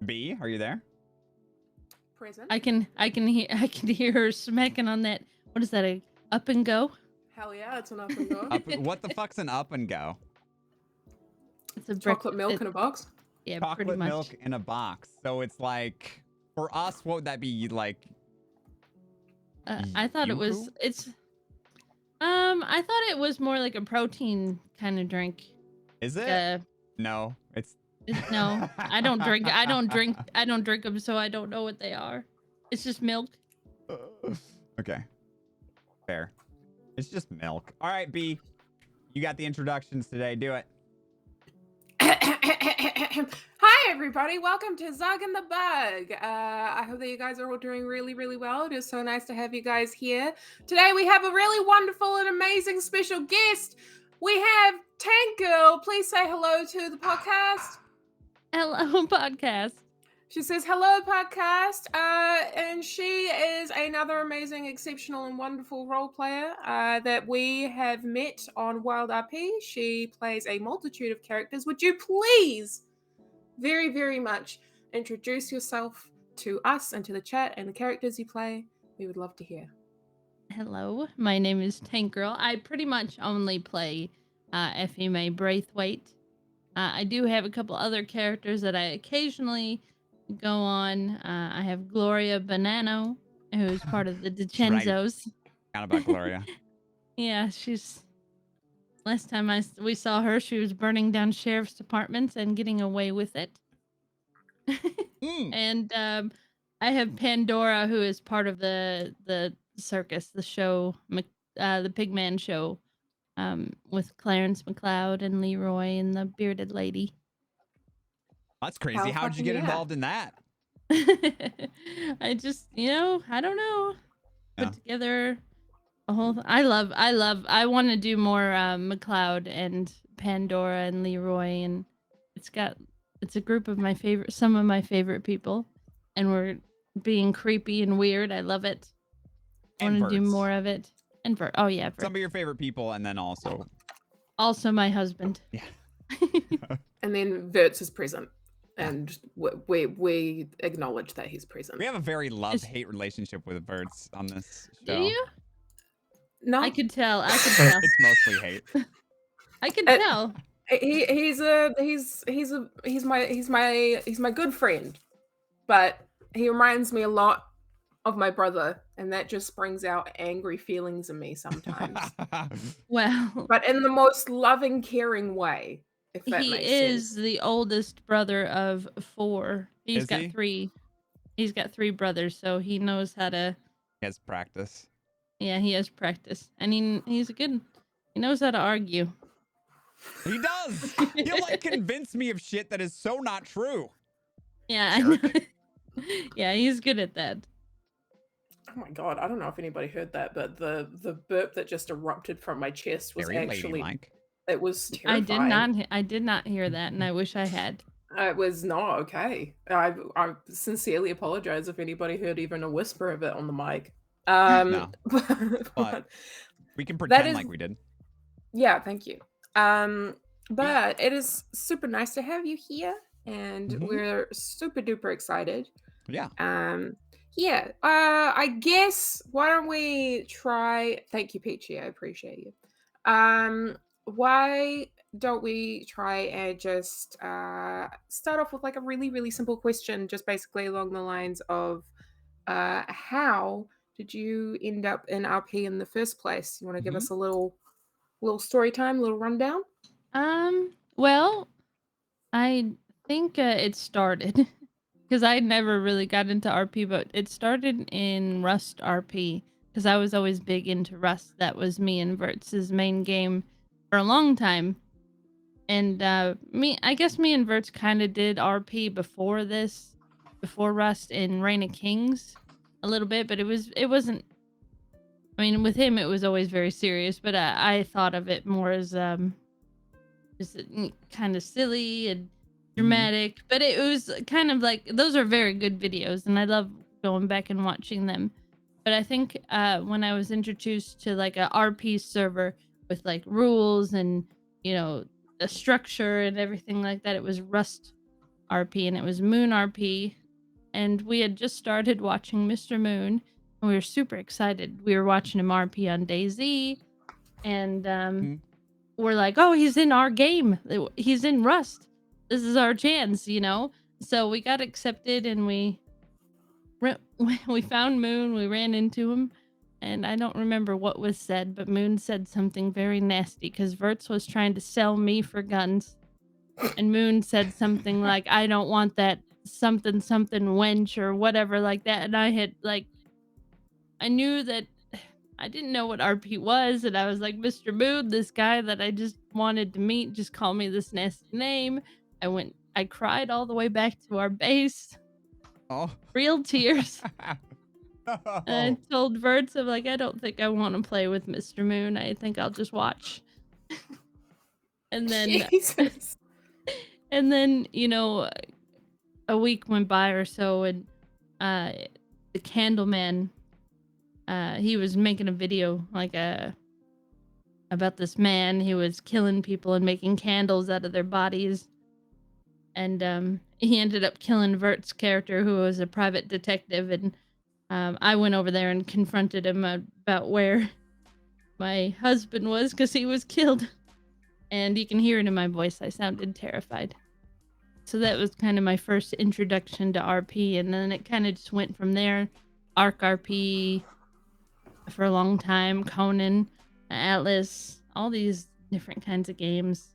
B, are you there? Present. I can hear her smacking on that. What is that? A up and go? Hell yeah, it's an up and go. What the fuck's an up and go? It's a Chocolate milk in a box. Yeah, Chocolate pretty much. milk in a box. So it's like, for us, what would that be like? I thought it was. Yoo-hoo? It's. I thought it was more like a protein kind of drink. Is it? No, it's. No, I don't drink. I don't drink them, so I don't know what they are. It's just milk. Okay. Fair. It's just milk. All right, B. You got the introductions today. Do it. Hi everybody, welcome to Zug and the Bug. I hope that you guys are all doing really, really well. It is so nice to have you guys here. Today we have a really wonderful and amazing special guest. We have Tankgirl. Please say hello to the podcast. Hello, podcast. She says, hello, podcast. And she is another amazing, exceptional, and wonderful role player that we have met on Wild RP. She plays a multitude of characters. Would you please, very, very much, introduce yourself to us and to the chat and the characters you play? We would love to hear. Hello, my name is Tankgirl. I pretty much only play FEMA Braithwaite. I do have a couple other characters that I occasionally go on. I have Gloria Banano, who's part of the DiCenzos. Kind about Gloria. Yeah, she's. Last time we saw her, she was burning down sheriff's departments and getting away with it. And I have Pandora, who is part of the circus, the show, the Pigman show, with Clarence McLeod and Leroy and the bearded lady. That's crazy. How did you get involved in that? I just, I don't know. Put together a whole. I want to do more McLeod and Pandora and Leroy, and it's a group of some of my favorite people, and we're being creepy and weird. I love it. I want to do more of it. And Vert. Oh yeah, Vert. Some of your favorite people, and then also my husband. Yeah. And then Verts is present. And we acknowledge that he's present. We have a very love-hate relationship with Verts on this show. Do you? No, I could tell. It's mostly hate. I can tell. He's my good friend, but he reminds me a lot of my brother, and that just brings out angry feelings in me sometimes. Well, but in the most loving, caring way. If that he makes is sense. the oldest brother of 4. He's got 3. He's got 3 brothers, so he knows how to. He has practice. Yeah, he has practice, and he's good. He knows how to argue. He does. He'll convince me of shit that is so not true. Yeah, I know. Yeah, he's good at that. Oh my god, I don't know if anybody heard that, but the burp that just erupted from my chest was very actually ladylike. It was terrifying. I did not hear that, and I wish I had. It was not okay. I sincerely apologize if anybody heard even a whisper of it on the mic. No, but we can pretend like we did. Yeah, thank you. But it is super nice to have you here, and we're super duper excited. Yeah. Yeah. I guess why don't we try? Thank you, Peachy. I appreciate you. Why don't we try and just start off with a really, really simple question, just basically along the lines of how did you end up in RP in the first place? You want to give us a little story time, a little rundown? Well, I think it started because I never really got into RP, but it started in Rust RP because I was always big into Rust. That was me and Verts' main game for a long time. And I guess me and Verts kind of did RP before Rust in Reign of Kings a little bit, but it wasn't. I mean, with him it was always very serious, but I thought of it more as just kind of silly and dramatic. But it was kind of those are very good videos, and I love going back and watching them. But I think when I was introduced to a RP server with rules and a structure and everything like that, it was Rust RP, and it was Moon RP. And we had just started watching Mr. Moon, and we were super excited. We were watching him RP on DayZ, and we're like, oh, he's in our game. He's in Rust. This is our chance, you know? So we got accepted, and we found Moon. We ran into him, and I don't remember what was said, but Moon said something very nasty because Verts was trying to sell me for guns. And Moon said something like, I don't want that something wench or whatever like that. And I had like, I knew that I didn't know what RP was. And I was like, Mr. Moon, this guy that I just wanted to meet, just called me this nasty name. I cried all the way back to our base. Oh. Real tears. No. And I told Verts, I'm like, I don't think I want to play with Mr. Moon. I think I'll just watch. And then Jesus. And then, you know, a week went by or so, and the Candleman, he was making a video like about this man who was killing people and making candles out of their bodies. And he ended up killing Vert's character, who was a private detective, and I went over there and confronted him about where my husband was because he was killed. And you can hear it in my voice. I sounded terrified. So that was kind of my first introduction to RP, and then it kind of just went from there. Arc RP for a long time, Conan, Atlas, all these different kinds of games.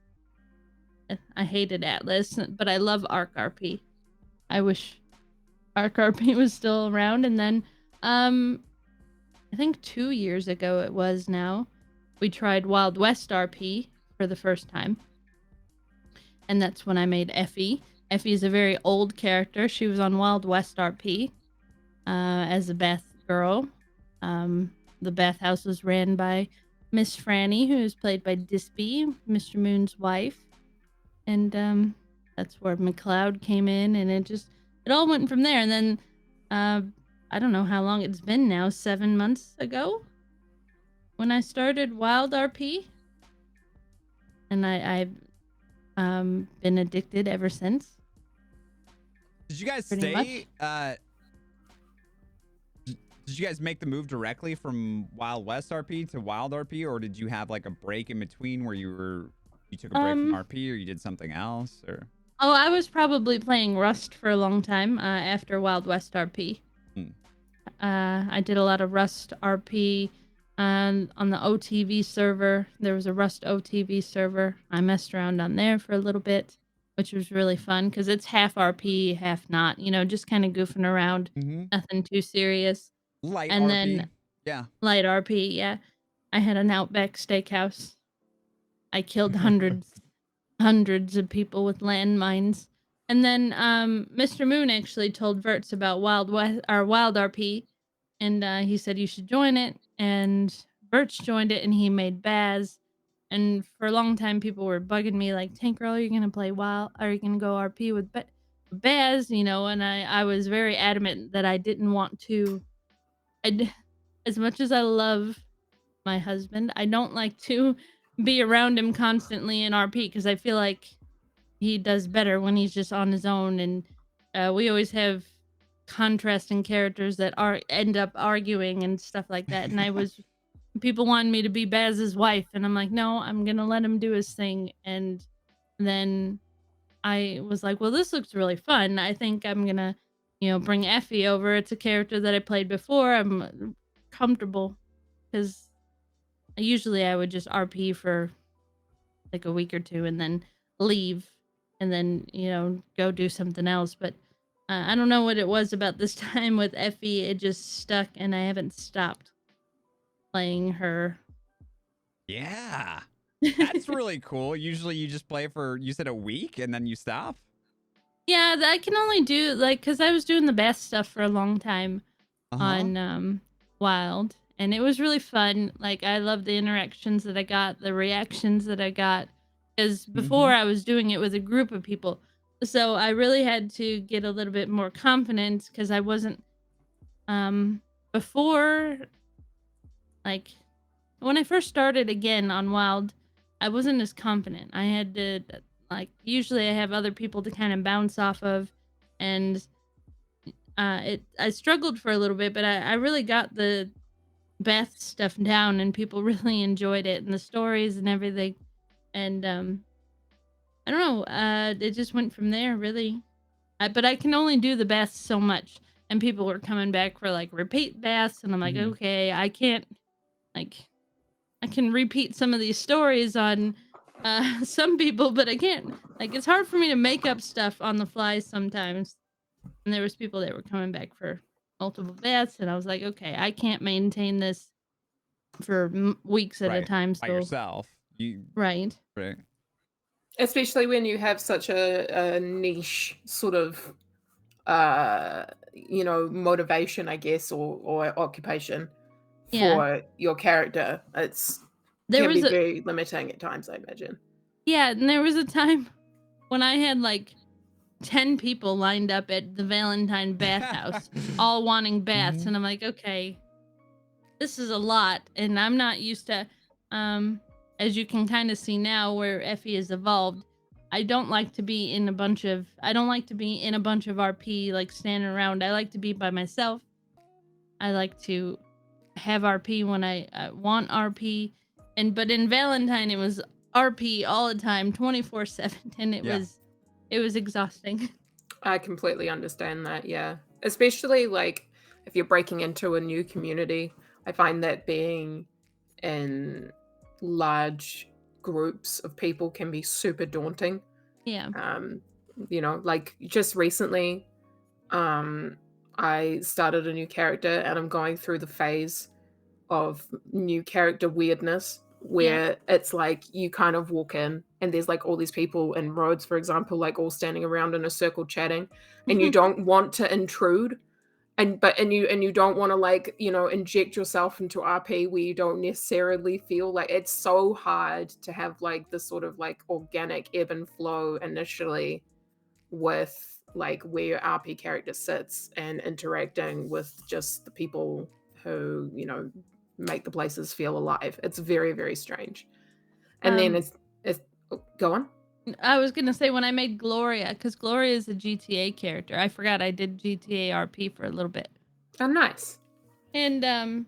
I hated Atlas, but I love Arc RP. I wish Arc RP was still around. And then, I think 2 years ago it was now, we tried Wild West RP for the first time. And that's when I made Effie. Effie is a very old character. She was on Wild West RP as a bath girl. The bathhouse was ran by Miss Franny, who is played by Dispy, Mr. Moon's wife. And that's where McLeod came in, and it all went from there. And then I don't know how long it's been now, 7 months ago when I started Wild RP. And I've been addicted ever since. Did you guys Pretty stay? Did you guys make the move directly from Wild West RP to Wild RP, or did you have like a break in between where you took a break from RP, or you did something else, or? Oh, I was probably playing Rust for a long time after Wild West RP. I did a lot of Rust RP on the OTV server. There was a Rust OTV server. I messed around on there for a little bit, which was really fun because it's half RP, half not. You know, just kind of goofing around. Nothing too serious. Light And RP. then Yeah. Light RP, yeah. I had an Outback Steakhouse. I killed hundreds of people with landmines. And then Mr. Moon actually told Verts about Wild RP, and he said you should join it. And Verts joined it, and he made Baz. And for a long time, people were bugging me like, Tankgirl, are you gonna play Wild? Are you gonna go RP with Baz? You know, and I was very adamant that I didn't want to. As much as I love my husband, I don't like to be around him constantly in RP because I feel like he does better when he's just on his own. And we always have contrasting characters that end up arguing and stuff like that. And people wanted me to be Baz's wife, and I'm like, no, I'm gonna let him do his thing. And then I was like, well, this looks really fun. I think I'm gonna, bring Effie over. It's a character that I played before. I'm comfortable because usually I would just RP for like a week or two and then leave and then, go do something else. But I don't know what it was about this time with Effie. It just stuck, and I haven't stopped playing her. Yeah. That's really cool. Usually you just play for, you said a week and then you stop? Yeah, I can only do because I was doing the bath stuff for a long time on Wild, and it was really fun. Like, I love the interactions that I got, the reactions that I got, because before I was doing it with a group of people. So I really had to get a little bit more confident because I wasn't before, like, when I first started again on Wild, I wasn't as confident. I had to Like usually I have other people to kind of bounce off of, and I struggled for a little bit, but I really got the Beth stuff down, and people really enjoyed it and the stories and everything. And I don't know, it just went from there really. But I can only do the Beth so much, and people were coming back for like repeat Beths, and I'm like, Mhm. okay, I can't like I can repeat some of these stories on some people, but I can't. Like it's hard for me to make up stuff on the fly sometimes. And there was people that were coming back for multiple Beths, and I was like, okay, I can't maintain this for weeks at a Right. time. By So yourself. right. Right. Especially when you have such a niche sort of motivation, I guess, or occupation Yeah. for your character. It's There can be was a very limiting at times, I imagine. yeah, and there was a time when I had like 10 people lined up at the Valentine bathhouse, all wanting baths, Mhm. and I'm like, okay, this is a lot, and I'm not used to as you can kind of see now where Effie has evolved. I don't like to be in a bunch of RP like standing around. I like to be by myself. I like to have RP when I want RP, but in Valentine it was RP all the time, 24/7, and it Yeah. was exhausting. I completely understand that, yeah. Especially like if you're breaking into a new community, I find that being in large groups of people can be super daunting. Yeah. Like just recently, I started a new character and I'm going through the phase of new character weirdness Yeah. where it's like you kind of walk in and there's like all these people in roads, for example, like all standing around in a circle chatting, and you don't want to intrude, and you don't want to like inject yourself into RP where you don't necessarily feel like it's so hard to have like this sort of like organic ebb and flow initially with like where your RP character sits and interacting with just the people who make the places feel alive. It's very, very strange. And then Um it's go on. I was gonna say when I made Gloria, because Gloria is a GTA character. I forgot I did GTA RP for a little bit. Oh, nice. And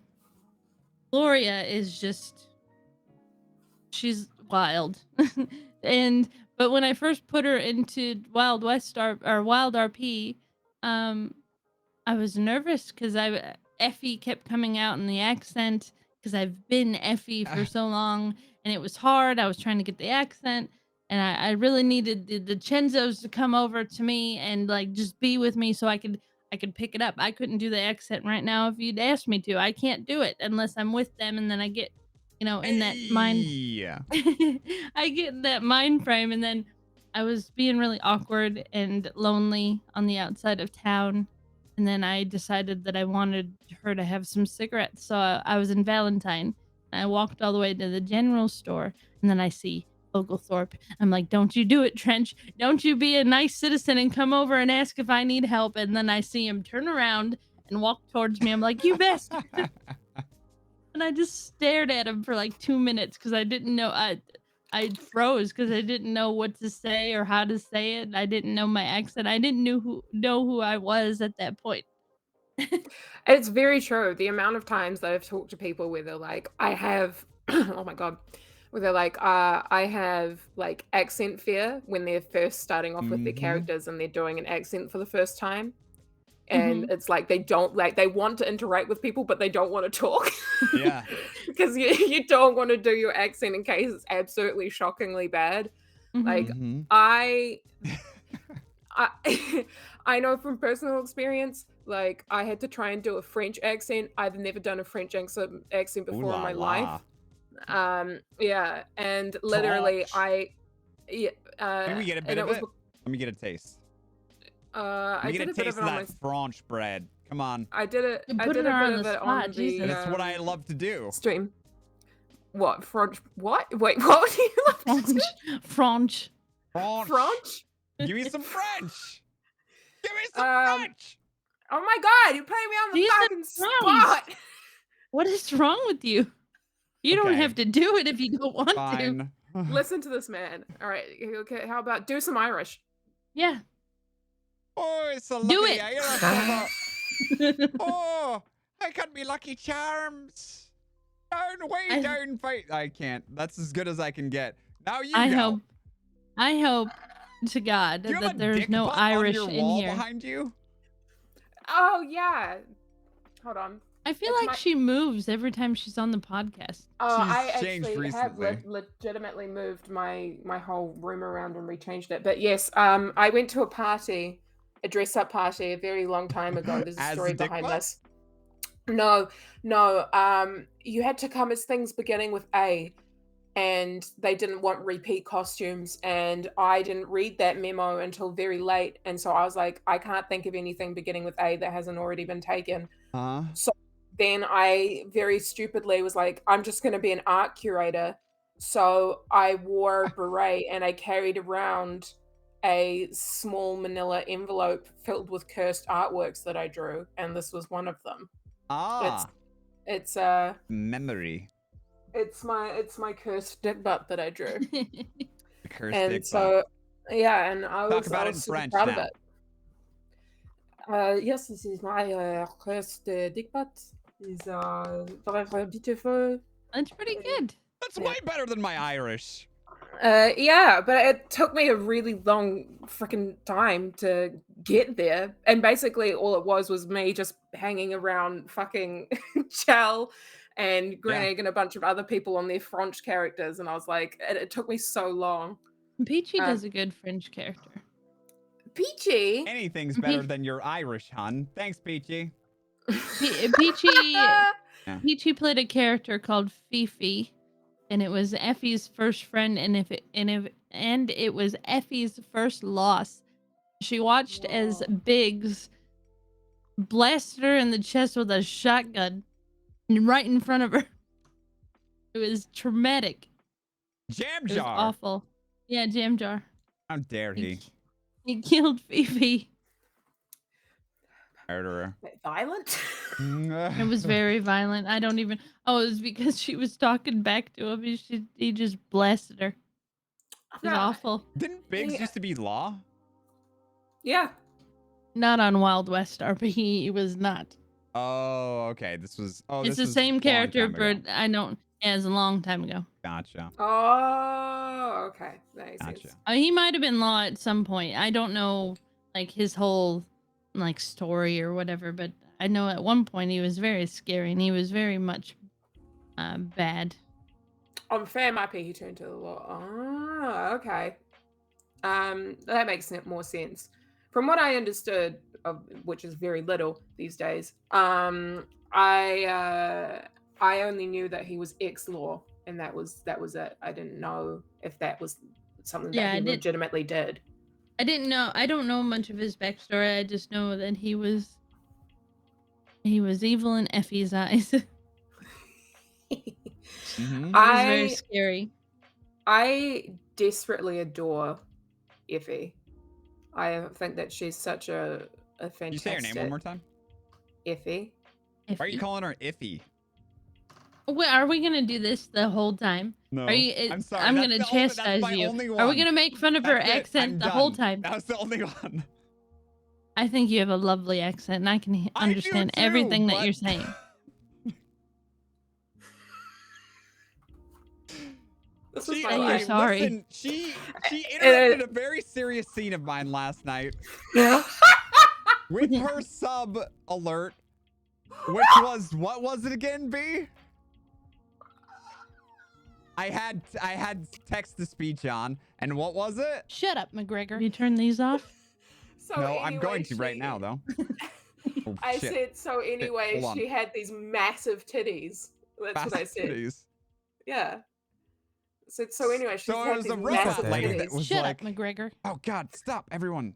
Gloria is just she's wild. But when I first put her into Wild West or Wild RP, um I was nervous because Effie kept coming out in the accent because I've been Effie for so long, and it was hard. I was trying to get the accent, and I really needed the Chenzos to come over to me and like just be with me so I could pick it up. I couldn't do the accent right now if you'd asked me to. I can't do it unless I'm with them, and then I get in that mind. Yeah. I get in that mind frame, and then I was being really awkward and lonely on the outside of town, and then I decided that I wanted her to have some cigarettes. So I was in Valentine, and I walked all the way to the general store, and then I see Oglethorpe. I'm like, don't you do it, Trench. Don't you be a nice citizen and come over and ask if I need help. And then I see him turn around and walk towards me. I'm like, you best. And I just stared at him for like 2 minutes because I didn't know. I froze because I didn't know what to say or how to say it. I didn't know my accent. I didn't know who I was at that point. It's very true. The amount of times that I've talked to people where they're like, I have, oh my God, where they're like, I have like accent fear when they're first starting off with their Mhm. characters and they're doing an accent for the first time. Hmm. And it's like they want to interact with people, but they don't want to talk. Yeah. Because you don't want to do your accent in case it's absolutely shockingly bad. Hmm. Like, Mhm. I I I know from personal experience, like I had to try and do a French accent. I've never done a French accent Ooh before in la my la. life. Yeah, and literally Touch. yeah, Can we get a bit and it of was it? Let me get a taste. Let I me get did a a bit of taste it of on that French bread. Come on. You I putting did her a bit on of the it spot, on the Jesus. That's what I love to do. stream. What French? What? Wait, what do you love to do? French. French. French? Give me some French. Give me some Um. French. Oh my God! You put me on the Jesus fucking spot. Christ. What is wrong with you? You don't Okay. have to do it if you don't want to. Fine. Listen to this man. All right. Okay. How about do some Irish? Yeah. Oh, it's a Do lucky it. Irish of Oh, I got me lucky charms. Down, way down, fight. I can't. That's as good as I can get. Now you go. I hope to God Do you have that a there's dick no butt Irish on your in wall here. behind you? Oh yeah. Hold on. I feel It's like my- she moves every time she's on the podcast. Oh, I She's changed actually have recently. legitimately moved my whole room around and rechanged it. But yes, I went to a party, a dress-up party, a very long time ago. There's a As story the dick behind butt? this. No. You had to come as things beginning with A, and they didn't want repeat costumes, and I didn't read that memo until very late, and so I was like, I can't think of anything beginning with A that hasn't already been taken. So then I very stupidly was like, I'm just going to be an art curator. So I wore a beret and I carried around a small manila envelope filled with cursed artworks that I drew, and this was one of them. It's memory. It's my cursed dick butt that I drew. The cursed And dick so butt. yeah, and I Talk was about it in super French proud now. of it. Yes, this is my cursed dick butt. Is very beautiful. That's pretty good. That's way better than my Irish. Yeah, but it took me a really long freaking time to get there. And basically all it was me just hanging around fucking Chell and Grennig and a bunch of other people on their French characters. And I was like, it took me so long. Peachy does a good French character. Peachy? Anything's better than your Irish, hun. Thanks, Peachy. Peachy played a character called Fifi, and it was Effie's first friend, and it was Effie's first loss. She watched as Biggs blasted her in the chest with a shotgun right in front of her. It was traumatic. Jam It was jar. awful. Yeah, Jam Jar. How dare he? He killed Fifi. Murderer. Violent? It was very violent. I don't even. Oh, it was because she was talking back to him. He just blasted her. It was awful. Didn't Biggs used to be law? Yeah. Not on Wild West RP. He was not. Oh, okay. This was. Oh, It's this the same character, but ago. I don't. Yeah, it was a long time ago. Gotcha. Oh, okay. That makes sense. He might have been law at some point. I don't know, like his whole, like story or whatever. But I know at one point he was very scary and he was very much, bad. On Fam IP, he turned to the law. Oh, okay. That makes more sense. From what I understood, which is very little these days, I only knew that he was ex-law, and that was it. I didn't know if that was something that he legitimately did. I didn't know. I don't know much of his backstory. I just know that he was evil in Effie's eyes. Mm-hmm. It was very scary. I desperately adore Effie. I think that she's such a fantastic. Can you say her name one more time? Effie. Why are you calling her Iffy? Wait, are we gonna do this the whole time? No. I'm sorry. I'm gonna chastise you. Are we gonna make fun of her accent the whole time? That was the only one. I think you have a lovely accent, and I can understand everything that you're saying. This was my life. Sorry. Listen, she interrupted a very serious scene of mine last night. With her sub alert, which was, what was it again, B? I had text to speech on, and what was it? Shut up, McGregor. You turn these off? So no, anyway, I'm going to right now, though. Oh, I said, so anyway, she had these massive titties. That's what I said. Titties. Yeah. So anyway, she had these massive lady titties. that was Shut like, up, McGregor. Oh, God, stop, everyone.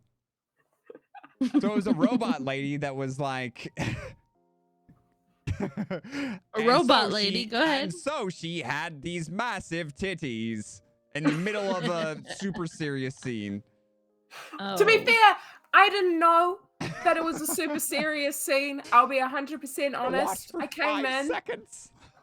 So it was a robot lady that was like... A robot lady, go ahead. And so she had these massive titties in the middle of a super serious scene. To be fair, I didn't know that it was a super serious scene. I'll be 100% honest.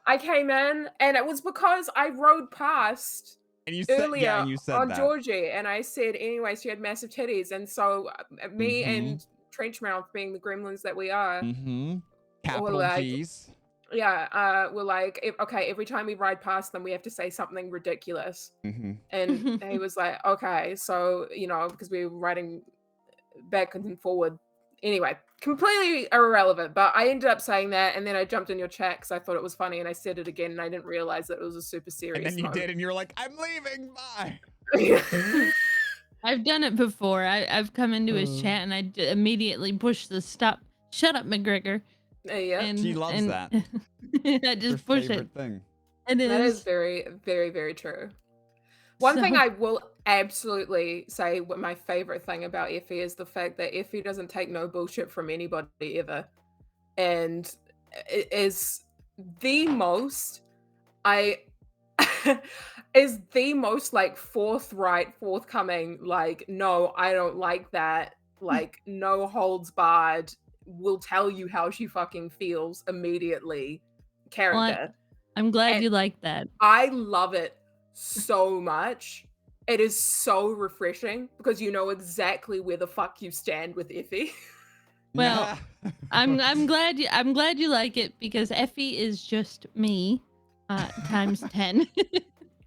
I came in and it was because I rode past And you said, yeah, earlier and you said on that. Georgie, and I said anyway she had massive titties, and so me Mm-hmm. and Trenchmouth, being the gremlins that we are, Mm-hmm. were Capital like, G's. yeah, we're like, okay, every time we ride past them, we have to say something ridiculous. Mm-hmm. And he was like, okay, so, you know, because we were riding back and forward. Anyway, completely irrelevant, but I ended up saying that, and then I jumped in your chat because I thought it was funny, and I said it again, and I didn't realize that it was a super serious And then you moment. did, and you're like, I'm leaving. Bye. I've done it before. I've come into his chat and I immediately push the stop. Shut up, McGregor. Yeah, And She loves that. I Her just push it. favorite thing. It that is is. very, very, very true. One thing So- I will absolutely say, what my favorite thing about Effie is the fact that Effie doesn't take no bullshit from anybody ever, and it is the most I is the most like forthcoming, like, no, I don't like that, like, no holds barred, will tell you how she fucking feels immediately character. I'm glad And you like that. I love it so much. It is so refreshing because you know exactly where the fuck you stand with Effie. Well, I'm glad you like it because Effie is just me, times 10.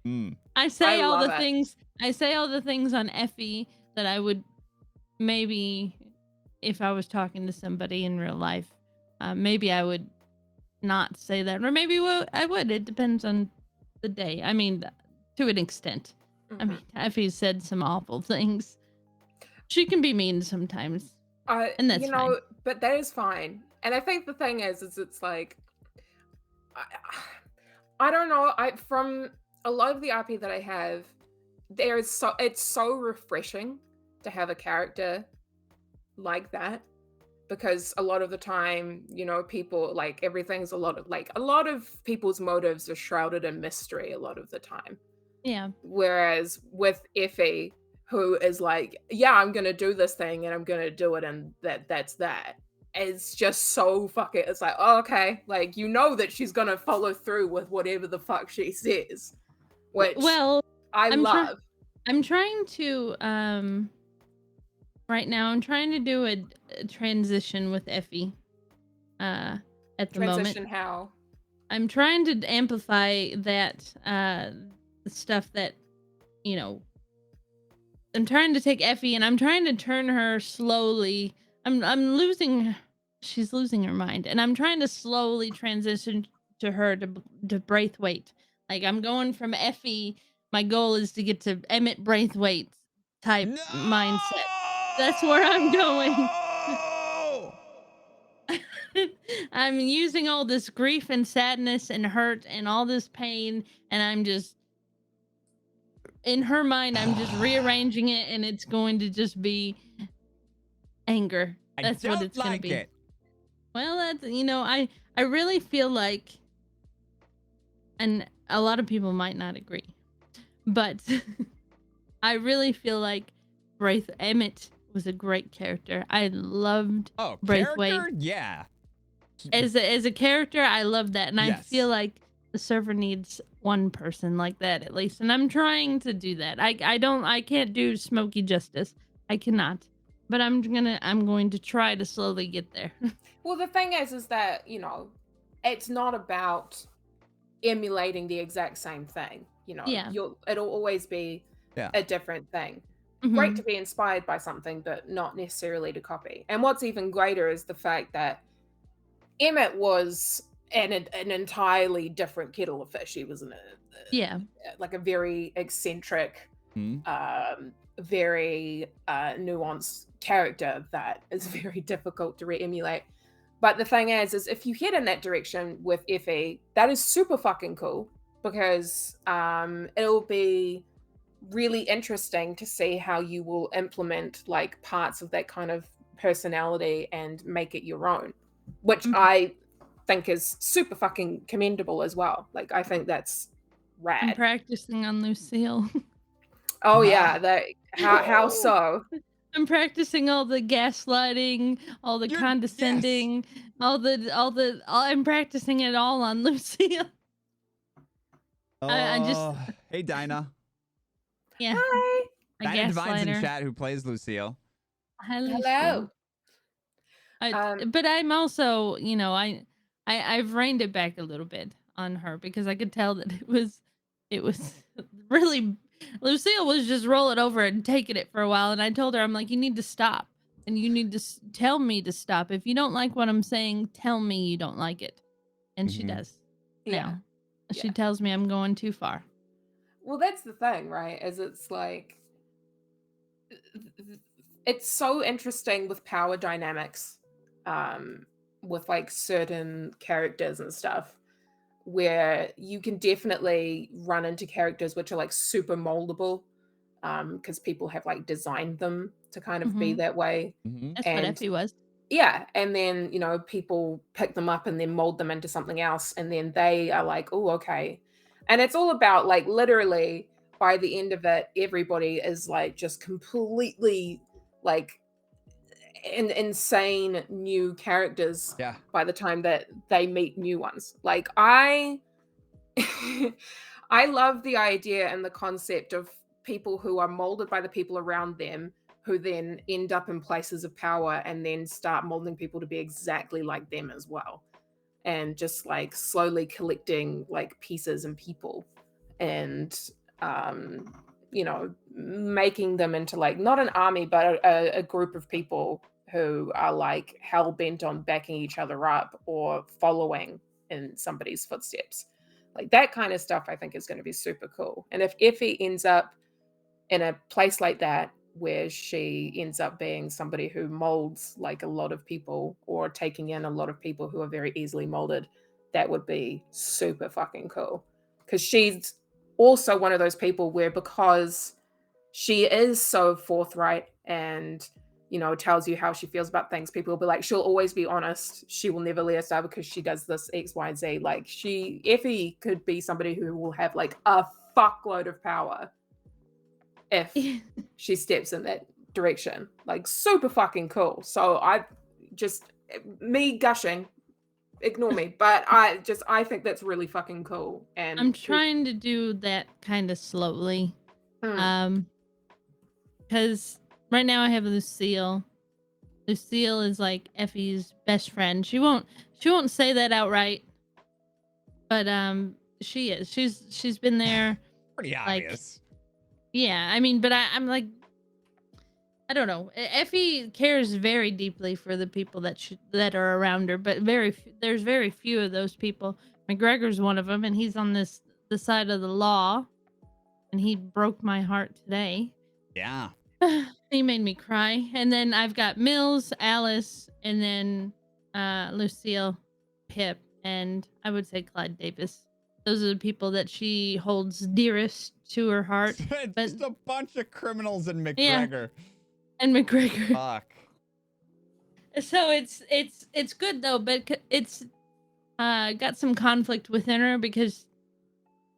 Mm. I say all love the it. things. I say all the things on Effie that I would maybe, if I was talking to somebody in real life, maybe I would not say that, or maybe I would. It depends on the day. I mean, to an extent. I Mhm. mean, Effie said some awful things. She can be mean sometimes, and that's You know, fine. but that is fine. And I think the thing is it's like, I, I don't know. From a lot of the RP that I have, it's so refreshing to have a character like that, because a lot of the time, you know, people like everything's a lot of people's motives are shrouded in mystery a lot of the time. Yeah. Whereas with Effie, who is like, yeah, I'm gonna do this thing and I'm gonna do it, and that's that. It's just so fucking, it's like, oh, okay, like, you know that she's gonna follow through with whatever the fuck she says, which Well, I love. I'm trying to right now I'm trying to do a transition with Effie at the Transition moment. how? I'm trying to amplify that the stuff that, you know, I'm trying to take Effie and I'm trying to turn her slowly. She's losing her mind, and I'm trying to slowly transition to her to Braithwaite. Like, I'm going from Effie. My goal is to get to Emmett Braithwaite type No! mindset. That's where I'm going. I'm using all this grief and sadness and hurt and all this pain, and I'm just, in her mind, I'm just rearranging it, and it's going to just be anger. That's what it's going to be. It. Well, that's, you know, I really feel like, and a lot of people might not agree, but I really feel like Emmett was a great character. I loved Braithwaite. Character? Yeah. As a character, I love that, and I feel like the server needs one person like that at least, and I'm trying to do that. I can't do Smokey justice. I cannot, but I'm going to try to slowly get there. Well, the thing is that, you know, it's not about emulating the exact same thing. You know, Yeah. it'll always be a different thing. Mhm. Great to be inspired by something, but not necessarily to copy. And what's even greater is the fact that Emmett was an entirely different kettle of fish. He was like a very eccentric, very nuanced character that is very difficult to re-emulate. But the thing is if you head in that direction with Effie, that is super fucking cool, because it'll be really interesting to see how you will implement like parts of that kind of personality and make it your own, which I think is super fucking commendable as well. Like, I think that's rad. I'm practicing on Lucille. Oh yeah, that how so? I'm practicing all the gaslighting, all the condescending, I'm practicing it all on Lucille. I just hey Dinah. Yeah, Hi. a Dinah Divine's in gaslighter. chat who plays Lucille. Hi, Lucille. Hello. But I'm also, I've reined it back a little bit on her because I could tell that it was really, Lucille was just rolling over and taking it for a while. And I told her, I'm like, you need to stop and you need to tell me to stop. If you don't like what I'm saying, tell me you don't like it. And she does Yeah. now. She Yeah. tells me I'm going too far. Well, that's the thing, right? Is it's like it's so interesting with power dynamics, with like certain characters and stuff, where you can definitely run into characters which are like super moldable, because people have like designed them to kind of be Mhm. that way. That's what And Effie was. yeah, and then, people pick them up and then mold them into something else, and then they are like, "Oh, okay." And it's all about, like, literally, by the end of it, everybody is, like, just completely, like, insane new characters Yeah. by the time that they meet new ones. Like, I I love the idea and the concept of people who are molded by the people around them, who then end up in places of power and then start molding people to be exactly like them as well. And just like slowly collecting like pieces and people and, making them into like not an army, but a group of people who are like hell bent on backing each other up or following in somebody's footsteps. Like that kind of stuff, I think is going to be super cool. And if Effie ends up in a place like that, where she ends up being somebody who molds like a lot of people or taking in a lot of people who are very easily molded, that would be super fucking cool. Because she's also one of those people where, because she is so forthright and tells you how she feels about things, people will be like, she'll always be honest, she will never let us down because she does this X, Y, and Z. Like, Effie could be somebody who will have like a fuckload of power if she steps in that direction. Like, super fucking cool. So me gushing, ignore me, but I think that's really fucking cool. And I'm trying to do that kind of slowly. Hmm. Because right now I have Lucille. Lucille is like Effie's best friend. She won't say that outright, but she is. She's been there. Pretty Like, obvious. yeah. I mean, but I'm like, I don't know. Effie cares very deeply for the people that are around her, but there's very few of those people. McGregor's one of them, and he's on the side of the law, and he broke my heart today. Yeah. He made me cry. And then I've got Mills, Alice, and then Lucille, Pip, and I would say Clyde Davis. Those are the people that she holds dearest to her heart. But Just a bunch of criminals in yeah, McGregor. and McGregor. Fuck. So it's good though, but it's got some conflict within her because,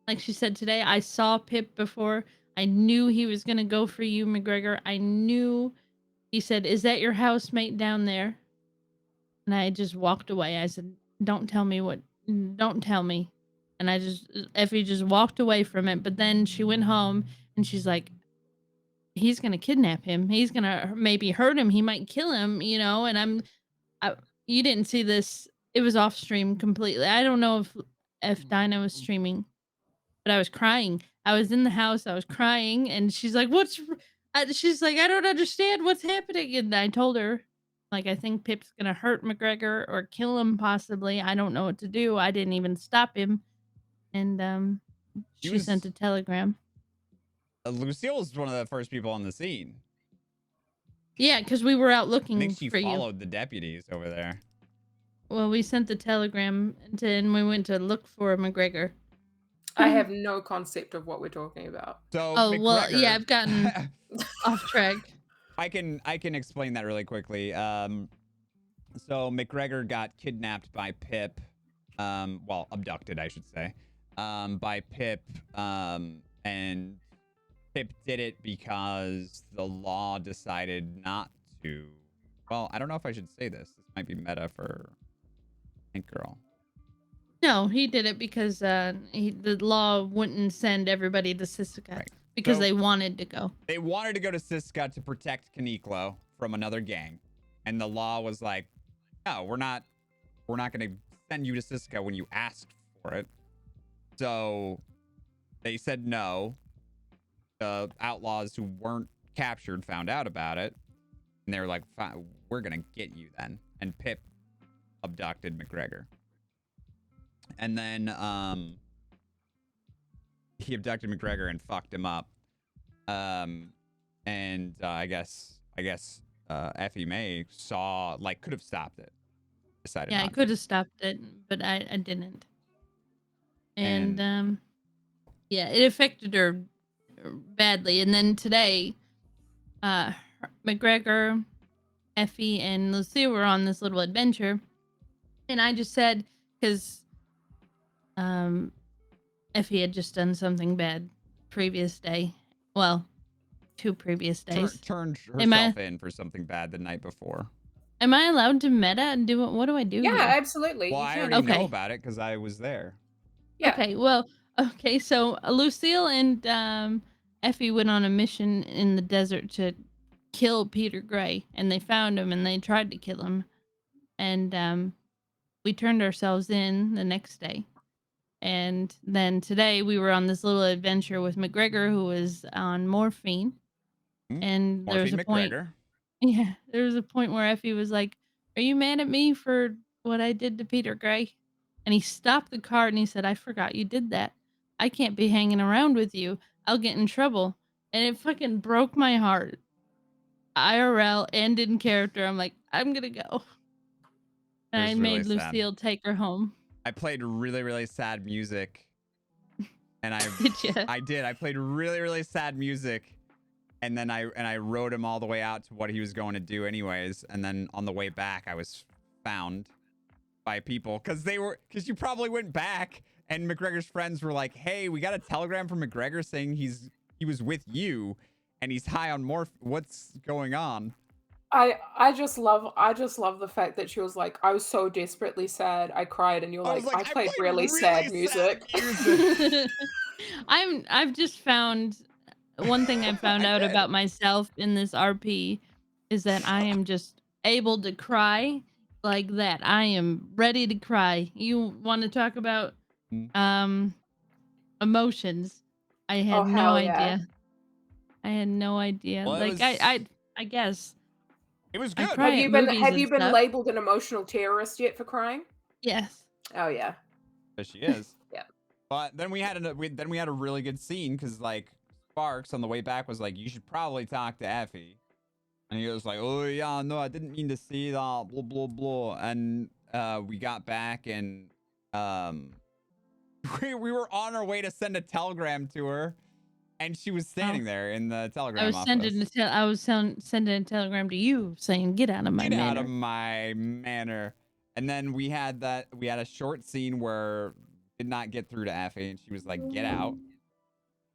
like she said today, I saw Pip before. I knew he was gonna go for you, McGregor. I knew. He said, "Is that your housemate down there?" And I just walked away. I said, don't tell me." And Effie just walked away from it. But then she went home and she's like, he's going to kidnap him. He's going to maybe hurt him. He might kill him, and you didn't see this. It was off stream completely. I don't know if Dinah was streaming, but I was crying. I was in the house. I was crying. And she's like, she's like, I don't understand what's happening. And I told her, like, I think Pip's going to hurt McGregor or kill him possibly. I don't know what to do. I didn't even stop him. And she sent a telegram. Lucille was one of the first people on the scene. Yeah, because we were out I looking think she for you. followed the deputies over there. Well, we sent the telegram and we went to look for McGregor. I have no concept of what we're talking about. So McGregor, well, yeah, I've gotten off track. I can explain that really quickly. So McGregor got kidnapped by Pip, well, abducted, I should say, by Pip, and Pip did it because the law decided not to. Well, I don't know if I should say this. This might be meta for Tankgirl. No, he did it because the law wouldn't send everybody to Sissica. Right. because So- they wanted to go. They wanted to go to Siska to protect Kaniklo from another gang. And the law was like, no, we're not going to send you to Siska when you asked for it. So they said no. The outlaws who weren't captured found out about it. And they were like, fine, we're going to get you then. And Pip abducted McGregor. And then he abducted McGregor and fucked him up. And I guess Effie May saw, like, could have stopped it. Decided Yeah, I not could to. have stopped it, but I didn't. And- And yeah, it affected her badly. And then today, McGregor, Effie, and Lucille were on this little adventure, and I just said, because Effie had just done something bad previous day. Well, 2 previous days. Turned Am I- herself in for something bad the night before. Am I allowed to meta and do what do I do Yeah, here? absolutely. Well, you I can. already know Okay. about it because I was there. Yeah. Okay, well, okay, so Lucille and Effie went on a mission in the desert to kill Peter Gray, and they found him and they tried to kill him. And we turned ourselves in the next day. And then today we were on this little adventure with McGregor, who was on morphine. And there was Morphine a point, McGregor. yeah, there was a point where Effie was like, "Are you mad at me for what I did to Peter Gray?" And he stopped the car and he said, "I forgot you did that. I can't be hanging around with you. I'll get in trouble." And it fucking broke my heart. IRL and in character. I'm like, I'm gonna go. And It I was really made sad. Lucille take her home. I played really, really sad music. And Did ya? I did. I played really, really sad music. And then I rode him all the way out to what he was going to do anyways. And then on the way back, I was found by people because you probably went back and McGregor's friends were like, hey, we got a telegram from McGregor saying he was with you and he's high on what's going on? I just love the fact that she was like, I was so desperately sad, I cried, and you're I like, was like, I played really sad music. music. I've just found one thing I found I out did. about myself in this RP is that I am just able to cry like that. I am ready to cry. You want to talk about emotions? I had Oh, no hell yeah. idea. I had no idea. Well, like I guess It was I good. cry at movies Have and you been stuff. labeled an emotional terrorist yet for crying? Yes. Oh yeah. But she is. Yeah. But then we had a really good scene because like Sparks on the way back was like, you should probably talk to Effie. And he was like, oh yeah, no, I didn't mean to say that, blah blah blah. And we got back and we were on our way to send a telegram to her, and she was standing there in the telegram I was office. sending a telegram to you saying, "Get out of my Get manor." out of my manor. And then we had a short scene where did not get through to Effie, and she was like, get out.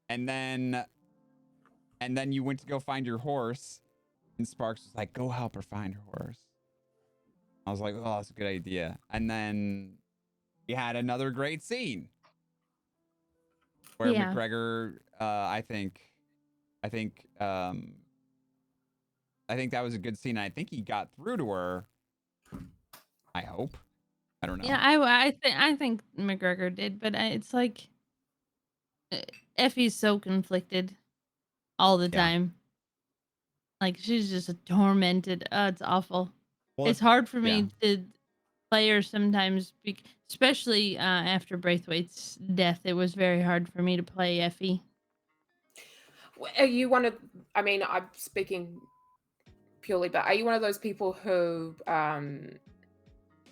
And then you went to go find your horse, and Sparks was like, go help her find her horse. I was like, oh, that's a good idea. And then we had another great scene where Yeah. McGregor, I think that was a good scene. I think he got through to her. I hope. I don't know. Yeah, I think McGregor did, but it's like Effie's so conflicted all the Yeah. time. Like she's just tormented. It's awful. Well, It's hard for yeah. me to play her sometimes, especially after Braithwaite's death. It was very hard for me to play Effie. Are you one of? I mean, I'm speaking purely, but are you one of those people who,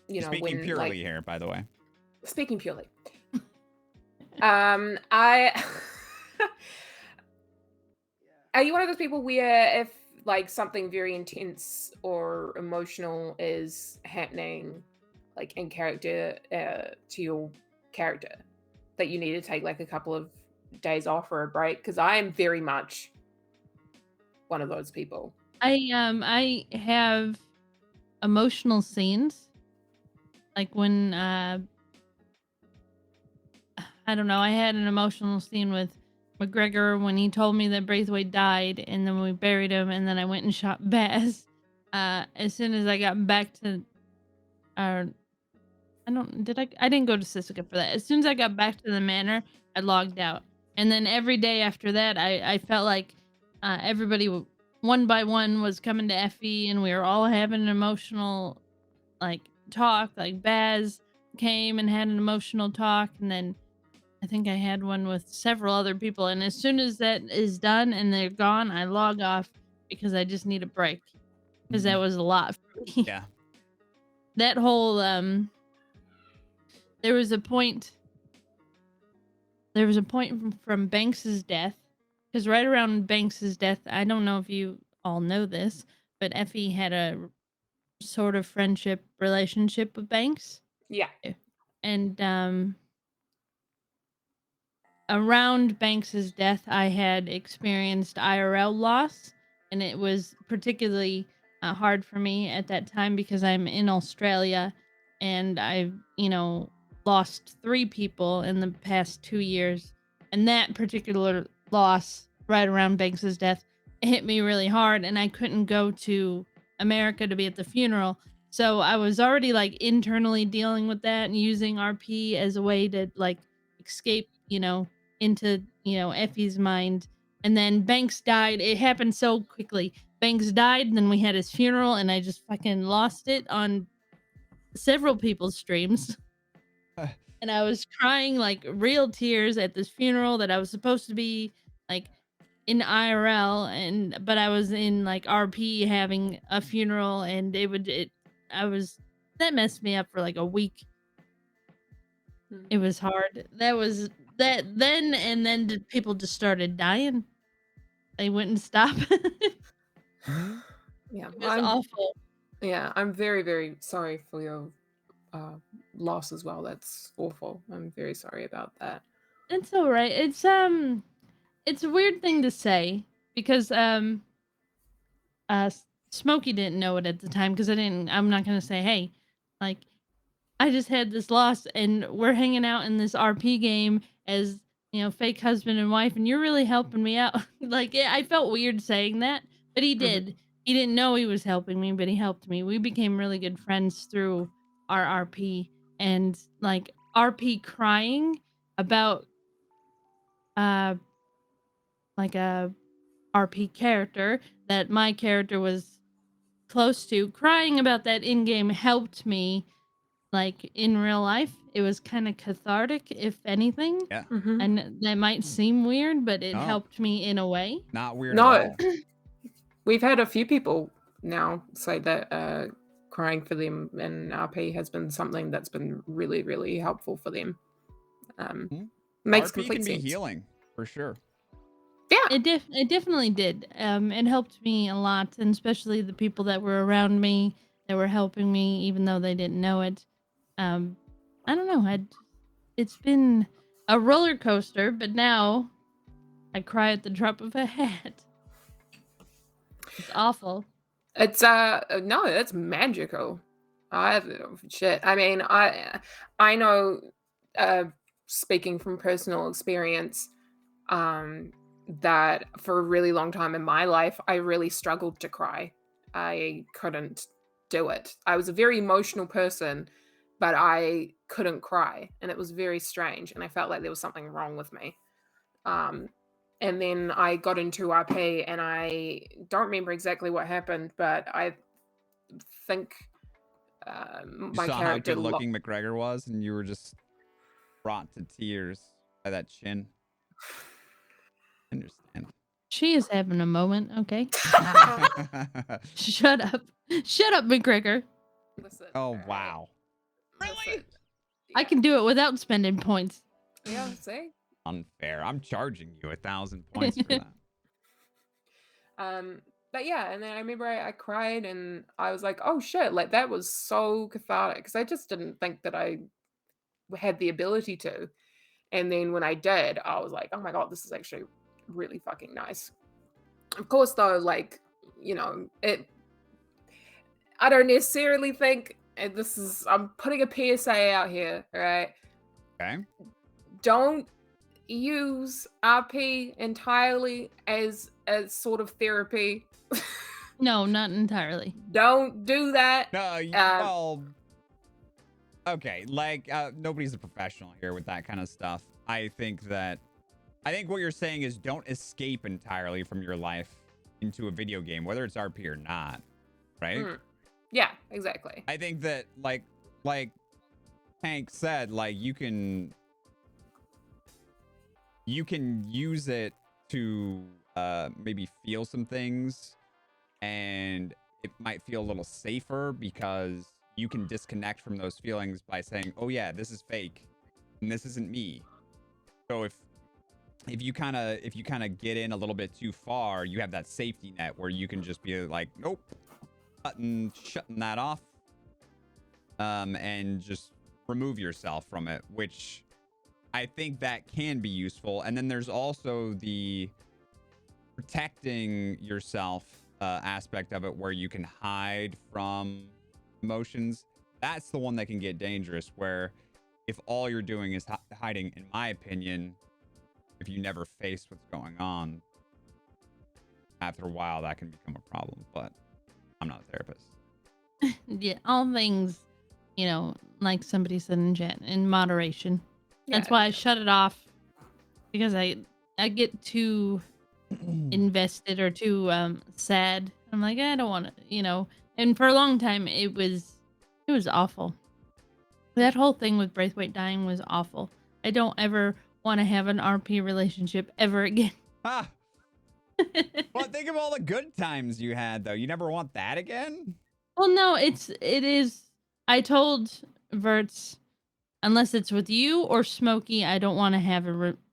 you know, Speaking when purely like here, by the way. speaking purely, I. Are you one of those people where if like something very intense or emotional is happening, like in character to your character, that you need to take like a couple of days off or a break? Because I am very much one of those people. I have emotional scenes, like when I don't know. I had an emotional scene with McGregor when he told me that Braithwaite died, and then we buried him, and then I went and shot Baz. As soon as I got back to our, I didn't go to Sisika for that. As soon as I got back to the manor, I logged out, and then every day after that, I felt like everybody one by one was coming to Effie, and we were all having an emotional like talk. Like Baz came and had an emotional talk, and then I think I had one with several other people. And as soon as that is done and they're gone, I log off because I just need a break because that was a lot for me. Yeah. That whole there was a point from Banks's death, because right around Banks's death, I don't know if you all know this, but Effie had a sort of friendship relationship with Banks. Yeah. And around Banks's death, I had experienced IRL loss, and it was particularly hard for me at that time because I'm in Australia, and I've lost 3 people in the past 2 years, and that particular loss right around Banks's death hit me really hard, and I couldn't go to America to be at the funeral. So I was already like internally dealing with that and using RP as a way to like escape, into, Effie's mind. And then Banks died. It happened so quickly. Banks died, and then we had his funeral, and I just fucking lost it on several people's streams. And I was crying like real tears at this funeral that I was supposed to be like in IRL, but I was in like RP having a funeral, and that messed me up for like a week. It was hard. That was that then, and then people just started dying. They wouldn't stop. Yeah. It was awful. Yeah, I'm very, very sorry for your loss as well. That's awful. I'm very sorry about that. It's all right. It's a weird thing to say because Smokey didn't know it at the time because I'm not gonna say, hey, like I just had this loss and we're hanging out in this RP game as, fake husband and wife, and you're really helping me out. Like, I felt weird saying that, but he did. He didn't know he was helping me, but he helped me. We became really good friends through our RP, and like RP crying about like a RP character that my character was close to, crying about that in game helped me. Like in real life, it was kind of cathartic, if anything. Yeah. And that might seem weird, but it No. helped me in a way. Not weird at all. We've had a few people now say that crying for them in RP has been something that's been really, really helpful for them. Makes RP complete can be sense. healing for sure. Yeah. It definitely did. It helped me a lot, and especially the people that were around me that were helping me, even though they didn't know it. I don't know. It's been a roller coaster, but now I cry at the drop of a hat. It's awful. It's no, that's magical. Shit. I mean, I know, speaking from personal experience, that for a really long time in my life, I really struggled to cry. I couldn't do it. I was a very emotional person, but I couldn't cry, and it was very strange, and I felt like there was something wrong with me. And then I got into RP, and I don't remember exactly what happened, but I think You my saw how character good looking McGregor was, and you were just brought to tears by that chin. I understand. She is having a moment, okay? Shut up. Shut up, McGregor. Listen, Oh, wow. Really? I can do it without spending points. Yeah, see? Unfair. I'm charging you 1,000 points for that. But yeah, and then I remember I cried, and I was like, oh shit, like that was so cathartic, because I just didn't think that I had the ability to. And then when I did, I was like, oh my god, this is actually really fucking nice. Of course, though, like, I don't necessarily think, and I'm putting a PSA out here, right? Okay. Don't use RP entirely as a sort of therapy. No, not entirely. Don't do that. No, Um, well, okay, like nobody's a professional here with that kind of stuff. I think what you're saying is don't escape entirely from your life into a video game, whether it's RP or not, right? yeah, exactly. I think that like Hank said, like you can use it to maybe feel some things, and it might feel a little safer because you can disconnect from those feelings by saying, oh yeah, this is fake and this isn't me. So if you kind of get in a little bit too far, you have that safety net where you can just be like, nope, shutting that off, and just remove yourself from it, which I think that can be useful. And then there's also the protecting yourself aspect of it, where you can hide from emotions. That's the one that can get dangerous, where if all you're doing is hiding, in my opinion, if you never face what's going on, after a while that can become a problem. But I'm not a therapist. Yeah, all things, like somebody said in chat, in moderation. Yeah, That's why I shut it off, because I get too invested or too sad. I'm like, I don't want to. And for a long time it was awful. That whole thing with Braithwaite dying was awful. I don't ever want to have an RP relationship ever again. Ah, well, think of all the good times you had, though. You never want that again? Well, no, it is. I told Verts, unless it's with you or Smokey, I don't want to have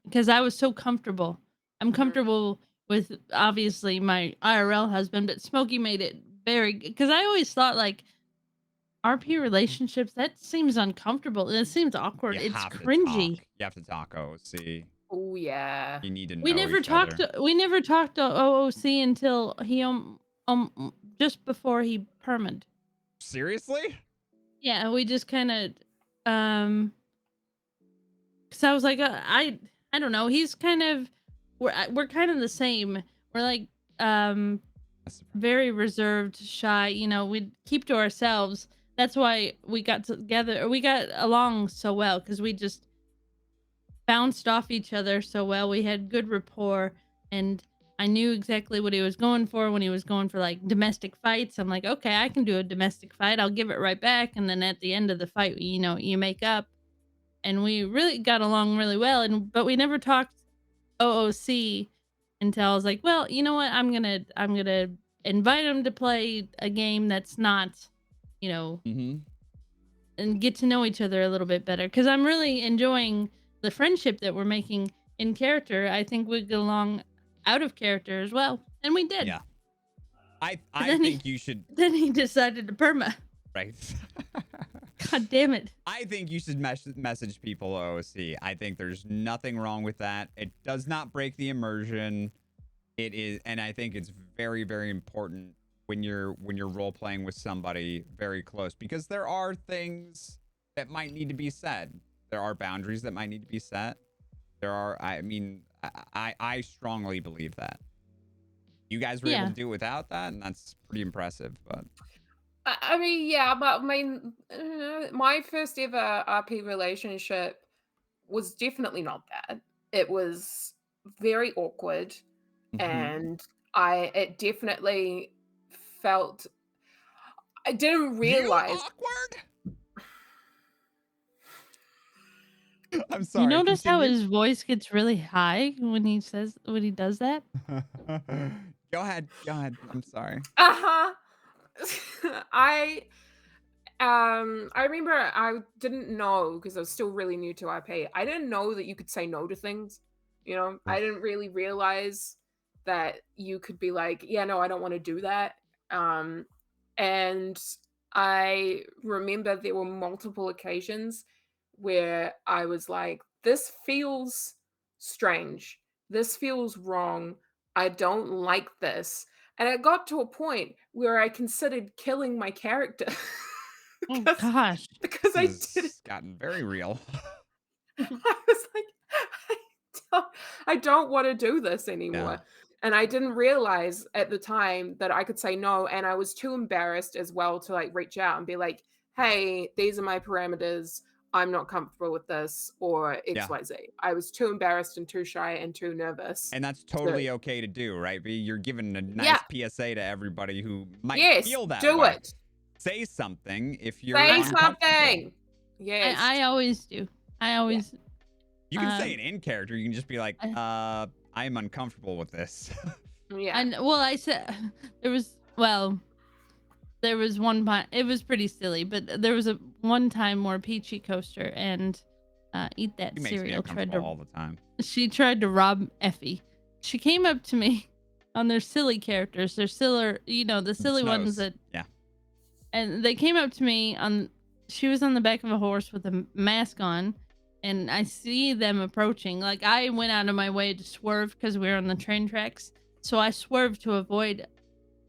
because I was so comfortable. I'm comfortable with obviously my IRL husband, but Smokey made it very, because I always thought like RP relationships, that seems uncomfortable. It seems awkward. You It's have to cringy. talk. You have to talk OC. oh yeah. You need to We know never each talked. other. We never talked to OOC until he just before he permed. Seriously? Yeah, we just kind of because I was like, I don't know. He's kind of we're kind of the same. We're like very reserved, shy. We'd keep to ourselves. That's why we got together. We got along so well because we just bounced off each other so well. We had good rapport, and I knew exactly what he was going for when he was going for like domestic fights. I'm like, okay, I can do a domestic fight. I'll give it right back. And then at the end of the fight, you make up. And we really got along really well. But we never talked OOC until I was like, well, you know what? I'm gonna invite him to play a game that's not, and get to know each other a little bit better. Because I'm really enjoying the friendship that we're making in character. I think we get along out of character as well, and we did. Yeah. I think you should. Then he decided to perma. Right. God damn it. I think you should message people OOC. I think there's nothing wrong with that. It does not break the immersion. It is, and I think it's very, very important when you're role playing with somebody very close, because there are things that might need to be said. There are boundaries that might need to be set. I strongly believe that. You guys were able to do it without that, and that's pretty impressive. But I mean, yeah, but I mean, my first ever RP relationship was definitely not that. It was very awkward, and it definitely felt. I didn't realize. You awkward? I'm sorry. You notice how continue. his voice gets really high when he does that? Go ahead. I'm sorry. I remember I didn't know, because I was still really new to RP. I didn't know that you could say no to things. I didn't really realize that you could be like, yeah, no, I don't want to do that. And I remember there were multiple occasions where I was like, this feels strange. This feels wrong. I don't like this. And it got to a point where I considered killing my character. Oh gosh. Because This has gotten very real. I was like, I don't want to do this Yeah. anymore. And I didn't realize at the time that I could say no. And I was too embarrassed as well to like reach out and be like, hey, these are my parameters. I'm not comfortable with this or Yeah. XYZ. I was too embarrassed and too shy and too nervous And that's to, totally okay to do, right? You're giving a yeah, nice PSA to everybody who might yes, feel that do way. it. Say something if you're Say uncomfortable. something. Yes. I always do. I Yeah. always You can say um it in character. You can just be like, I, I'm uncomfortable with this. Yeah. well, I said there was there was one time it was pretty silly, but there was a one time where Peachy Coaster and Eat That He makes me Cereal tried uncomfortable to all the time. she tried to rob Effie. She came up to me on their silly characters, their silly, the silly ones Snows. that, Yeah. and they came up to me on. She was on the back of a horse with a mask on, and I see them approaching. Like I went out of my way to swerve because we were on the train tracks, so I swerved to avoid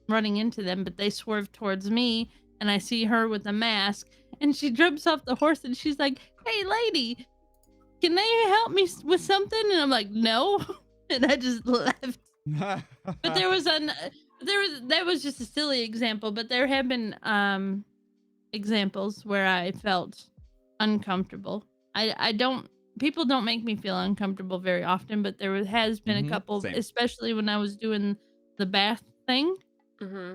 running into them, but they swerved towards me, and I see her with a mask, and she jumps off the horse, and she's like, "Hey, lady, can they help me with something?" And I'm like, "No," and I just left. But that was just a silly example, but there have been examples where I felt uncomfortable. I don't People don't make me feel uncomfortable very often, but has been a couple, Same. especially when I was doing the bath thing. Hmm.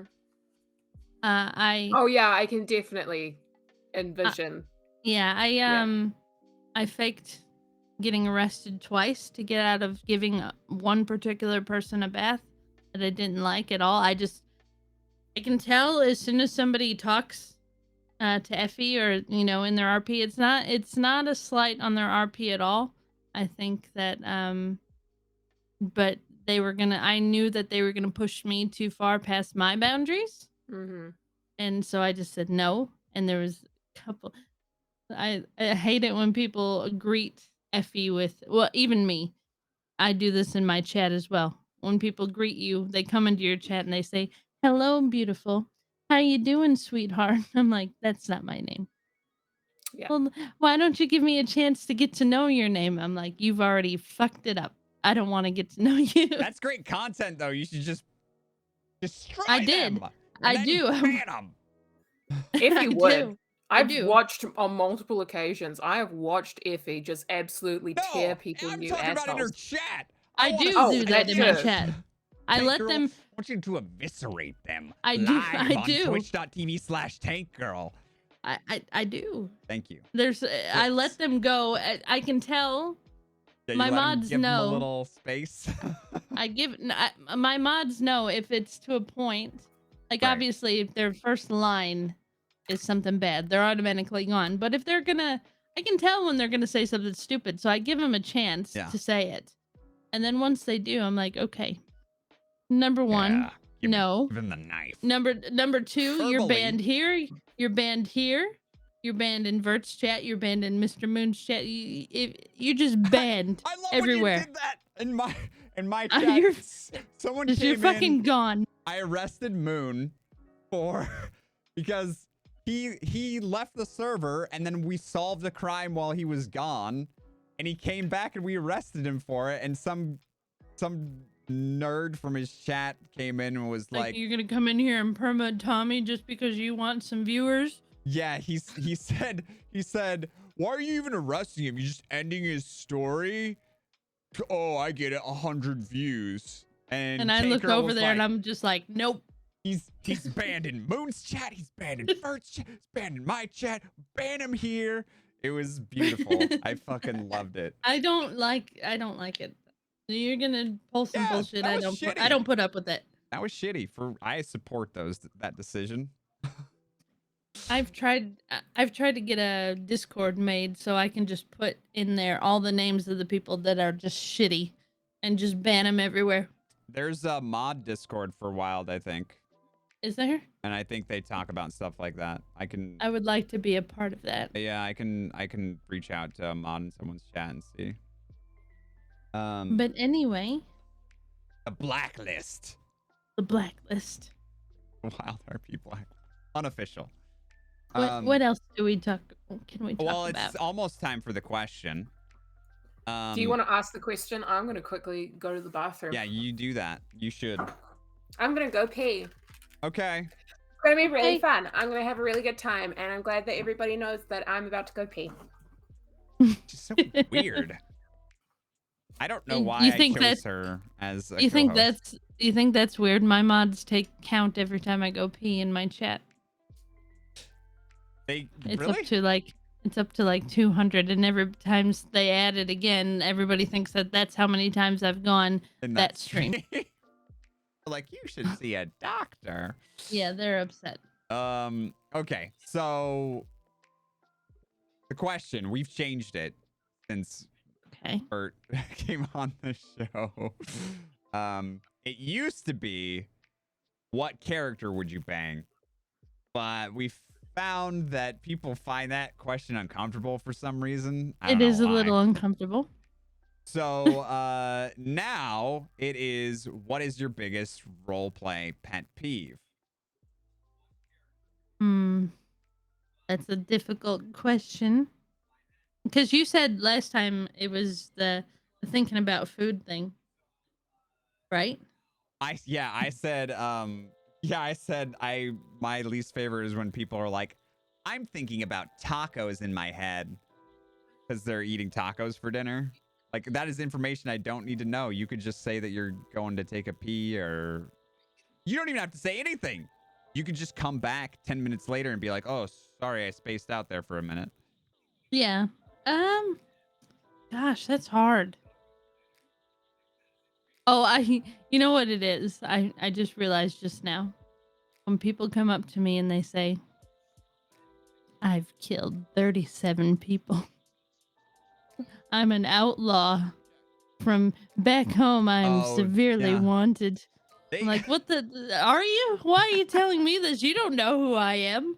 I Oh yeah, I can definitely envision. Yeah, I faked getting arrested twice to get out of giving one particular person a bath that I didn't like at all. I can tell as soon as somebody talks to Effie or in their RP, it's not a slight on their RP at all. I think that but I knew that they were gonna push me too far past my boundaries, Hmm. and so I just said no. And there was a couple. I hate it when people greet Effie with, well, even me. I do this in my chat as well. When people greet you, they come into your chat and they say, "Hello, beautiful. How you doing, sweetheart?" I'm like, "That's not my name." Yeah. "Well, why don't you give me a chance to get to know your name?" I'm like, "You've already fucked it up. I don't want to get to know you." That's great content, though. You should just destroy I them did. and I then do. ban them. Effie I would. do. I I've do. watched on multiple occasions. I have watched Effie just absolutely tear No, people I'm new talking about in her assholes. chat. I I want do to Oh, do that that in my too. chat. I Tank let Girl. them. I want you to eviscerate them I do. live I on do. twitch.tv/Tankgirl. I do. Thank you. I let It's, them go. I can tell. yeah, My you let him mods give him a know. little space. My mods know if it's to a point. Like Right. obviously, if their first line is something bad, they're automatically gone. But if they're gonna, I can tell when they're gonna say something stupid, so I give them a chance Yeah. to say it. And then once they do, I'm like, okay. Number one, Yeah. no. Give him the knife. Number two, you're Verbally. banned here. You're banned here. You're banned in Vert's chat. You're banned in Mr. Moon's chat. You're just banned I love everywhere. when you did that in my chat. You're Someone you're came fucking in. gone. I arrested Moon because he left the server and then we solved the crime while he was gone, and he came back and we arrested him for it, and some nerd from his chat came in and was like, You're gonna come in here and perma Tommy just because you want some viewers? yeah, he said, why are you even arresting him? You're just ending his story? Oh, I get it, 100 views. And I look Tankgirl over was there and like, I'm just like, nope. He's banned in Moon's chat. He's banned in Bert's chat. He's banned in my chat. Ban him here. It was beautiful. I fucking loved it. I don't like it. You're gonna pull some Yeah, bullshit. that I was don't shitty. put up with it. That was shitty. I support that decision. I've tried to get a Discord made so I can just put in there all the names of the people that are just shitty and just ban them everywhere. There's a mod Discord for Wild, I think. Is there? And I think they talk about stuff like that. I would like to be a part of that. Yeah, I can reach out to a mod in someone's chat and see. But anyway, the blacklist. the blacklist. Wild RP Black. Unofficial. What else do we talk? Can we talk well, about? it's almost time for the question. Do you want to ask the question? I'm going to quickly go to the bathroom. Yeah, you do that. You should. I'm going to go pee. Okay. It's going to be really Hey. fun. I'm going to have a really good time, and I'm glad that everybody knows that I'm about to go pee. Just so weird. I don't know why You I think chose that- her as a You think co-host. that's weird? My mods take count every time I go pee in my chat. They It's really? up to like 200, and every time they add it again, everybody thinks that that's how many times I've gone In that stream. Like, you should see a doctor. Yeah, they're upset. Okay, so the question, we've changed it since Okay. Bert came on the show. It used to be, what character would you bang? But we found that people find that question uncomfortable for some reason. I don't It know is a why. little uncomfortable. So now it is, what is your biggest roleplay pet peeve? That's a difficult question. Because you said last time it was the thinking about food thing, right? I said my least favorite is when people are like, I'm thinking about tacos in my head because they're eating tacos for dinner. Like, that is information I don't need to know. You could just say that you're going to take a pee, or you don't even have to say anything. You could just come back 10 minutes later and be like, oh, sorry, I spaced out there for a minute. Yeah. Gosh, that's hard. Oh, you know what it is? I just realized just now. When people come up to me and they say, I've killed 37 people. I'm an outlaw. From back home, I'm Oh, severely yeah. wanted. They, I'm like, what the? Are you? Why are you telling me this? You don't know who I am.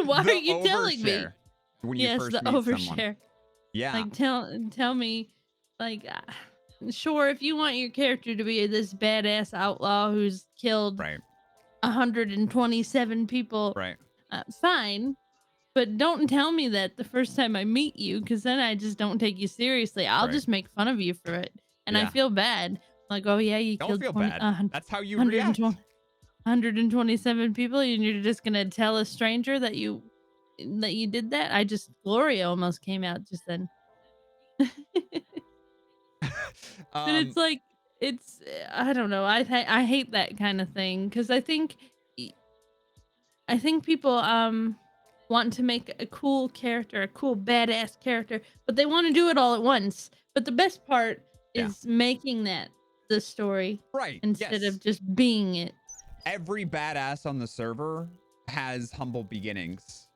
Why the are you telling me? overshare when you Yes, first the meet someone. overshare. Yeah. Like, tell me, like, sure, if you want your character to be this badass outlaw who's killed Right. 127 people, Right. fine. But don't tell me that the first time I meet you, because then I just don't take you seriously. I'll Right. just make fun of you for it, and I Yeah. feel bad. Like, oh yeah, you Don't killed feel 20, bad. 100, That's how you 120 react. 127 people, and you're just gonna tell a stranger that you did that. Gloria almost came out just then. And it's like, I don't know. I hate that kind of thing, because I think people want to make a cool character, a cool badass character, but they want to do it all at once. But the best part Yeah. is making that the story Right. instead Yes. of just being it. Every badass on the server has humble beginnings.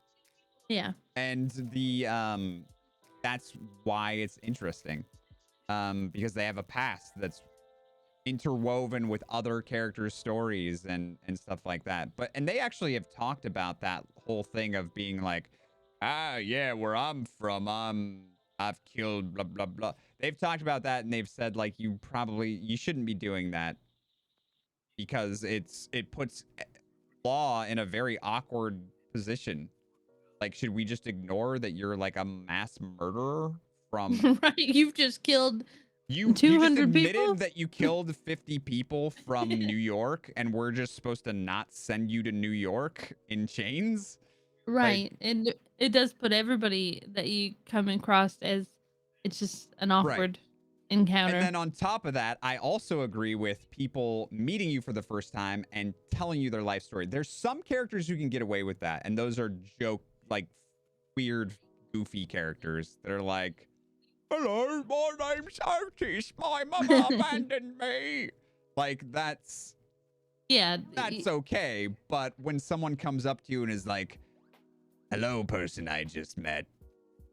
Yeah. And that's why it's interesting. Because they have a past that's interwoven with other characters' stories and stuff like that. And they actually have talked about that whole thing of being like, yeah, where I'm from, I've killed blah blah blah. They've talked about that, and they've said like, you shouldn't be doing that, because it puts law in a very awkward position. Like, should we just ignore that you're like a mass murderer from Right. You've just killed you just 200 admitted people? that you killed 50 people from New York, and we're just supposed to not send you to New York in chains? Right. And it does put everybody that you come across as, it's just an awkward encounter. And then on top of that, I also agree with people meeting you for the first time and telling you their life story. There's some characters who can get away with that, and those are weird, goofy characters that are like, hello, my name's Otis. My mama abandoned me. Like, that's Yeah. okay. But when someone comes up to you and is like, hello, person I just met.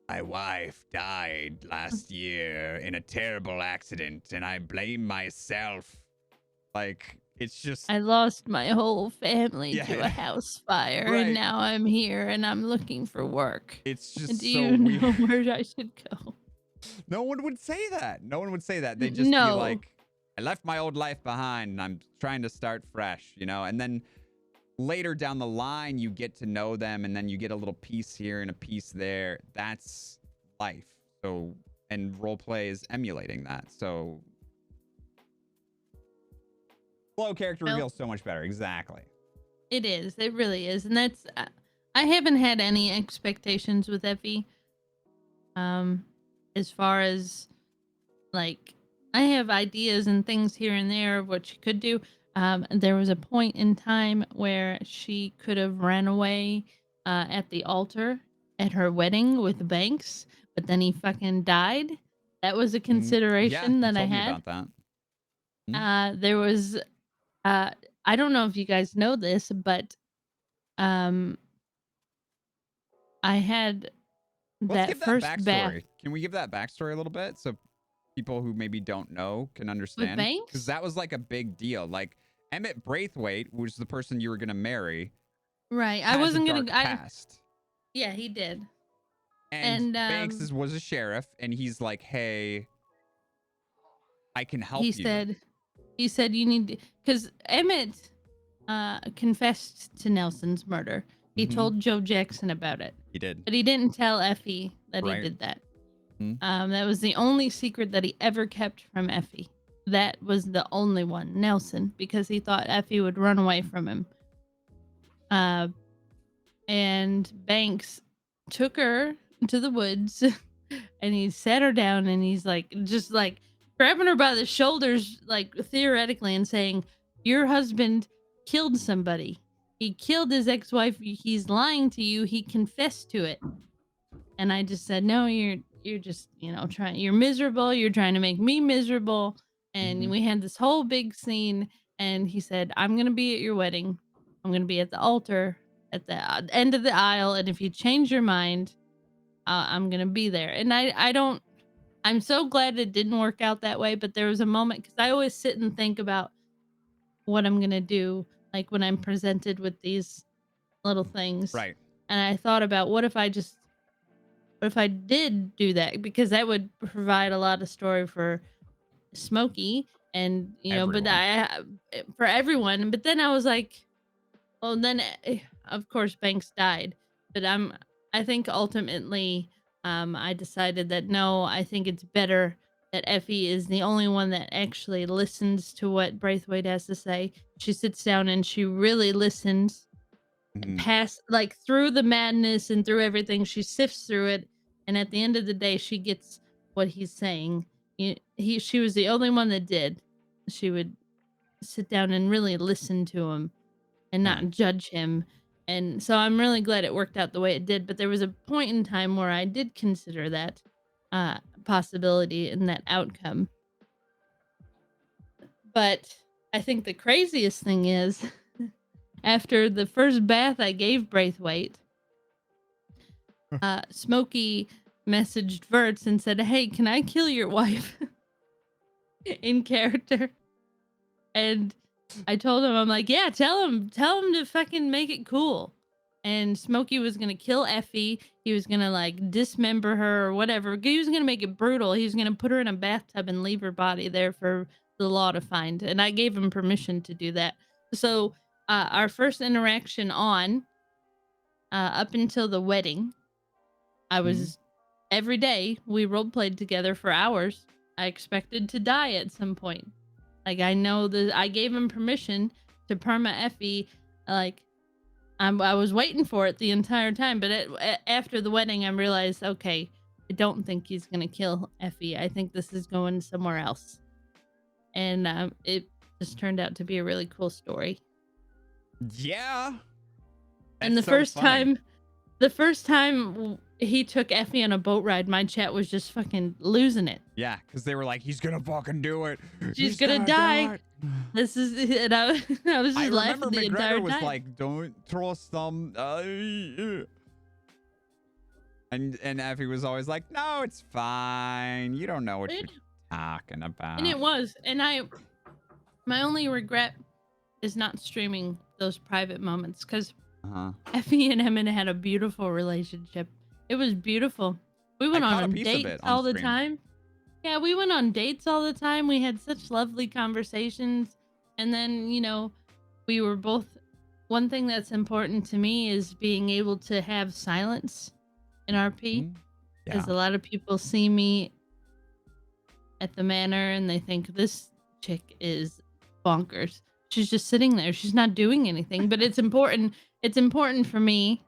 My wife died last year in a terrible accident, and I blame myself. Like, it's just... I lost my whole family to Yeah. a house fire, Right. and now I'm here and I'm looking for work. It's just Do so you know weird. where I should go? No one would say that. No one would say that. They'd just be No. like, I left my old life behind and I'm trying to start fresh, you know? And then later down the line, you get to know them, and then you get a little piece here and a piece there. That's life. So, and role play is emulating that. So flow character Well, reveal so much better. Exactly. it is. It really is, and that's. I haven't had any expectations with Effie. As far as like, I have ideas and things here and there of what she could do. There was a point in time where she could have ran away at the altar at her wedding with Banks, but then he fucking died. That was a Yeah, consideration you that I told me had. about that. Mm. There was, I don't know if you guys know this, but um, I had Let's that give that first bath backstory. Can we give that backstory a little bit so people who maybe don't know can with understand? Because Banks. that was like a big deal. Like Emmett Braithwaite, which is the person you were gonna marry, Right. I has a wasn't gonna. dark past. Yeah, he did. And And was a sheriff, and he's like, "Hey, I can help he you." said, you need, because Emmett confessed to Nelson's murder. He Mhm. told Joe Jackson about it, He did. but he didn't tell Effie that he Right. did that. Mhm. That was the only secret that he ever kept from Effie. That was the only one, Nelson, because he thought Effie would run away from him. And Banks took her to the woods and he sat her down and he's like, just like grabbing her by the shoulders, like theoretically, and saying, "Your husband killed somebody. He killed his ex-wife. He's lying to you. He confessed to it." And I just said, "No, you're just, trying, you're miserable. You're trying to make me miserable." And Mhm. we had this whole big scene and he said, "I'm going to be at your wedding. I'm going to be at the altar at the end of the aisle, and if you change your mind, I'm going to be there." And I don't, I'm so glad it didn't work out that way, but there was a moment, cuz I always sit and think about what I'm going to do, like when I'm presented with these little things. Right. And I thought about, what if I did do that, because that would provide a lot of story for Smokey and, but Everyone. for everyone. But then I was like, well, then of course Banks died, but I think ultimately I decided that no, I think it's better that Effie is the only one that actually listens to what Braithwaite has to say. She sits down and she really listens, Mhm. past, like, through the madness and through everything. She sifts through it, and at the end of the day, she gets what he's saying. She was the only one that did. She would sit down and really listen to him and Yeah. not judge him. And so I'm really glad it worked out the way it did. But there was a point in time where I did consider that possibility and that outcome. But I think the craziest thing is, after the first bath I gave Braithwaite, Smokey messaged Verts and said, "Hey, can I kill your wife?" in character. And I told him, I'm like, "Yeah, tell him to fucking make it cool." And Smokey was gonna kill Effie. He was gonna like dismember her or whatever. He was gonna make it brutal. He was gonna put her in a bathtub and leave her body there for the law to find. And I gave him permission to do that. So our first interaction on up until the wedding, I Mhm. was every day we role played together for hours. I expected to die at some point. Like, I know that I gave him permission to perma Effie. Like, I was waiting for it the entire time. But after the wedding, I realized, okay, I don't think he's gonna kill Effie. I think this is going somewhere else. And it just turned out to be a really cool story. Yeah. And That's so funny. the first time he took Effie on a boat ride, my chat was just fucking losing it. Yeah, because they were like, "He's gonna fucking do it. She's He's gonna gonna do die. it." This is, and I was I just remember laughing the entire McGregor was time. like, "Don't trust them," and Effie was always like, "No, it's fine. You don't know what you're talking about." And it was. And my only regret is not streaming those private moments, because Uh-huh. Effie and Emmett had a beautiful relationship. It was beautiful. We I went caught a on piece of dates it on all the stream. time. Yeah, we went on dates all the time. We had such lovely conversations. And then, we were both, one thing that's important to me is being able to have silence in RP, Mhm. because Yeah. a lot of people see me at the manor and they think this chick is bonkers. She's just sitting there. She's not doing anything, but it's important. It's important for me,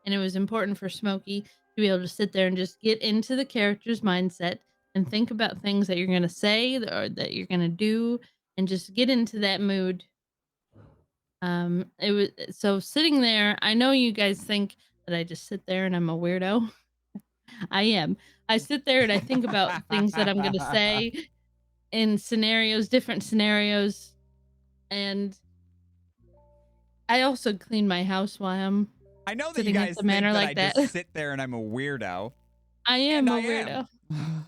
and it was important for Smokey to be able to sit there and just get into the character's mindset and think about things that you're going to say or that you're going to do and just get into that mood. It was so sitting there, I know you guys think that I just sit there and I'm a weirdo. I am. I sit there and I think about things that I'm going to say in scenarios, different scenarios, and I also clean my house while I'm I know that you sitting at guys the think manor that like I that. just sit there and I'm a weirdo. I am And a I weirdo. am.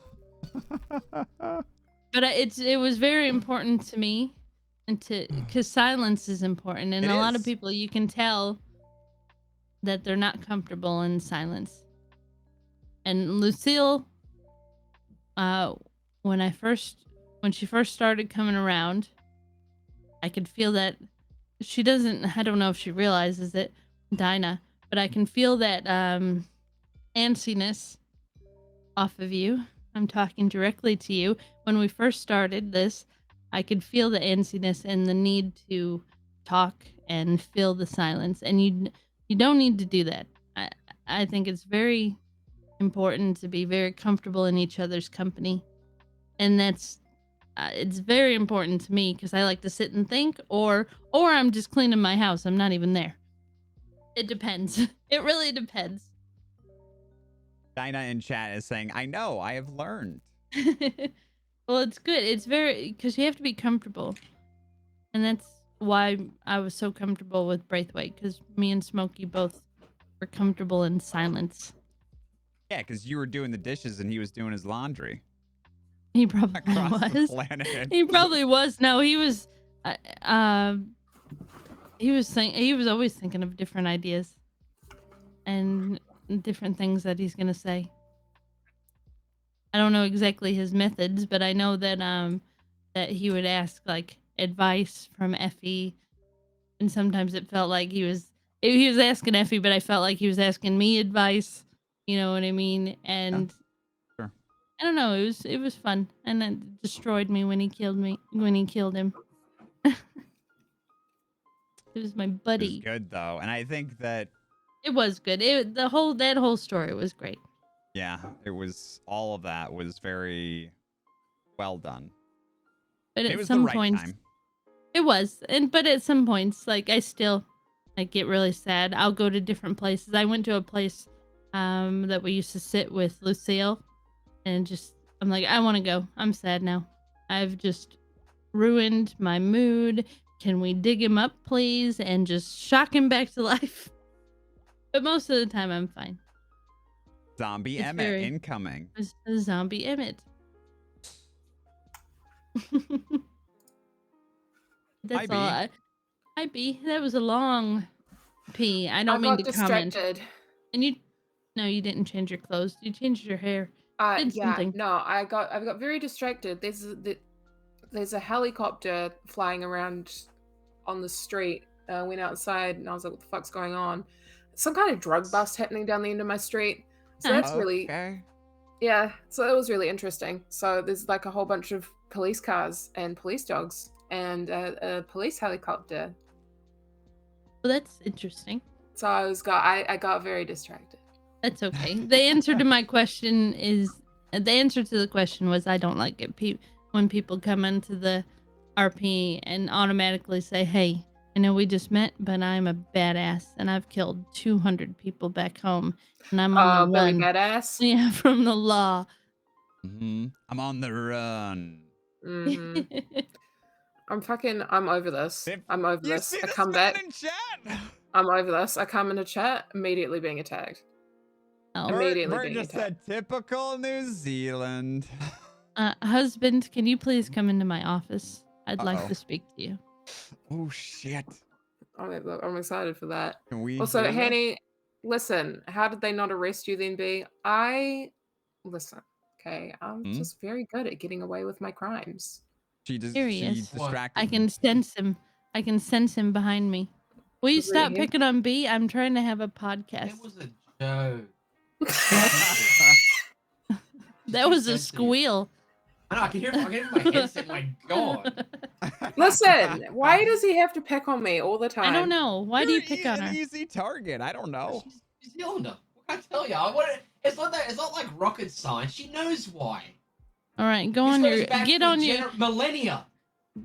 But it was very important to me, and because silence is important, and It a lot of is. people you can tell that they're not comfortable in silence. And Lucille, uh, when she first started coming around, I could feel that she doesn't. I don't know if she realizes it, Dinah, but I can feel that antsiness off of you. I'm talking directly to you. When we first started this, I could feel the antsiness and the need to talk and fill the silence. And you don't need to do that. I think it's very important to be very comfortable in each other's company, and that's it's very important to me because I like to sit and think, or I'm just cleaning my house. I'm not even there. It depends. It really depends. Dinah in chat is saying, I know, I have learned. Well, it's good. It's very because you have to be comfortable, and that's why I was so comfortable with Braithwaite because me and Smokey both were comfortable in silence. Yeah, because you were doing the dishes and he was doing his laundry. He probably Across the was. planet. He probably was. No, he was. He was always thinking of different ideas and different things that he's gonna say. I don't know exactly his methods, but I know that he would ask like advice from Effie, and sometimes it felt like he was asking Effie, but I felt like he was asking me advice. You know what I mean? And Sure. I don't know. It was fun, and it destroyed me when he killed him. It was my It was buddy. good though. And I think that It was good. That whole story was great. yeah, it was all of that was very well done. But It at was the some right points, time. it was. But at some points, like I still like get really sad. I'll go to different places. I went to a place that we used to sit with Lucille, and just I'm like, I want to go. I'm sad now. I've just ruined my mood. Can we dig him up, please, and just shock him back to life? But most of the time, I'm fine. Zombie It's Emmett very- incoming. It's a zombie Emmett. That's Hi, all. Hi, B. That was a long P. I I don't mean got to comment. distracted. And no, you didn't change your clothes. You changed your hair. Did Yeah, something. no, I got very distracted. There's a helicopter flying around on the street. I went outside and I was like, what the fuck's going on? Some kind of drug bust happening down the end of my street. So Huh. that's really, Okay. yeah, so that was really interesting. So there's like a whole bunch of police cars and police dogs and a police helicopter. Well, that's interesting. So I got very distracted. That's okay. The answer to my question the answer to the question was I don't like it when people come into the RP and automatically say, "Hey, I know we just met, but I'm a badass and I've killed 200 people back home and I'm on the Billy run." Badass. Yeah, from the law. I'm on the run. Hmm. I'm over this. I'm over You this. see I this come man back. in chat? I'm over this. I come into chat, immediately being attacked. Oh. Immediately Bert being just attacked. said typical New Zealand. Husband, can you please come into my office? I'd like Uh-oh. to speak to you. Oh shit. I'm excited for that. Can we Also, hear this? Hanny, listen, how did they not arrest you then, B? Listen, okay, I'm just very good at getting away with my crimes. She Serious. distracted. I can sense him. I can sense him behind me. Will you Is it stop him? picking on B? I'm trying to have a podcast. It was a joke. That was a squeal. I know, I can hear my headset. My God. Listen, why does he have to pick on me all the time? I don't know. Why do you You're pick on an her? easy target. I don't know. She's New Zealander. What can I tell you? It's not that. It's not like rocket science. She knows why. All right, go This on goes your back get through on your millennia.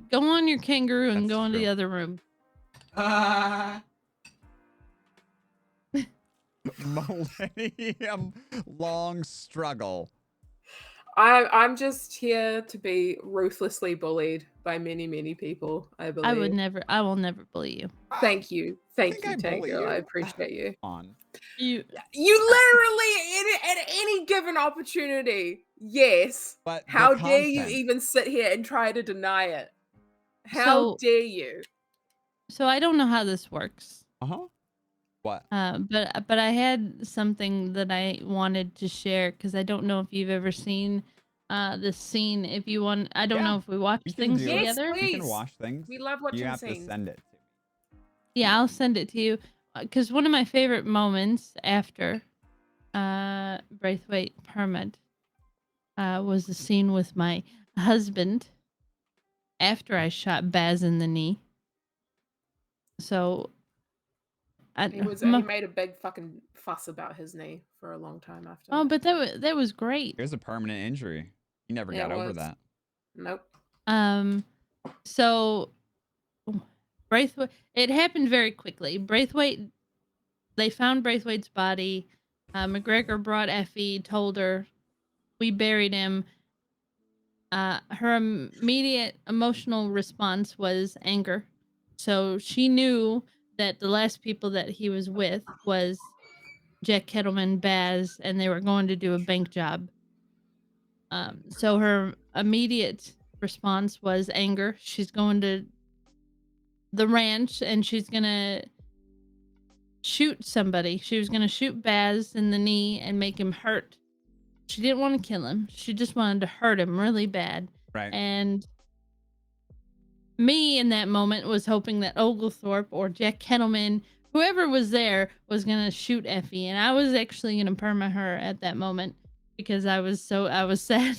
go on your kangaroo and That's go into the true. other room. Millennium long struggle. I'm just here to be ruthlessly bullied by many, many people, I believe. I will never bully you. Thank you. Thank you, I bully Tankgirl. I you. appreciate you. On. You You literally, at any given opportunity, yes. But the How dare you content. even sit here and try to deny it? How So- dare you? So I don't know how this works. Uh-huh. What? But I had something that I wanted to share because I don't know if you've ever seen this scene. If you want, I don't Yeah, know if we watch we can things do it. together. Yes, We can please. watch things. We love watching You have scenes. to send it to me. Yeah, I'll send it to you. Because one of my favorite moments after Braithwaite Permit was the scene with my husband after I shot Baz in the knee. So He made a big fucking fuss about his knee for a long time after. Oh, but that was great. Here's a permanent injury. You never Yeah, got it over was. that. Nope. So Braithwaite, it happened very quickly. Braithwaite, they found Braithwaite's body. McGregor brought Effie, told her, we buried him. Her immediate emotional response was anger. So she knew that the last people that he was with was Jack Kettleman, Baz, and they were going to do a bank job. So her immediate response was anger. She's going to the ranch and she's gonna shoot somebody. She was gonna shoot Baz in the knee and make him hurt. She didn't want to kill him. She just wanted to hurt him really bad. Right. And me in that moment was hoping that Oglethorpe or Jack Kettleman, whoever was there, was gonna shoot Effie, and I was actually gonna perma her at that moment because I was sad.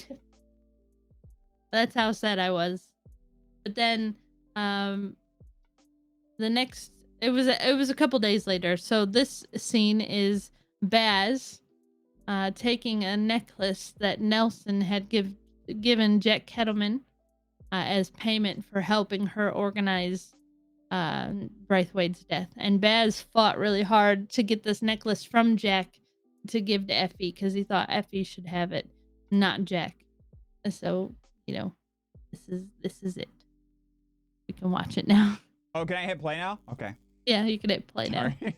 That's how sad I was. But then it was a couple days later. So this scene is Baz taking a necklace that Nelson had given Jack Kettleman as payment for helping her organize Braithwaite's death. And Baz fought really hard to get this necklace from Jack to give to Effie because he thought Effie should have it, not Jack. So, this is it. We can watch it now. Oh, can I hit play now? Okay. Yeah, you can hit play now. Sorry.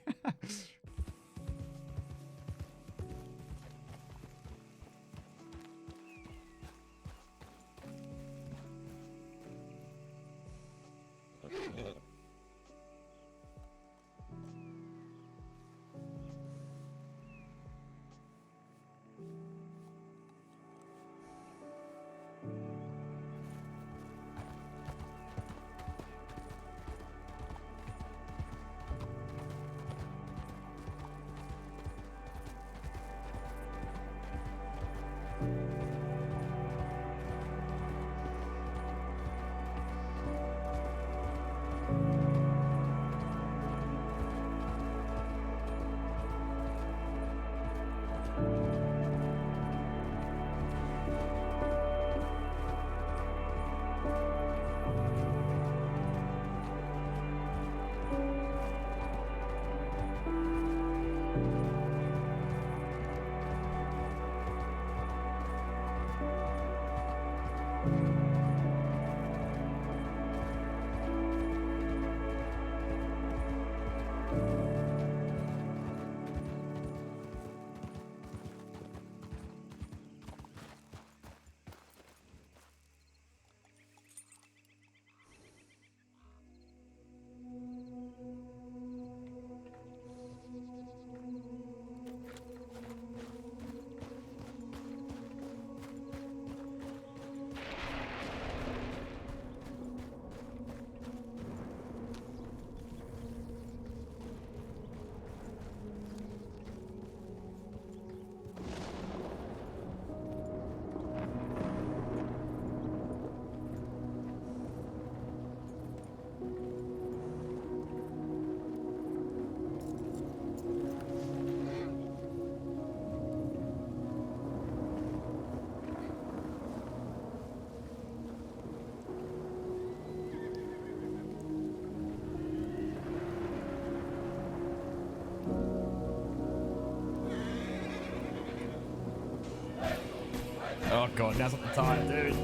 God, now's not the time, dude.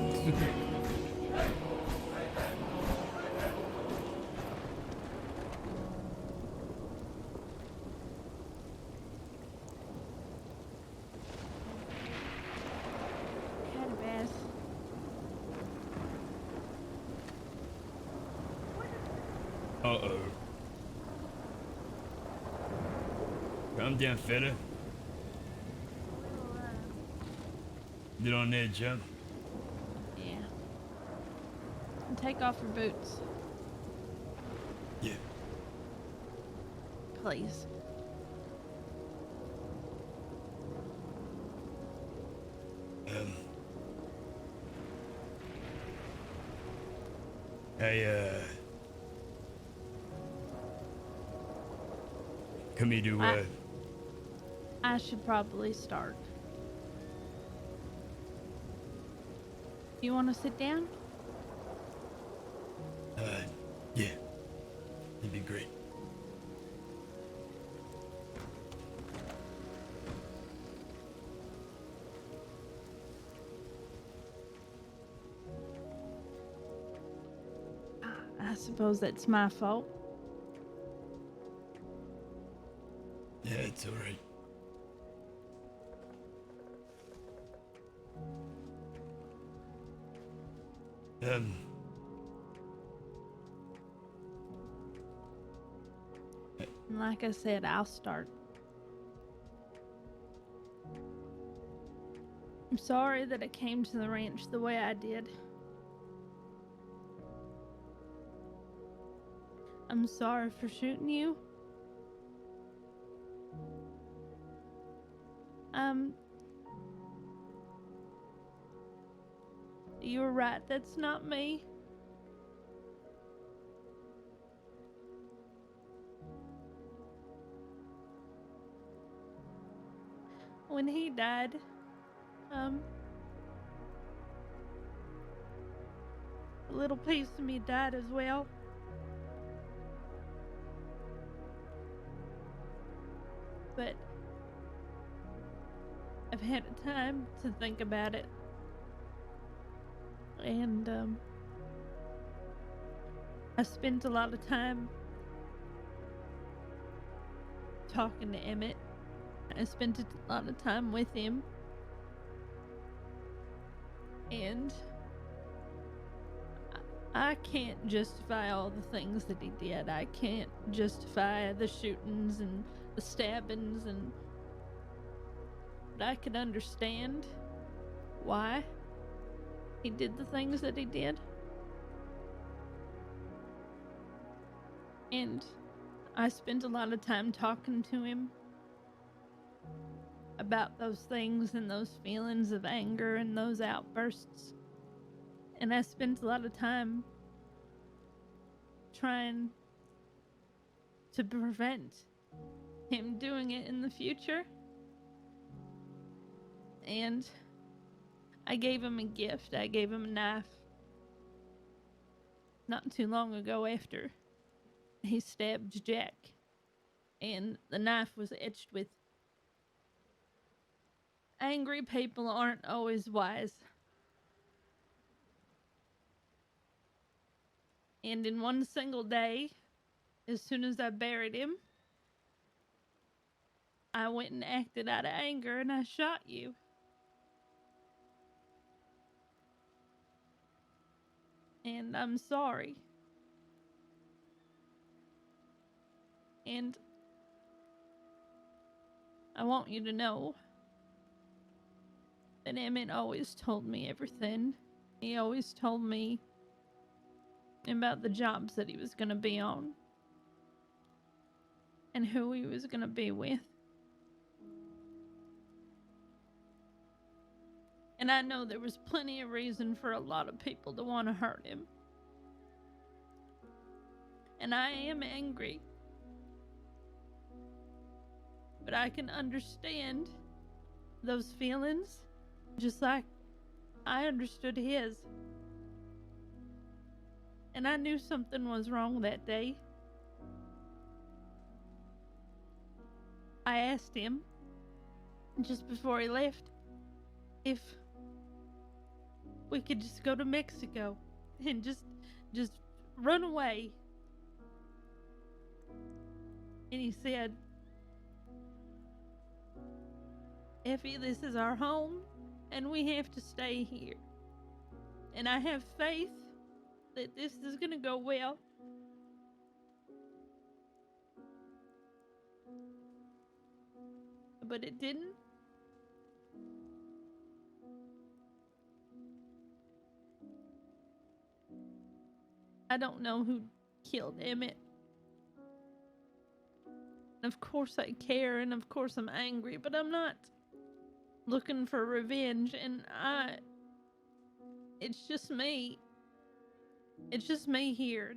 Had a bath. Uh-oh. Calm down, fella. Get on there, jump. Yeah. And take off your boots, Yeah. please. Hey, come here to, I should probably start. You want to sit down? yeah. It'd be great. I suppose that's my fault. Yeah, it's alright. And like I said, I'll start. I'm sorry that I came to the ranch the way I did. I'm sorry for shooting you. You were right, that's not me. When he died, a little piece of me died as well. But I've had a time to think about it. And I spent a lot of time talking to Emmett. I spent a lot of time with him. And I can't justify all the things that he did. I can't justify the shootings and the stabbings, but I can understand why he did the things that he did. And I spent a lot of time talking to him about those things and those feelings of anger and those outbursts. And I spent a lot of time trying to prevent him doing it in the future. And I gave him a gift. I gave him a knife not too long ago after he stabbed Jack. And the knife was etched with, "Angry people aren't always wise." And in one single day, as soon as I buried him, I went and acted out of anger and I shot you. And I'm sorry. And I want you to know that Emmett always told me everything. He always told me about the jobs that he was going to be on and who he was going to be with. And I know there was plenty of reason for a lot of people to want to hurt him. And I am angry. But I can understand those feelings just like I understood his. And I knew something was wrong that day. I asked him just before he left if we could just go to Mexico and just run away. And he said, Effie, this is our home, and we have to stay here. And I have faith that this is gonna go well. But it didn't. I don't know who killed Emmett. Of course I care, and of course I'm angry, but I'm not looking for revenge, and it's just me. It's just me here.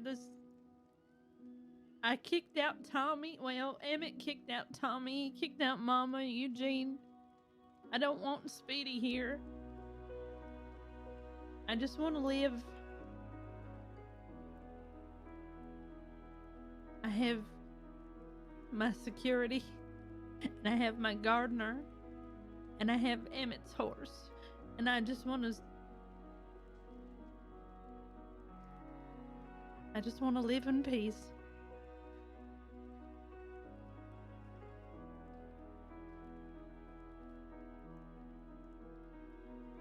I kicked out Tommy. Well, Emmett kicked out Tommy. He kicked out Mama, Eugene. I don't want Speedy here. I just want to live. I have my security, and I have my gardener, and I have Emmett's horse, and I just want to live in peace.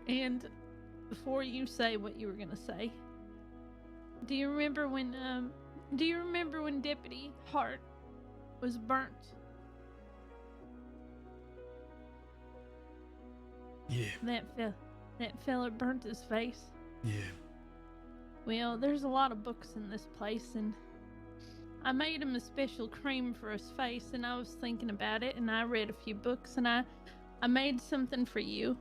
And before you say what you were gonna say, do you remember when Deputy Hart was burnt? Yeah. That fella burnt his face. Yeah. Well, there's a lot of books in this place, and I made him a special cream for his face, and I was thinking about it, and I read a few books, and I made something for you.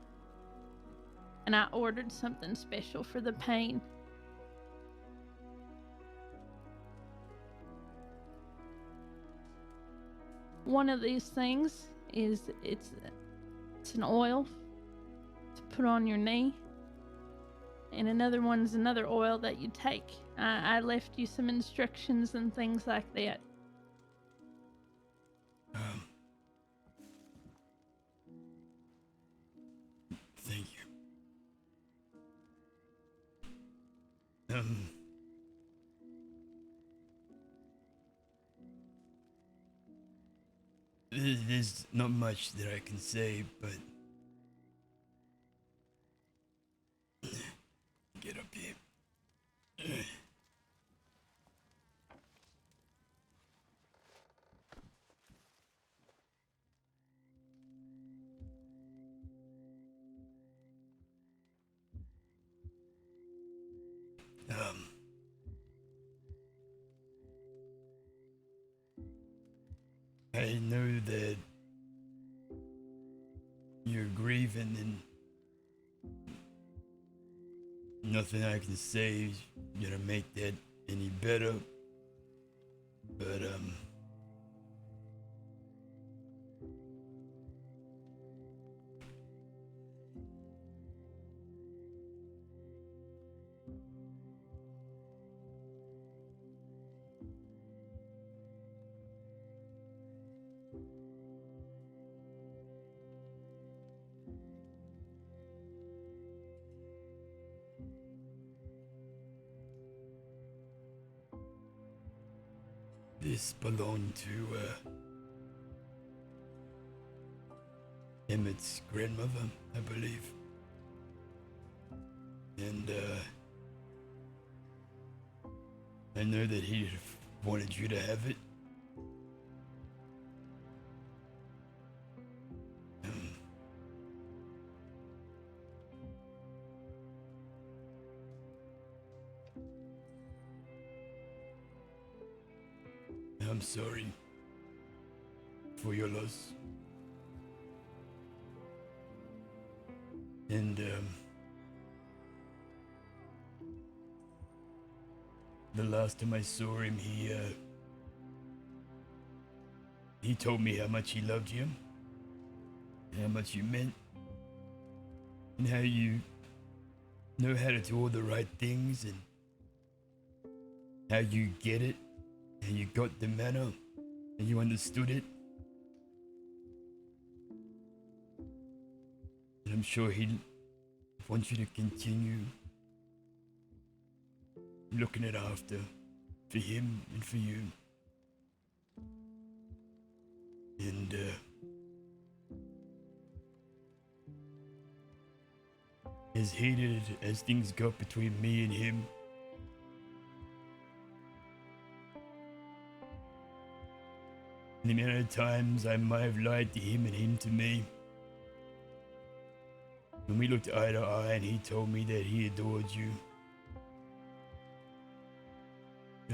And I ordered something special for the pain. One of these things is it's an oil to put on your knee, and another one's another oil that you take. I left you some instructions and things like that. Thank you. There's not much that I can say, but get up here. I know that you're grieving, and nothing I can say is gonna make that any better. But this belonged to Emmett's grandmother, I believe. And I know that he wanted you to have it. I'm sorry for your loss. And the last time I saw him, he told me how much he loved you, and how much you meant, and how you know how to do all the right things, and how you get it, and you got the manner, and you understood it. And I'm sure he want you to continue looking it after for him and for you. And as heated as things got between me and him, the amount of times I might have lied to him and him to me, when we looked eye to eye and he told me that he adored you,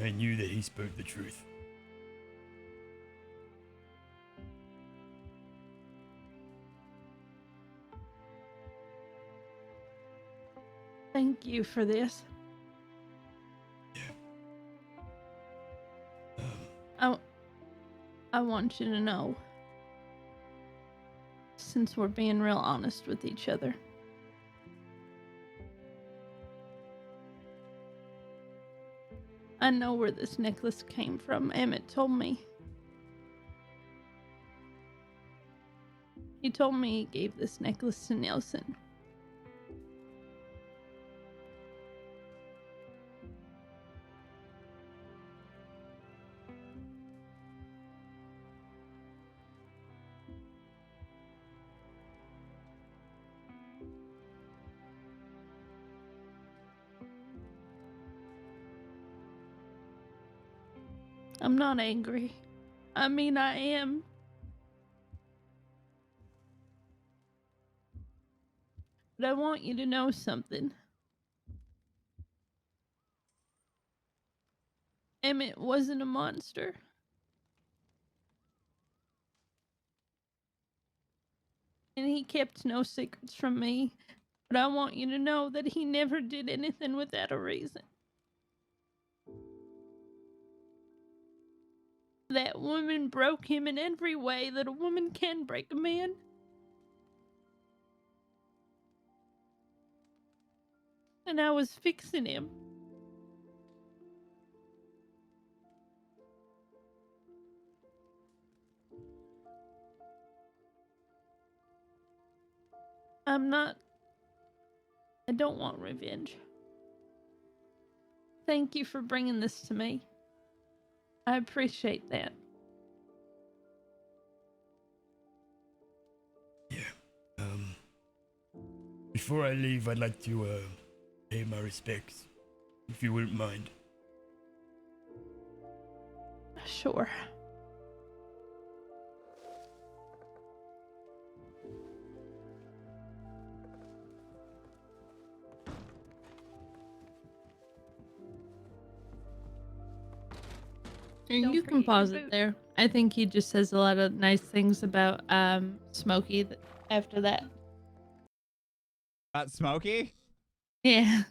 I knew that he spoke the truth. Thank you for this. I want you to know, since we're being real honest with each other, I know where this necklace came from. Emmett told me. He told me he gave this necklace to Nelson. I'm not angry. I mean, I am. But I want you to know something. Emmett wasn't a monster. And he kept no secrets from me. But I want you to know that he never did anything without a reason. That woman broke him in every way that a woman can break a man. And I was fixing him. I don't want revenge. Thank you for bringing this to me. I appreciate that. Yeah. Before I leave, I'd like to pay my respects, if you wouldn't mind. Sure. Don't You can forget pause your it boot. there. I think he just says a lot of nice things about Smokey after that. About Smokey? Yeah.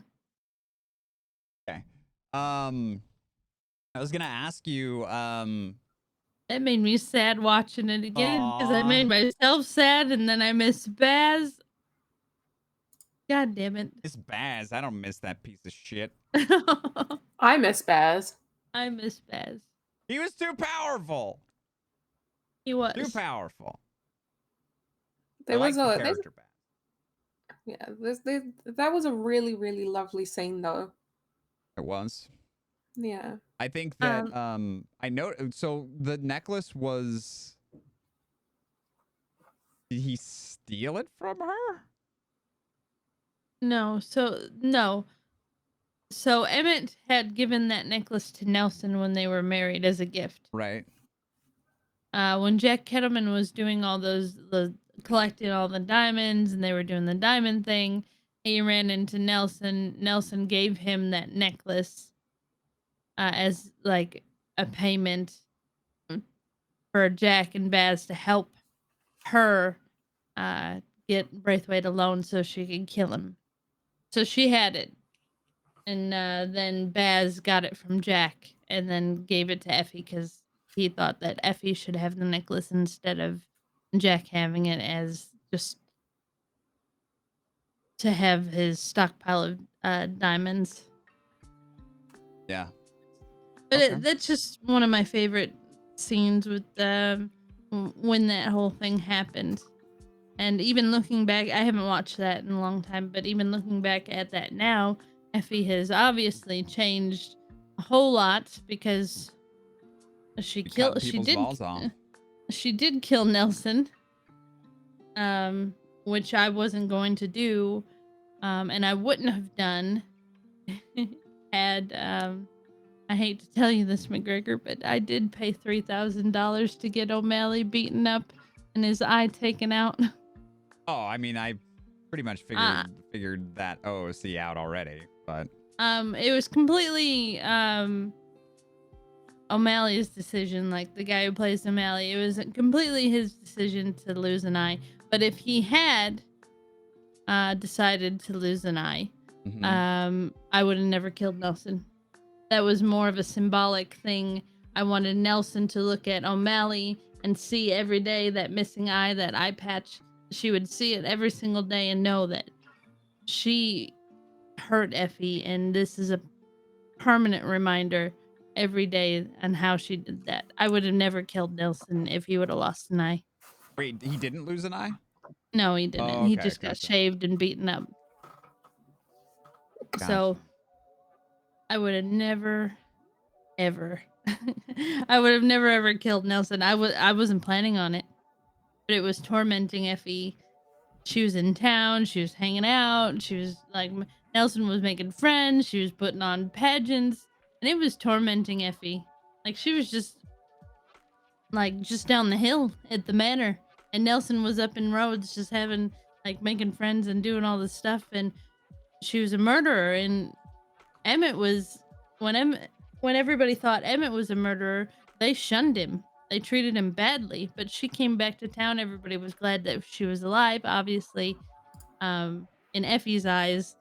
Okay. I was gonna ask you, It made me sad watching it again because I Aw. made myself sad and then I miss Baz. God damn it. Miss Baz. I don't miss that piece of shit. I miss Baz. I miss Baz. He was too powerful. He was. Too powerful. There I like was the a character Baz. that was a really, really lovely scene though. It was. Yeah. I think that I know. So the necklace was. Did he steal it from her? No. So Emmett had given that necklace to Nelson when they were married as a gift. Right. When Jack Kettleman was doing all the collecting all the diamonds and they were doing the diamond thing, he ran into Nelson. Nelson gave him that necklace as like a payment for Jack and Baz to help her get Braithwaite alone so she could kill him. So she had it. And then Baz got it from Jack and then gave it to Effie because he thought that Effie should have the necklace instead of Jack having it as just to have his stockpile of diamonds. Yeah. But Okay. that's just one of my favorite scenes with when that whole thing happened. And even looking back, I haven't watched that in a long time, but even looking back at that now, Effie has obviously changed a whole lot because she cut people's did balls off. she did kill Nelson, which I wasn't going to do, and I wouldn't have done had I hate to tell you this, McGregor, but I did pay $3,000 to get O'Malley beaten up and his eye taken out. Oh, I mean, I pretty much figured that OOC out already, but it was completely O'Malley's decision, like the guy who plays O'Malley. It was completely his decision to lose an eye. But if he had decided to lose an eye, I would have never killed Nelson. That was more of a symbolic thing. I wanted Nelson to look at O'Malley and see every day that missing eye, that eye patch. She would see it every single day and know that she hurt Effie, and this is a permanent reminder every day on how she did that. I would have never killed Nelson if he would have lost an eye. wait, he didn't lose an eye? No, he didn't. Oh, He okay, just got gotcha. shaved and beaten up. Gotcha. So I would have never, ever, I would have never ever killed Nelson. I wasn't planning on it, but it was tormenting Effie. She was in town. She was hanging out. She was like, Nelson was making friends. She was putting on pageants, and it was tormenting Effie. Like, she was just down the hill at the manor, and Nelson was up in Rhodes just having, like, making friends and doing all this stuff, and she was a murderer. And Emmett was, when everybody thought Emmett was a murderer, they shunned him. They treated him badly, but she came back to town. Everybody was glad that she was alive. Obviously, in Effie's eyes,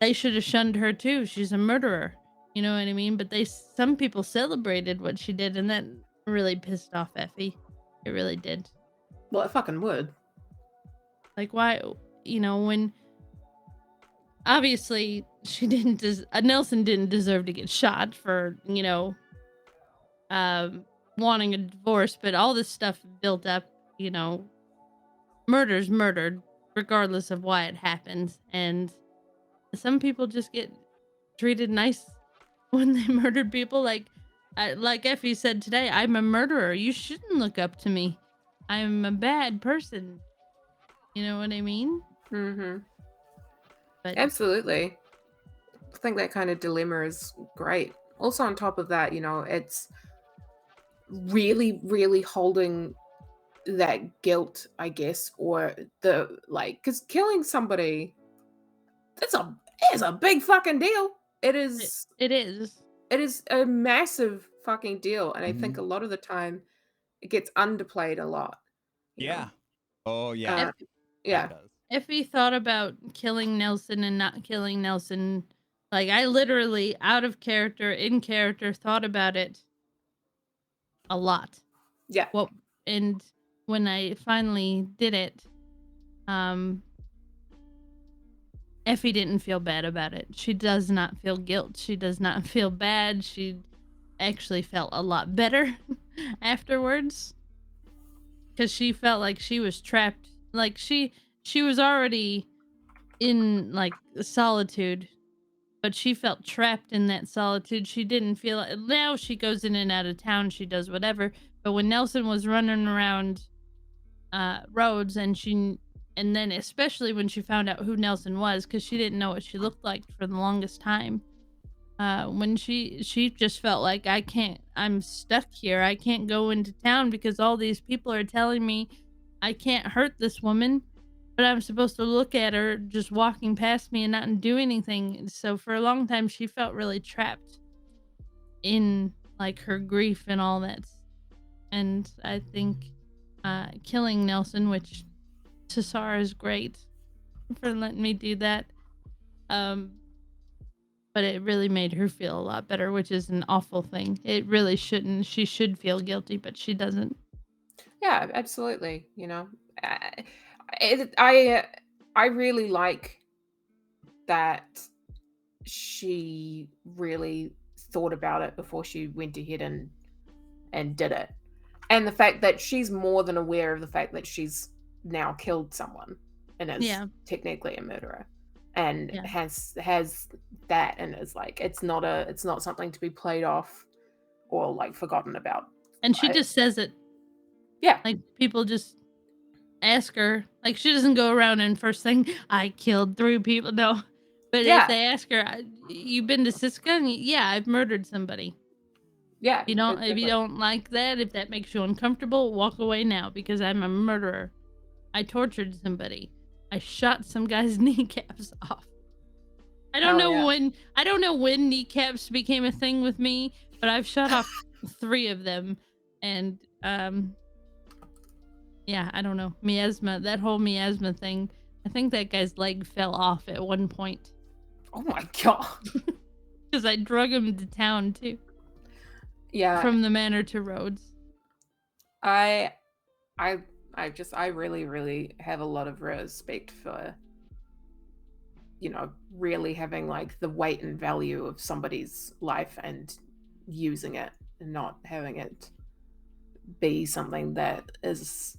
they should have shunned her too. She's a murderer. You know what I mean? But some people celebrated what she did, and that really pissed off Effie. It really did. Well, it fucking would. Like, why? When obviously she didn't. Nelson didn't deserve to get shot for wanting a divorce, but all this stuff built up. Murder's murdered, regardless of why it happens, and some people just get treated nice when they murdered people. Like Effie said today, I'm a murderer. You shouldn't look up to me. I'm a bad person. You know what I mean? Mm-hmm. But Absolutely. I think that kind of dilemma is great. Also, on top of that, it's really, really holding that guilt, I guess, or because killing somebody, it's a big fucking deal. It is. it is. It is a massive fucking deal, and I think Mhm. a lot of the time it gets underplayed a lot. you know? Yeah. Oh, yeah. Uh, yeah. It does. Effie thought about killing Nelson and not killing Nelson. Like, I literally, out of character, in character, thought about it a lot. Yeah. And when I finally did it, Effie didn't feel bad about it. She does not feel guilt. She does not feel bad. She actually felt a lot better afterwards, because she felt like she was trapped. Like, she was already in, like, solitude, but she felt trapped in that solitude. She didn't feel it. Now she goes in and out of town, she does whatever, but when Nelson was running around Rhodes, and then especially when she found out who Nelson was, because she didn't know what she looked like for the longest time, when she just felt like, I'm stuck here. I can't go into town because all these people are telling me I can't hurt this woman, but I'm supposed to look at her just walking past me and not do anything. So for a long time, she felt really trapped in, like, her grief and all that. And I think killing Nelson, which Tassara is great for letting me do that, but it really made her feel a lot better, which is an awful thing. It really shouldn't. She should feel guilty, but she doesn't. Yeah, absolutely. I really like that she really thought about it before she went ahead and did it, and the fact that she's more than aware of the fact that she's now killed someone and is Yeah. technically a murderer, and Yeah. has that, and is like, it's not something to be played off or like forgotten about. And she I- just says it. Yeah. Like, people just ask her. Like, she doesn't go around and first thing, I killed 3 people. No. But Yeah. if they ask her, "You been to Siska?" And yeah, I've murdered somebody. Yeah. If you don't exactly. like that, if that makes you uncomfortable, walk away now, because I'm a murderer. I tortured somebody. I shot some guy's kneecaps off. I don't Hell know yeah. when kneecaps became a thing with me, but I've shot off 3 of them, and yeah, I don't know. Miasma, that whole miasma thing. I think that guy's leg fell off at one point Oh my god. because I drug him to town too, Yeah. from the manor to Rhodes. I really, really have a lot of respect for, really having like the weight and value of somebody's life and using it, and not having it be something that is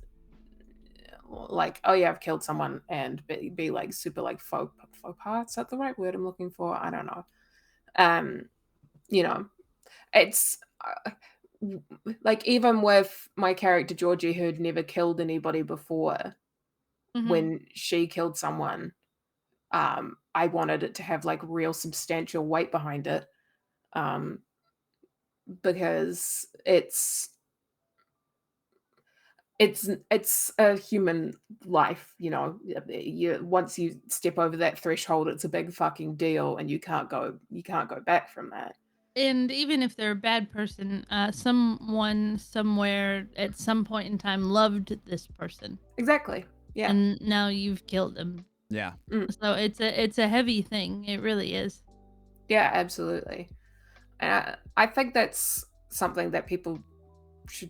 like, oh yeah, I've killed someone, and be like super like faux pas. Is that the right word I'm looking for? I don't know. Um, it's like, even with my character Georgie, who'd never killed anybody before, Mhm. when she killed someone, I wanted it to have like real substantial weight behind it, because it's a human life. Once you step over that threshold, it's a big fucking deal, and you can't go back from that. And even if they're a bad person, someone somewhere at some point in time loved this person, Exactly. Yeah. and now you've killed them. Yeah. So it's a heavy thing. It really is. Yeah, absolutely. And I think that's something that people should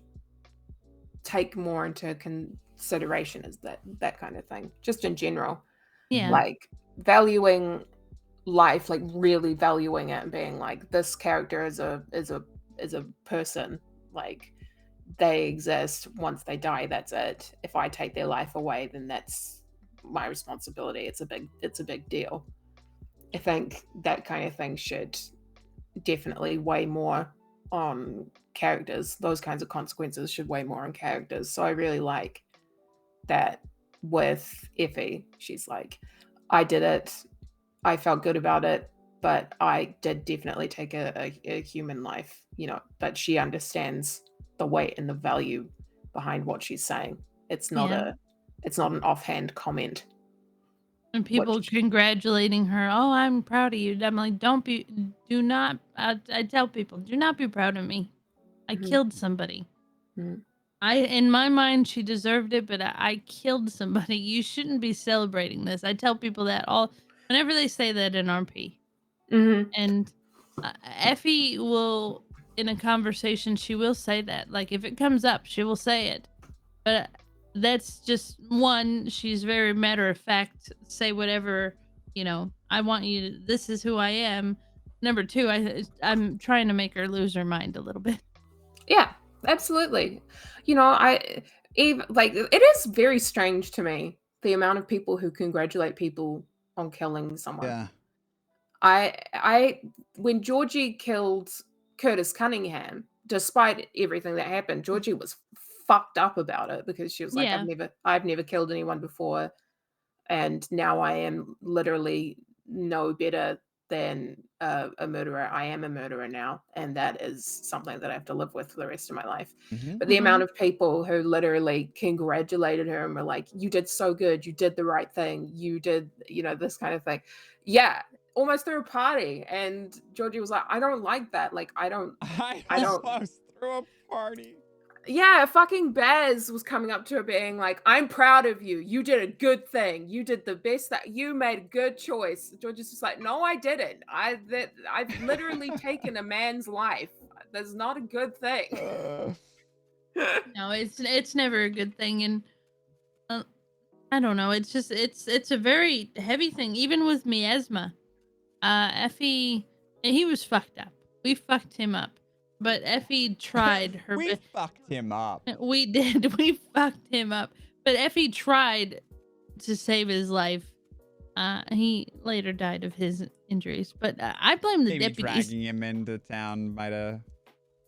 take more into consideration, is that kind of thing, just in general. Yeah. Like, valuing life, like really valuing it, and being like, this character is a person, like, they exist. Once they die, that's it. If I take their life away, then that's my responsibility. It's a big deal. I think that kind of thing should definitely weigh more on characters. Those kinds of consequences should weigh more on characters. So I really like that with Effie. She's like, I did it. I felt good about it, but I did definitely take a human life, but she understands the weight and the value behind what she's saying. It's not Yeah. an offhand comment. And people congratulating her. Oh, I'm proud of you. I'm like, I tell people, do not be proud of me. I Mhm. killed somebody. Mhm. In my mind, she deserved it, but I killed somebody. You shouldn't be celebrating this. I tell people that whenever they say that in RP. Mhm. And Effie will, in a conversation, she will say that. Like, if it comes up, she will say it. But that's just one, she's very matter of fact, say whatever, I want you to, this is who I am. Number 2, I'm trying to make her lose her mind a little bit. Yeah, absolutely. It is very strange to me, the amount of people who congratulate people on killing someone. Yeah. I when Georgie killed Curtis Cunningham, despite everything that happened, Georgie was fucked up about it, because she was like, Yeah. I've never killed anyone before, and now I am literally no better than a murderer. I am a murderer now, and that is something that I have to live with for the rest of my life. Mhm. But the Mhm. amount of people who literally congratulated her and were like, you did so good, you did the right thing, you did, this kind of thing. Yeah, almost threw a party. And Georgie was like, I don't like that. Like, I don't. I I don't- almost threw a party. Yeah, fucking Baz was coming up to her being like, I'm proud of you. You did a good thing. You did the best, that you made a good choice. George's just like, no, I didn't. I've literally taken a man's life. That's not a good thing. No, it's never a good thing. And I don't know. It's just it's a very heavy thing. Even with Miasma, Effie, he was fucked up. We fucked him up, but Effie tried her We best. fucked him up. We did. We fucked him up, But Effie tried to save his life. He later died of his injuries. But I blame the Maybe deputies. dragging him into town might have.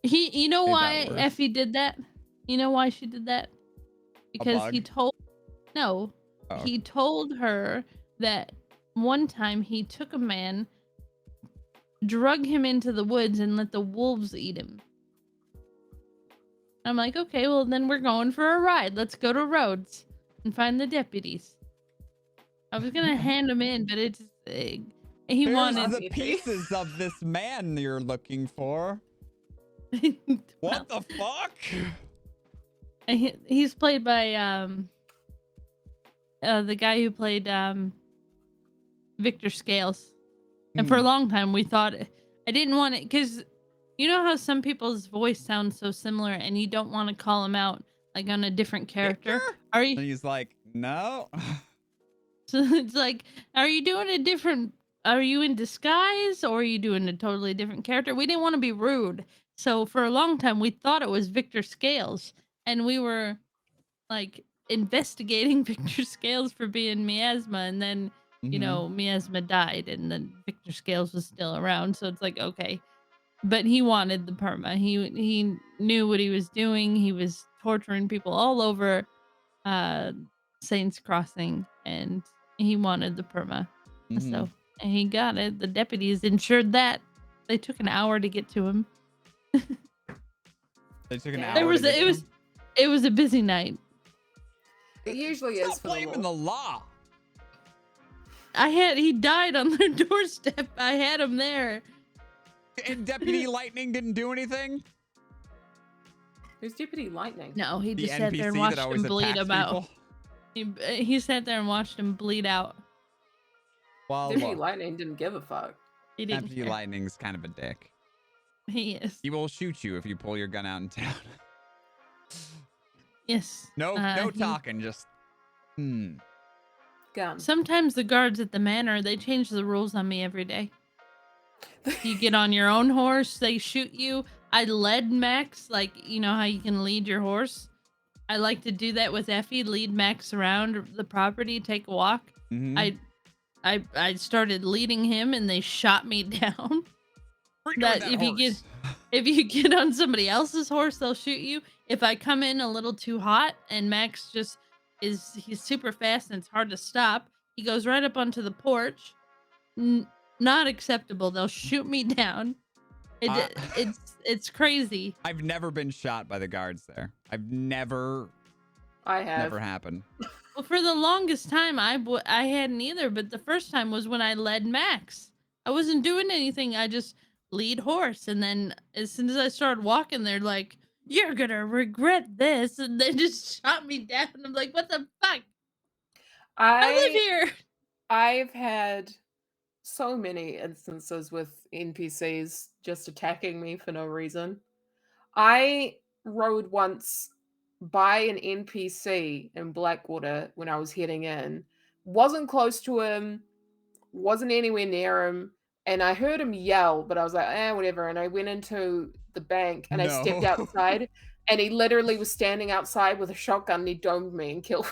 You know made that why worse. Effie did that? You know why she did that? Because he bug? Oh. he told her that one time he took a man, drug him into the woods, and let the wolves eat him. I'm like, okay, well then we're going for a ride. Let's go to Rhodes and find the deputies. I was gonna hand him in, but it's he Here's wanted the pieces of this man you're looking for. What the fuck? He's played by the guy who played Victor Scales. And for a long time we thought I didn't want it because you know how some people's voice sounds so similar and you don't want to call him out like on a different character. Victor? Are And you he's like, no. so it's like are you doing a different are you in disguise or are you doing a totally different character? We didn't want to be rude. So for a long time we thought it was Victor Scales and we were like investigating Victor Scales for being miasma and then you know miasma died and then Victor Scales was still around so it's like okay but he wanted the perma he knew what he was doing he was torturing people all over Saints Crossing and he wanted the perma so and he got it the deputies ensured that they took an hour to get to him They took an Yeah. hour. there was to get to him? it was a busy night. It usually is Stop for the blaming law. the law. He died on their doorstep. I had him there. And Deputy Lightning didn't do anything? Who's Deputy Lightning? No, he The just sat there and NPC watched that always him bleed attacks him out. people? He sat there and watched him bleed out. Well, Deputy look, Lightning didn't give a fuck. He didn't Deputy care. Lightning's kind of a dick. He is. He will shoot you if you pull your gun out in town. Yes. No talking, just Gun. Sometimes the guards at the manor, they change the rules on me every day. You get on your own horse, they shoot you. I led Max, like, you know how you can lead your horse? I like to do that with Effie, lead Max around the property, take a walk. I started leading him and they shot me down. That if you get on somebody else's horse, they'll shoot you. If I come in a little too hot and Max just he's super fast and it's hard to stop, he goes right up onto the porch. Not acceptable. They'll shoot me down. It's crazy. I've never been shot by the guards there. I've never I have. never happened. Well, for the longest time, I hadn't either. But the first time was when I led Max. I wasn't doing anything. I just lead horse, and then as soon as I started walking, they're like, "You're gonna regret this," and they just shot me down. I'm like, "What the fuck? I live here." I've had so many instances with NPCs just attacking me for no reason. I rode once by an NPC in Blackwater when I was heading in. Wasn't close to him, wasn't anywhere near him, and I heard him yell, but I was like, whatever. And I went into the bank and I stepped No. outside, and he literally was standing outside with a shotgun and he domed me and killed me.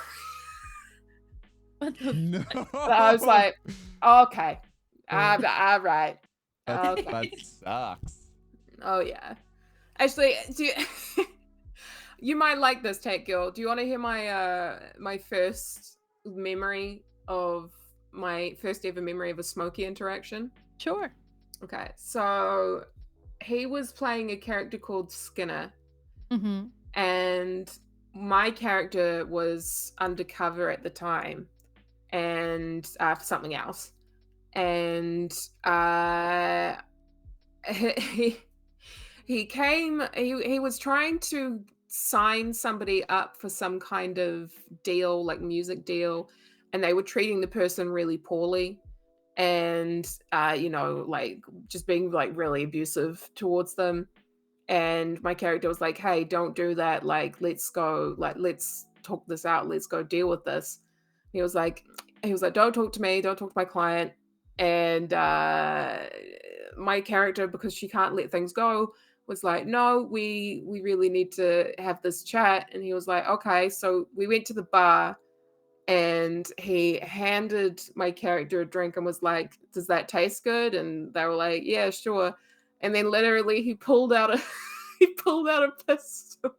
What the No. So I was like, okay. All right. That Okay. sucks. Oh yeah. Actually, you might like this, Tankgirl. Do you want to hear my my first ever memory of a Smokey interaction? Sure. Okay, so he was playing a character called Skinner, Mm-hmm. and my character was undercover at the time, and for something else, and he came. He was trying to sign somebody up for some kind of deal, like music deal, and they were treating the person really poorly, and like just being like really abusive towards them. And my character was like, "Hey, don't do that. Like, let's go. Like, let's talk this out. Let's go deal with this." He was like, "Don't talk to me. Don't talk to my client." And my character, because she can't let things go, was like, no, we really need to have this chat. And he was like, okay. So we went to the bar and he handed my character a drink and was like, does that taste good? And they were like, yeah, sure. And then literally he pulled out a he pulled out a pistol.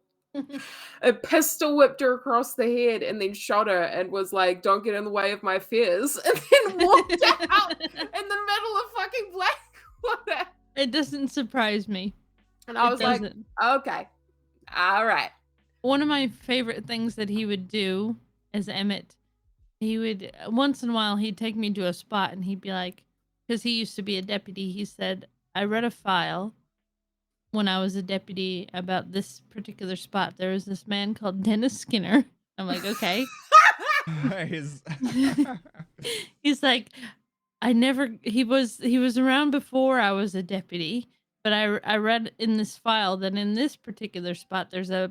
A pistol whipped her across the head and then shot her and was like, don't get in the way of my fears. And then walked out in the middle of fucking Blackwater. It doesn't surprise me. And I It was like, doesn't. okay, all right. One of my favorite things that he would do as Emmett, he would once in a while he'd take me to a spot and he'd be like, because he used to be a deputy, he said, I read a file when I was a deputy about this particular spot. There was this man called Dennis Skinner. I'm like, okay. He's- He's like, he was around before I was a deputy, but I read in this file that in this particular spot there's a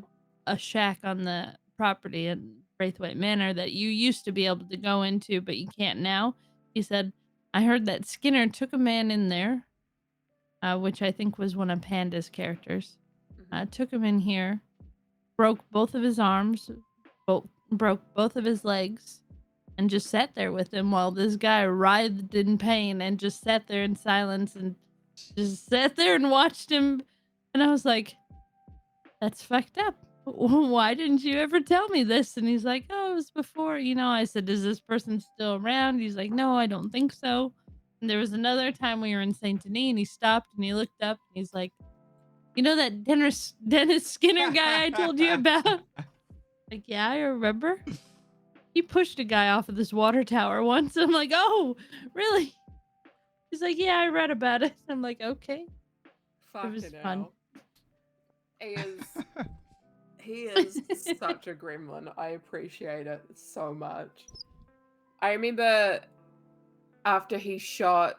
shack on the property in Braithwaite Manor that you used to be able to go into, but you can't now. He said, I heard that Skinner took a man in there, which I think was one of Panda's characters. Took him in here, broke both of his arms, broke both of his legs, and just sat there with him while this guy writhed in pain and just sat there in silence and just sat there and watched him. And I was like, that's fucked up. Why didn't you ever tell me this? And he's like, oh, it was before, I said, is this person still around? He's like, no, I don't think so. And there was another time we were in St. Denis and he stopped and he looked up and he's like, you know that Dennis Skinner guy I told you about? Like, yeah, I remember. He pushed a guy off of this water tower once. I'm like, oh, really? He's like, yeah, I read about it. I'm like, okay. Fucking was fun. He is such a gremlin. I appreciate it so much. I remember after he shot,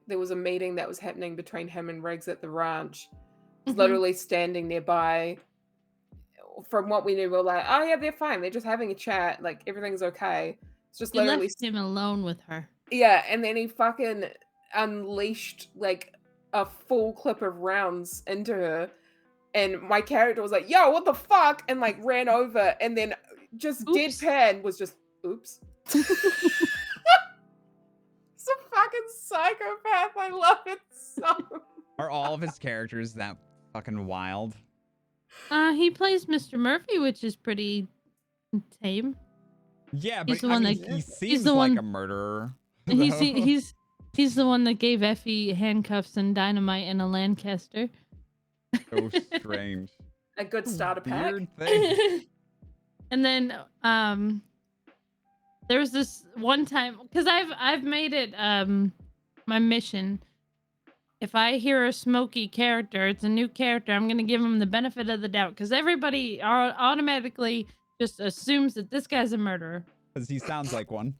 there was a meeting that was happening between him and Riggs at the ranch. He was literally standing nearby. From what we knew, we were like, oh yeah, they're fine. They're just having a chat. Like, everything's okay. It's just He literally... left him alone with her. Yeah, and then he fucking unleashed, like, a full clip of rounds into her. And my character was like, yo, what the fuck? And, like, ran over. And then just deadpan was just, oops. He's a fucking psychopath. I love it so. Are all of his characters that fucking wild? He plays Mr. Murphy, which is pretty tame. Yeah, but He's the one that- he he's seems the like one- a murderer. He's the one that gave Effie handcuffs and dynamite in a Lancaster. So strange. A good starter pack. Weird thing. And then there was this one time, because I've made it my mission. If I hear a Smokey character, it's a new character, I'm gonna give him the benefit of the doubt, because everybody automatically just assumes that this guy's a murderer. Because he sounds like one.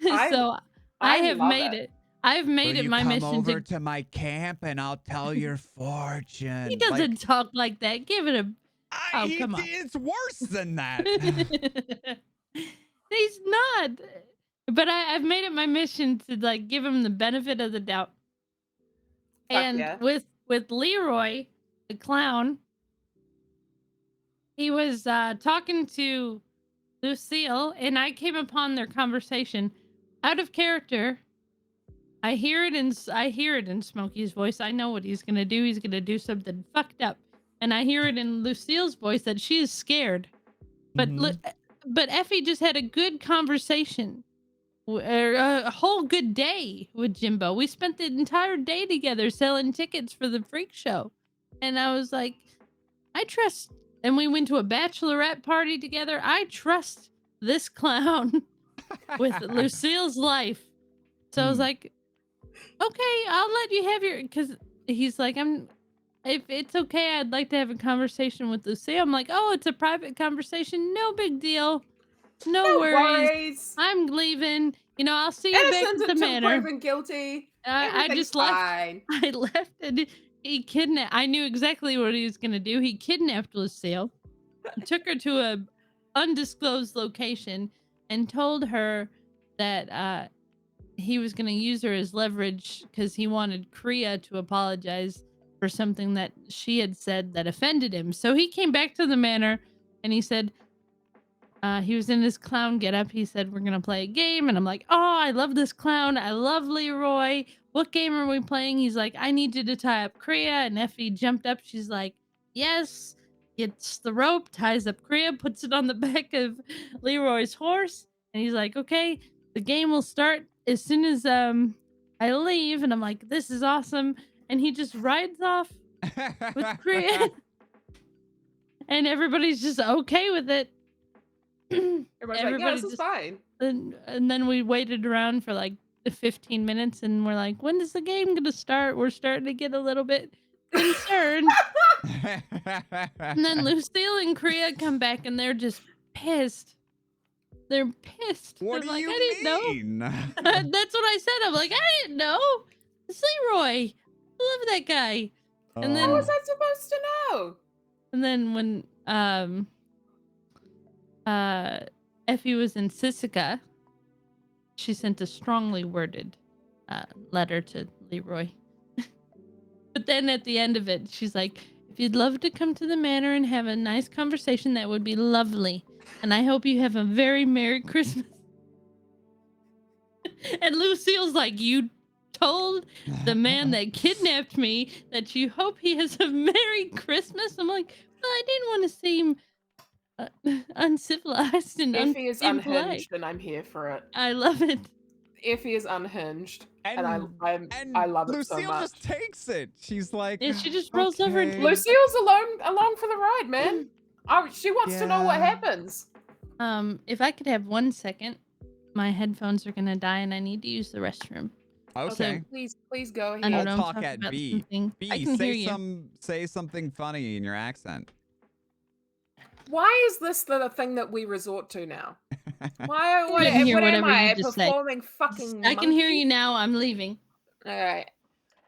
So I have love made it. I've made it my mission over to my camp and I'll tell your fortune. He doesn't talk like that. Give it a. Oh, come on. It's worse than that. He's not. But I've made it my mission to like give him the benefit of the doubt. And yeah. with Leroy, the clown, he was talking to Lucille, and I came upon their conversation out of character. I hear it in Smokey's voice. I know what he's gonna do. He's gonna do something fucked up, and I hear it in Lucille's voice that she is scared. But but Effie just had a good conversation, a whole good day with Jimbo. We spent the entire day together selling tickets for the freak show, and I was like, I trust. And we went to a bachelorette party together. I trust this clown with Lucille's life. So I was like, okay, I'll let you have your, because he's like, if it's okay, I'd like to have a conversation with Lucille. I'm like, oh, it's a private conversation. No big deal. No worries. I'm leaving. I'll see you back at the manor. Proven guilty. I just left. Fine. I left and he kidnapped. I knew exactly what he was going to do. He kidnapped Lucille, took her to a undisclosed location, and told her that he was going to use her as leverage because he wanted Kriya to apologize for something that she had said that offended him. So he came back to the manor and he said, he was in his clown getup. He said, "We're gonna play a game," and I'm like, "Oh, I love this clown. I love Leroy. What game are we playing?" He's like, "I need you to tie up Kriya." And Effie jumped up. She's like, "Yes." Gets the rope, ties up Kriya, puts it on the back of Leroy's horse, and he's like, "Okay, the game will start as soon as I leave." And I'm like, "This is awesome." And he just rides off with Kriya, and everybody's just okay with it. Everybody's like, yeah, this is just fine. and then we waited around for like 15 minutes and we're like, when is the game gonna start? We're starting to get a little bit concerned. And then Lucille and Kriya come back and they're just pissed. They're pissed. What They're do like, you I didn't mean? know. That's what I said. I'm like, I didn't know. It's Leroy. I love that guy. And then How was I supposed to know? And then when Effie was in Sisika, she sent a strongly worded letter to Leroy. But then at the end of it, she's like, "If you'd love to come to the manor and have a nice conversation, that would be lovely. And I hope you have a very Merry Christmas." And Lucille's like, "You told the man that kidnapped me that you hope he has a Merry Christmas?" I'm like, "Well, I didn't want to seem uncivilized and Effie is impolite." unhinged, and I'm here for it. I love it. Effie is unhinged, and I and love it Lucille so much. just takes it. She's like, Yeah, she just rolls over and "Okay." Lucille's along for the ride, man. She wants to know what Yeah. happens. If I could have 1 second, my headphones are gonna die and I need to use the restroom. Okay. Please go ahead. I don't I'll know. I'm talk talking at about B. something. I B, can hear you. say something funny in your accent. Why is this the thing that we resort to now? Why? What, I can hear what am whatever you I? A just say. performing fucking I can hear monkey? you now. I'm leaving. All right.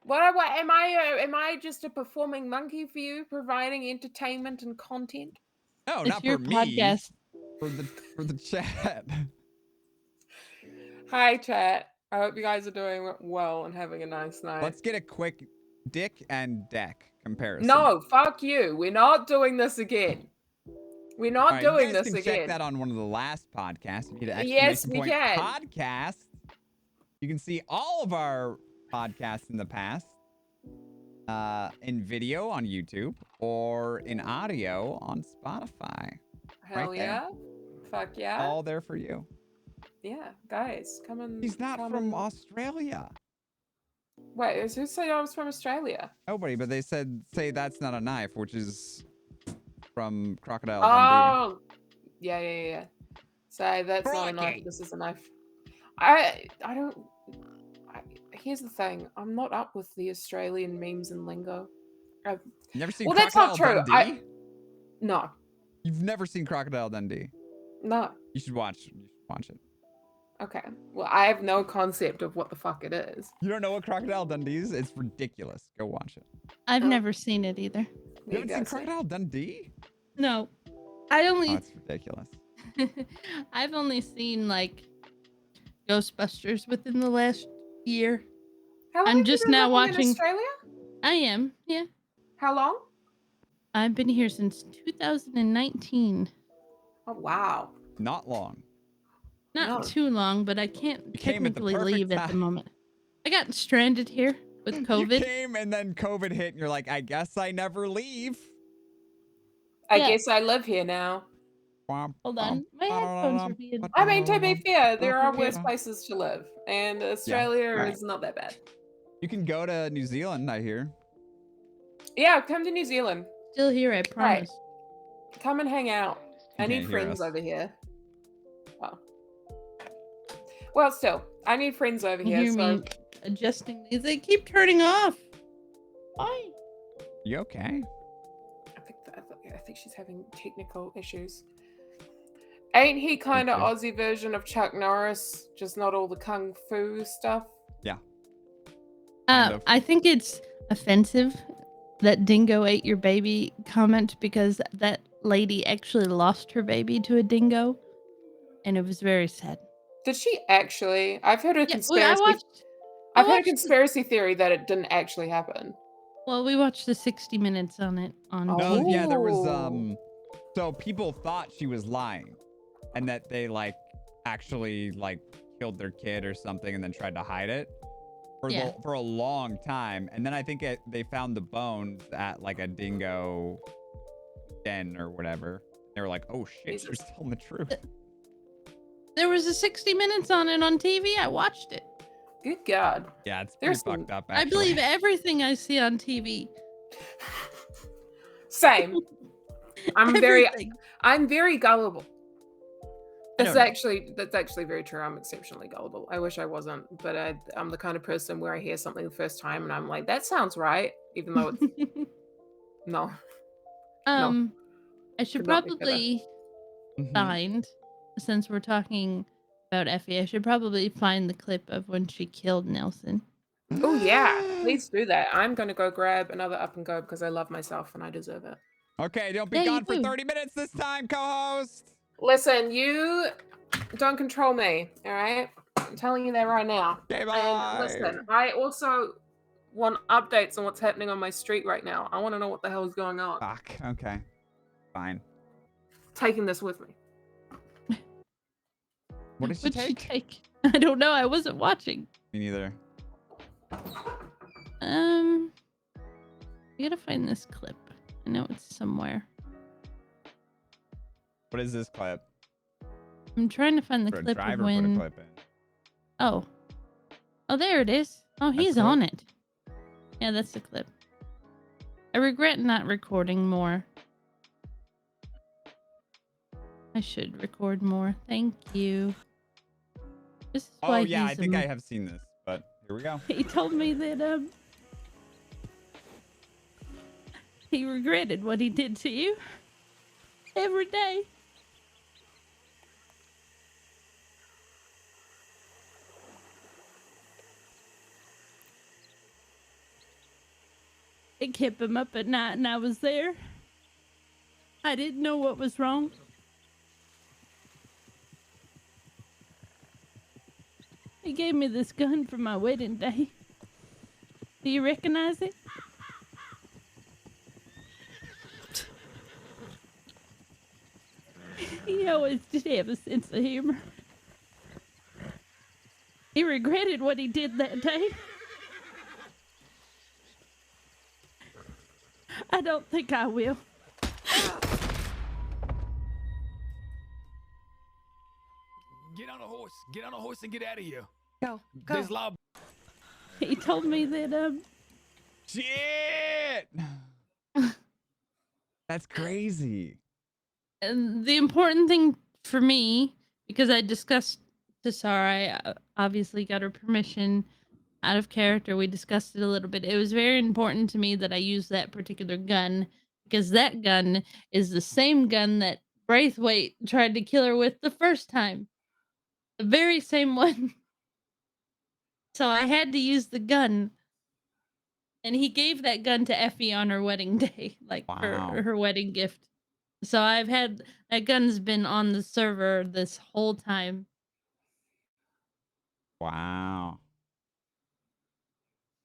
What am I? Am I just a performing monkey for you, providing entertainment and content? No, It's not your for me. podcast. For the chat. Hi, chat. I hope you guys are doing well and having a nice night. Let's get a quick dick and deck comparison. No, fuck you. We're not doing this again. We're not All right, doing you guys this can again. check that on one of the last podcasts. If you get Yes, we can. podcast. You can see all of our podcasts in the past in video on YouTube or in audio on Spotify. Hell right there. yeah. Fuck yeah. All there for you. Yeah, guys, come and. He's not from Australia. Wait, who said I was from Australia? Nobody, but they say that's not a knife, which is from Crocodile Dundee. Oh, yeah. So that's not a knife. Crikey. This is a knife. Here's the thing. I'm not up with the Australian memes and lingo. Never seen Well, Crocodile that's not true. Dundee? No. You've never seen Crocodile Dundee? No. You should watch it. Okay. Well, I have no concept of what the fuck it is. You don't know what Crocodile Dundee is? It's ridiculous. Go watch it. I've Oh. never seen it either. You haven't seen Crocodile Dundee? No. I Oh, only it's ridiculous. I've only seen like Ghostbusters within the last year. How long I'm have you just been now living in watching- Australia? I am, yeah. How long? I've been here since 2019. Oh wow. Not long. Not No. too long, but I can't You came at the technically perfect leave at the time. moment. I got stranded here with You COVID. came and then COVID hit and you're like, I guess I never leave. I Yeah. guess I live here now. Hold on. My headphones are being... I mean, to be fair, there are worse places to live, and Australia right. is not that bad. You can go to New Zealand, I hear. Yeah, come to New Zealand. Still here, I promise. Come and hang out. I You need can't hear friends us. over here. Oh. Well, still, I need friends over You here. hear So me adjusting these. They keep turning off. Why? You okay? I think she's having technical issues. Ain't he kind of Okay. Aussie version of Chuck Norris? Just not all the kung fu stuff. Kind of. I think it's offensive that dingo ate your baby comment because that lady actually lost her baby to a dingo, and it was very sad. Did she actually? I've heard a Yeah, well, conspiracy. I I've heard a watched conspiracy theory that it didn't actually happen. Well, we watched the 60 minutes on it on Oh. No, TV. yeah, there was Ooh. so people thought she was lying and that they like actually like killed their kid or something and then tried to hide it Yeah. for a long time. And then I think they found the bones at like a dingo den or whatever. They were like, "Oh shit, Jesus. she's telling the truth." There was a 60 minutes on it on TV. I watched it. Good God. Yeah, it's pretty There's some- fucked up I actually. believe everything I see on TV. Same. I'm very Everything. gullible. I That's don't know. actually very true. I'm exceptionally gullible. I wish I wasn't, but I'm the kind of person where I hear something the first time and I'm like, that sounds right, even though it's no. I should Could not be better. probably Mhm. find, since we're talking about Effie, I should probably find the clip of when she killed Nelson. Oh yeah, please do that. I'm gonna go grab another up and go because I love myself and I deserve it. Okay, don't be Yeah, you gone for do. 30 minutes this time, co-host. Listen, you don't control me, all right? I'm telling you that right now. Okay, And bye. listen, I also want updates on what's happening on my street right now. I want to know what the hell is going on. Fuck. Okay. Fine. Taking this with me. What did she What'd she take? take? I don't know. I wasn't watching. Me neither. I gotta find this clip. I know it's somewhere. What is this clip? I'm trying to find the For a clip of driver when. put a clip in. Oh, there it is. Oh, That's he's clip? on it. Yeah, that's the clip. I regret not recording more. I should record more. Thank you. This is Oh why yeah, I he's think I have seen this, but here we go. He told me that he regretted what he did to you every day. It kept him up at night and I was there. I didn't know what was wrong. He gave me this gun for my wedding day. Do you recognize it? He always did have a sense of humor. He regretted what he did that day. I don't think I will. Get on a horse. Get on a horse and get out of here. Go. There's law. He told me that Shit! That's crazy. and the important thing for me, because I discussed to Sarah, I obviously got her permission out of character. We discussed it a little bit. It was very important to me that I use that particular gun because that gun is the same gun that Braithwaite tried to kill her with the first time. The very same one. So I had to use the gun. And he gave that gun to Effie on her wedding day, like Wow. for her wedding gift. So I've had that gun's been on the server this whole time. Wow.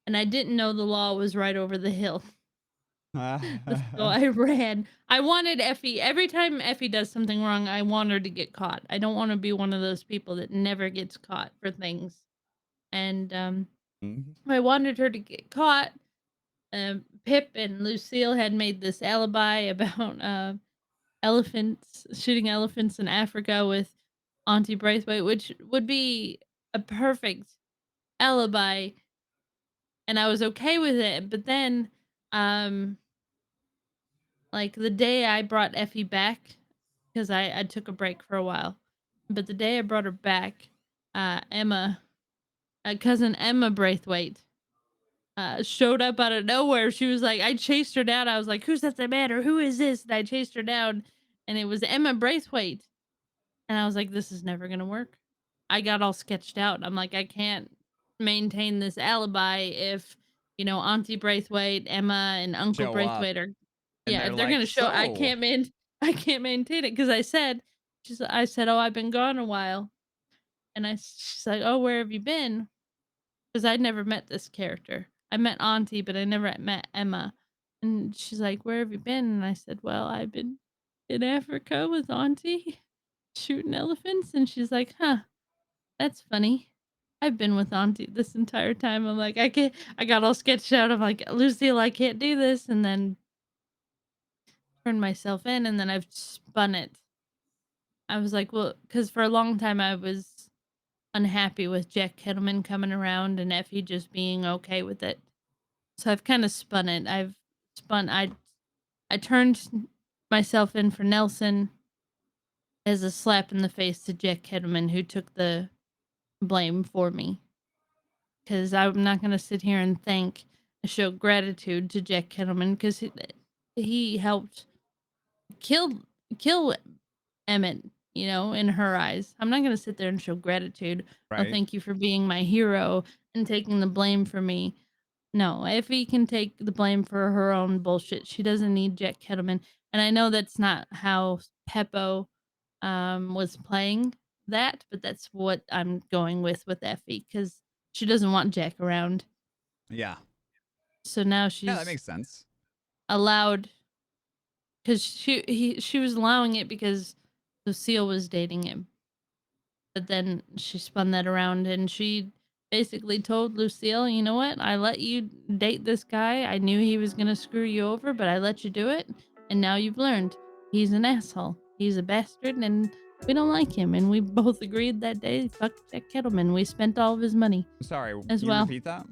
And I didn't know the law was right over the hill. So Oh, I ran. I wanted Effie. Every time Effie does something wrong, I want her to get caught. I don't want to be one of those people that never gets caught for things. And Mhm. I wanted her to get caught. Pip and Lucille had made this alibi about elephants, shooting elephants in Africa with Auntie Braithwaite, which would be a perfect alibi. And I was okay with it. But then, like the day I brought Effie back, because I took a break for a while, but the day I brought her back, cousin Emma Braithwaite, showed up out of nowhere. She was like, I chased her down. I was like, who's that the matter? Who is this? And I chased her down, and it was Emma Braithwaite. And I was like, this is never gonna work. I got all sketched out. I'm like, I can't maintain this alibi if Auntie Braithwaite, Emma, and Uncle Show up. Braithwaite are And if they're they're gonna like, show. I "So?" can't maintain it because I said, oh, I've been gone a while, and she's like, oh, where have you been? Because I'd never met this character. I met Auntie, but I never met Emma. And she's like, "Where have you been?" And I said, "Well, I've been in Africa with Auntie shooting elephants." And she's like, "Huh, that's funny. I've been with Auntie this entire time." I'm like, I got all sketched out. I'm like, "Lucille, I can't do this." And then turned myself in, and then I've spun it. I was like, well, because for a long time I was unhappy with Jack Kettleman coming around and Effie just being okay with it. So I've kind of spun it. I've spun. I turned myself in for Nelson as a slap in the face to Jack Kettleman, who took the blame for me. Because I'm not going to sit here and show gratitude to Jack Kettleman because he helped kill kill Emmett, in her eyes. I'm not going to sit there and show gratitude. Oh, Right. thank you for being my hero and taking the blame for me. No, Effie can take the blame for her own bullshit. She doesn't need Jack Kettleman. And I know that's not how Peppo was playing that, but that's what I'm going with Effie because she doesn't want Jack around. Yeah. So now Yeah, she's that makes sense. allowed because she was allowing it because Lucille was dating him. But then she spun that around and she basically told Lucille, "You know what? I let you date this guy. I knew he was going to screw you over, but I let you do it. And now you've learned he's an asshole. He's a bastard and we don't like him." And we both agreed that day, fuck Jack Kettleman. We spent all of his money Sorry, as can you well. repeat that?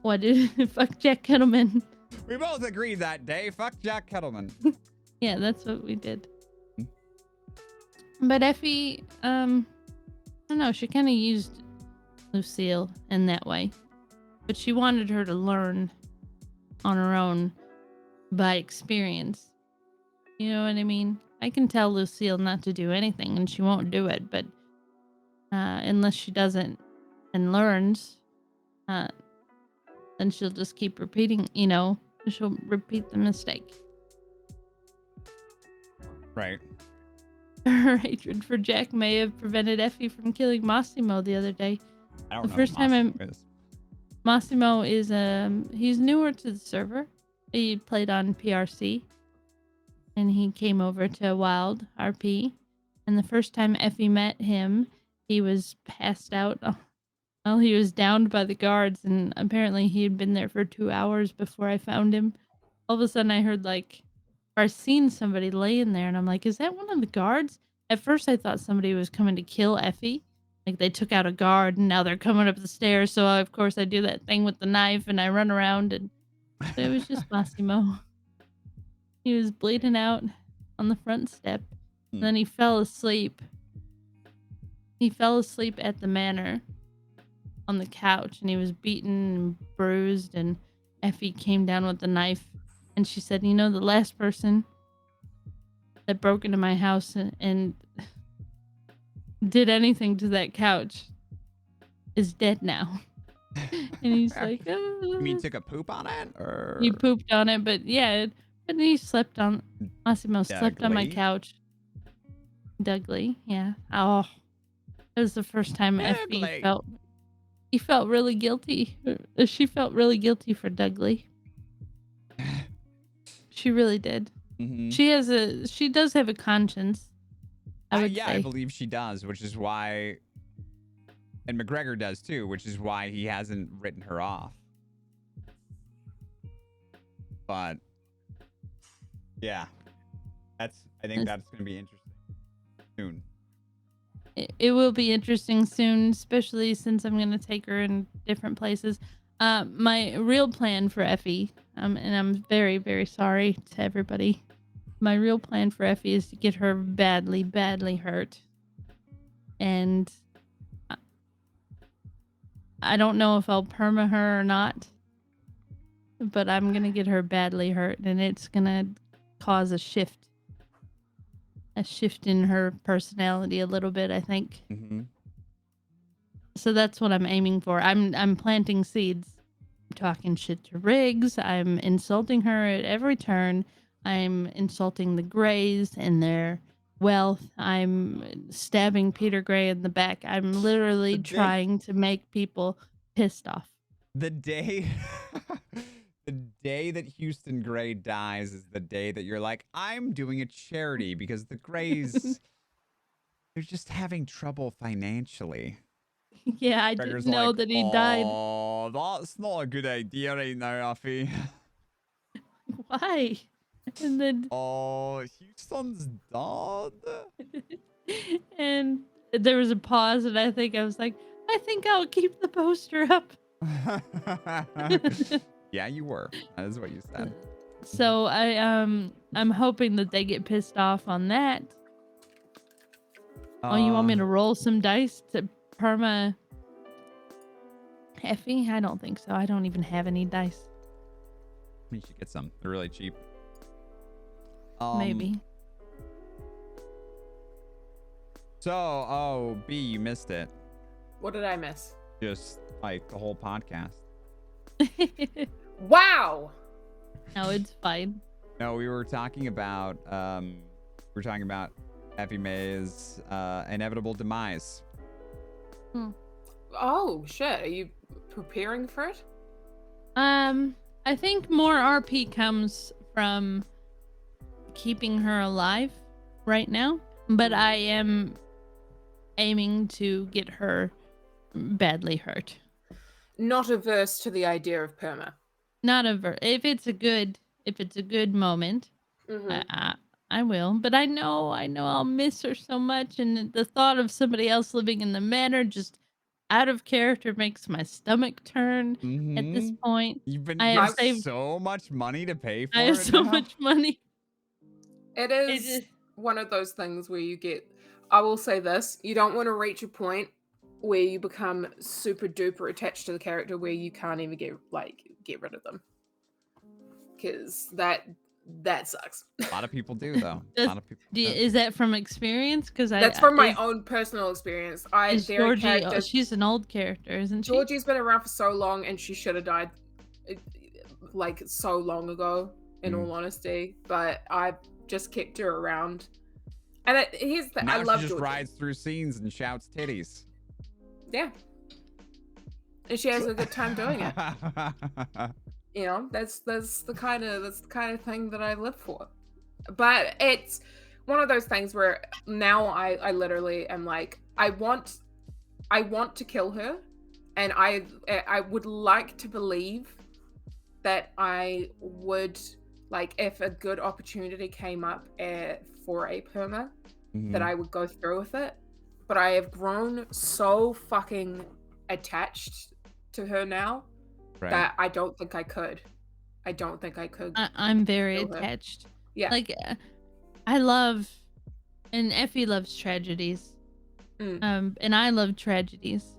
What did fuck Jack Kettleman? We both agreed that day. Fuck Jack Kettleman. Yeah, that's what we did. But Effie, I don't know, she kind of used Lucille in that way. But she wanted her to learn on her own by experience. You know what I mean? I can tell Lucille not to do anything and she won't do it, but unless she doesn't and learns, then she'll just keep repeating, she'll repeat the mistake. Right. Her hatred for Jack may have prevented Effie from killing Massimo the other day. I don't The know first who time Massimo is. Massimo is he's newer to the server. He played on PRC and he came over to Wild RP. And the first time Effie met him, he was passed out. Well, he was downed by the guards, and apparently he had been there for 2 hours before I found him. All of a sudden I heard or I seen somebody laying there, and I'm like, is that one of the guards? At first I thought somebody was coming to kill Effie. Like they took out a guard and now they're coming up the stairs. So of course I do that thing with the knife and I run around, and but it was just Massimo. He was bleeding out on the front step. And then he fell asleep. He fell asleep at the manor on the couch and he was beaten and bruised, and Effie came down with the knife and she said, the last person that broke into my house and did anything to that couch is dead now. And he's like, You mean took a poop on it? Or he pooped on it, but yeah, and he slept on, Massimo slept on my Dudley? couch. Dudley, yeah. Oh, it was the first time Effie Dudley. he felt really guilty. She felt really guilty for Dudley. She really did. Mm-hmm. She does have a conscience. I would Yeah, say. I believe she does, which is why, and McGregor does too, which is why he hasn't written her off. But yeah, I think that's going to be interesting soon. It will be interesting soon, especially since I'm going to take her in different places. My real plan for Effie, and I'm very, very sorry to everybody. My real plan for Effie is to get her badly, badly hurt. And I don't know if I'll perma her or not, but I'm going to get her badly hurt, and it's going to cause a shift in her personality a little bit, I think. Mm-hmm. So that's what I'm aiming for. I'm planting seeds. I'm talking shit to Riggs. I'm insulting her at every turn. I'm insulting the Greys and their wealth. I'm stabbing Peter Gray in the back. I'm literally trying to make people pissed off. The day the day that Houston Gray dies is the day that you're like, I'm doing a charity because the Grays they're just having trouble financially. Yeah, I Gregor's didn't know like, that he died. oh, that's not a good idea right now, Effie. Why? And then Oh, Houston's dead. and there was a pause, and I think I was like, I think I'll keep the poster up. Yeah, you were. That is what you said. So I'm hoping that they get pissed off on that. Oh, you want me to roll some dice to perma Effie? I don't think so. I don't even have any dice. You should get some. They're really cheap. Maybe. So, oh, B, you missed it. What did I miss? Just like the whole podcast. Wow. No, it's fine. No, we were talking about Effie May's inevitable demise. Oh shit! Are you preparing for it? I think more RP comes from keeping her alive right now, but I am aiming to get her badly hurt. Not averse to the idea of perma. Not if it's a good moment, I will. But I know I'll miss her so much, and the thought of somebody else living in the manor just out of character makes my stomach turn. At this point, You've I you have have saved so much money to pay for I have it so now? much money. It is one of those things where you get. I will say this: you don't want to reach a point where you become super duper attached to the character where you can't even get rid of them, because that sucks. A lot of people do though. A lot of people. Is that from experience? Because That's from my own personal experience. Georgie, she's an old character, isn't she? Georgie's been around for so long, and she should have died like so long ago. In all honesty, but I just kept her around. And here's the Now I love she just Georgie. rides through scenes and shouts titties. Yeah. And she has a good time doing it. You know, that's the kind of thing that I live for. But it's one of those things where now I literally am like, I want to kill her, and I would like to believe that I would, like, if a good opportunity came up for a perma, that I would go through with it. But I have grown so fucking attached to her now that I don't think I could. I'm very attached. Yeah. Like, I love, and Effie loves tragedies. And I love tragedies.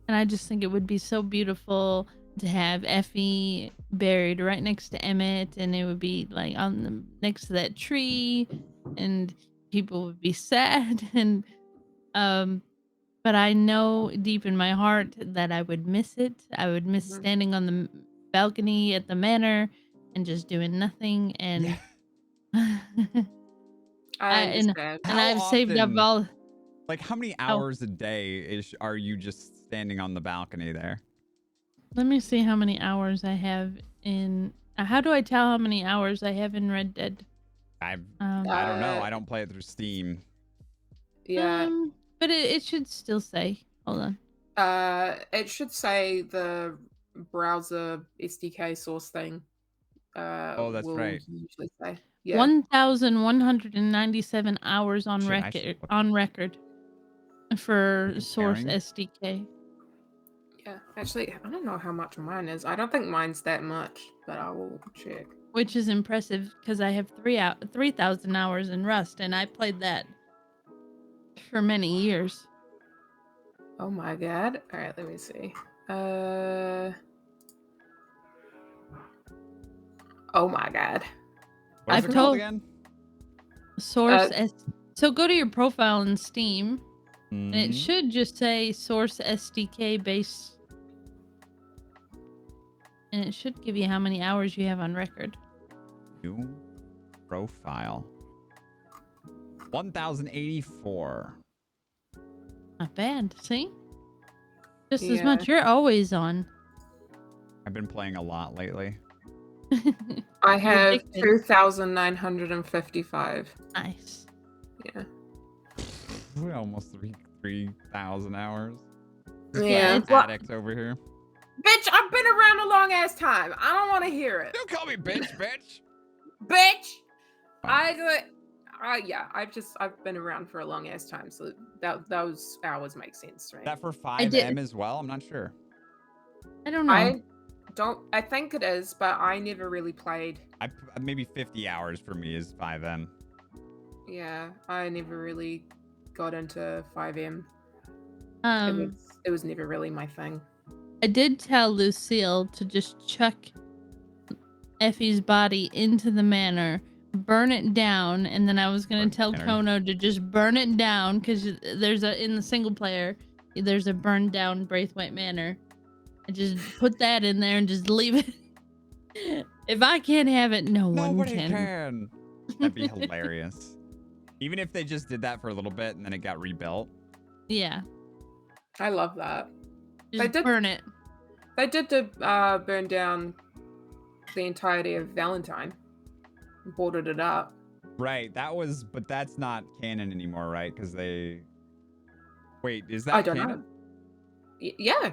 And I just think it would be so beautiful to have Effie buried right next to Emmett, and it would be like next to that tree, and people would be sad. And but I know deep in my heart that I would miss it. I would miss standing on the balcony at the manor and just doing nothing. And I understand. And I've saved up all. Like, how many hours a day are you just standing on the balcony there? Let me see how many hours I have in. How do I tell how many hours I have in Red Dead? I don't know. I don't play it through Steam. Yeah. But it should still say. Hold on. It should say the browser SDK source thing. Oh, that's right. Usually say. Yeah. 1,197 hours on record for source SDK. Yeah, actually, I don't know how much mine is. I don't think mine's that much, but I will check. Which is impressive because I have 3,000 hours in Rust, and I played that for many years. Oh my god! All right, let me see. Oh my god! What's it called again? Source So go to your profile in Steam, and it should just say Source SDK base. And it should give you how many hours you have on record. New profile. 1,084. Not bad. See? Just as much. You're always on. I've been playing a lot lately. I have addicted. 2,955. Nice. Yeah. We're almost 3,000 hours. Yeah. it's- Well, Addict over here. bitch, I've been around a long ass time. I don't want to hear it. Don't call me bitch, bitch. Bitch. Wow. I've been around for a long ass time, so those hours make sense to me. Is that for I did- 5M as well? I'm not sure. I don't know. I think it is, but I never really played. Maybe 50 hours for me is 5M. Yeah, I never really got into 5M. Um, It was never really my thing. I did tell Lucille to just chuck Effie's body into the manor, burn it down, and then I was gonna Burn tell manor. Kono to just burn it down because there's in the single player there's a burned down Braithwaite Manor. I just put that in there and just leave it. If I can't have it, no one Nobody can. can. That'd be hilarious. Even if they just did that for a little bit and then it got rebuilt. Yeah, I love that. just did- burn it. They did burn down the entirety of Valentine. Boarded it up. Right. But that's not canon anymore, right? Because they. Wait, is that I don't canon? know. Yeah.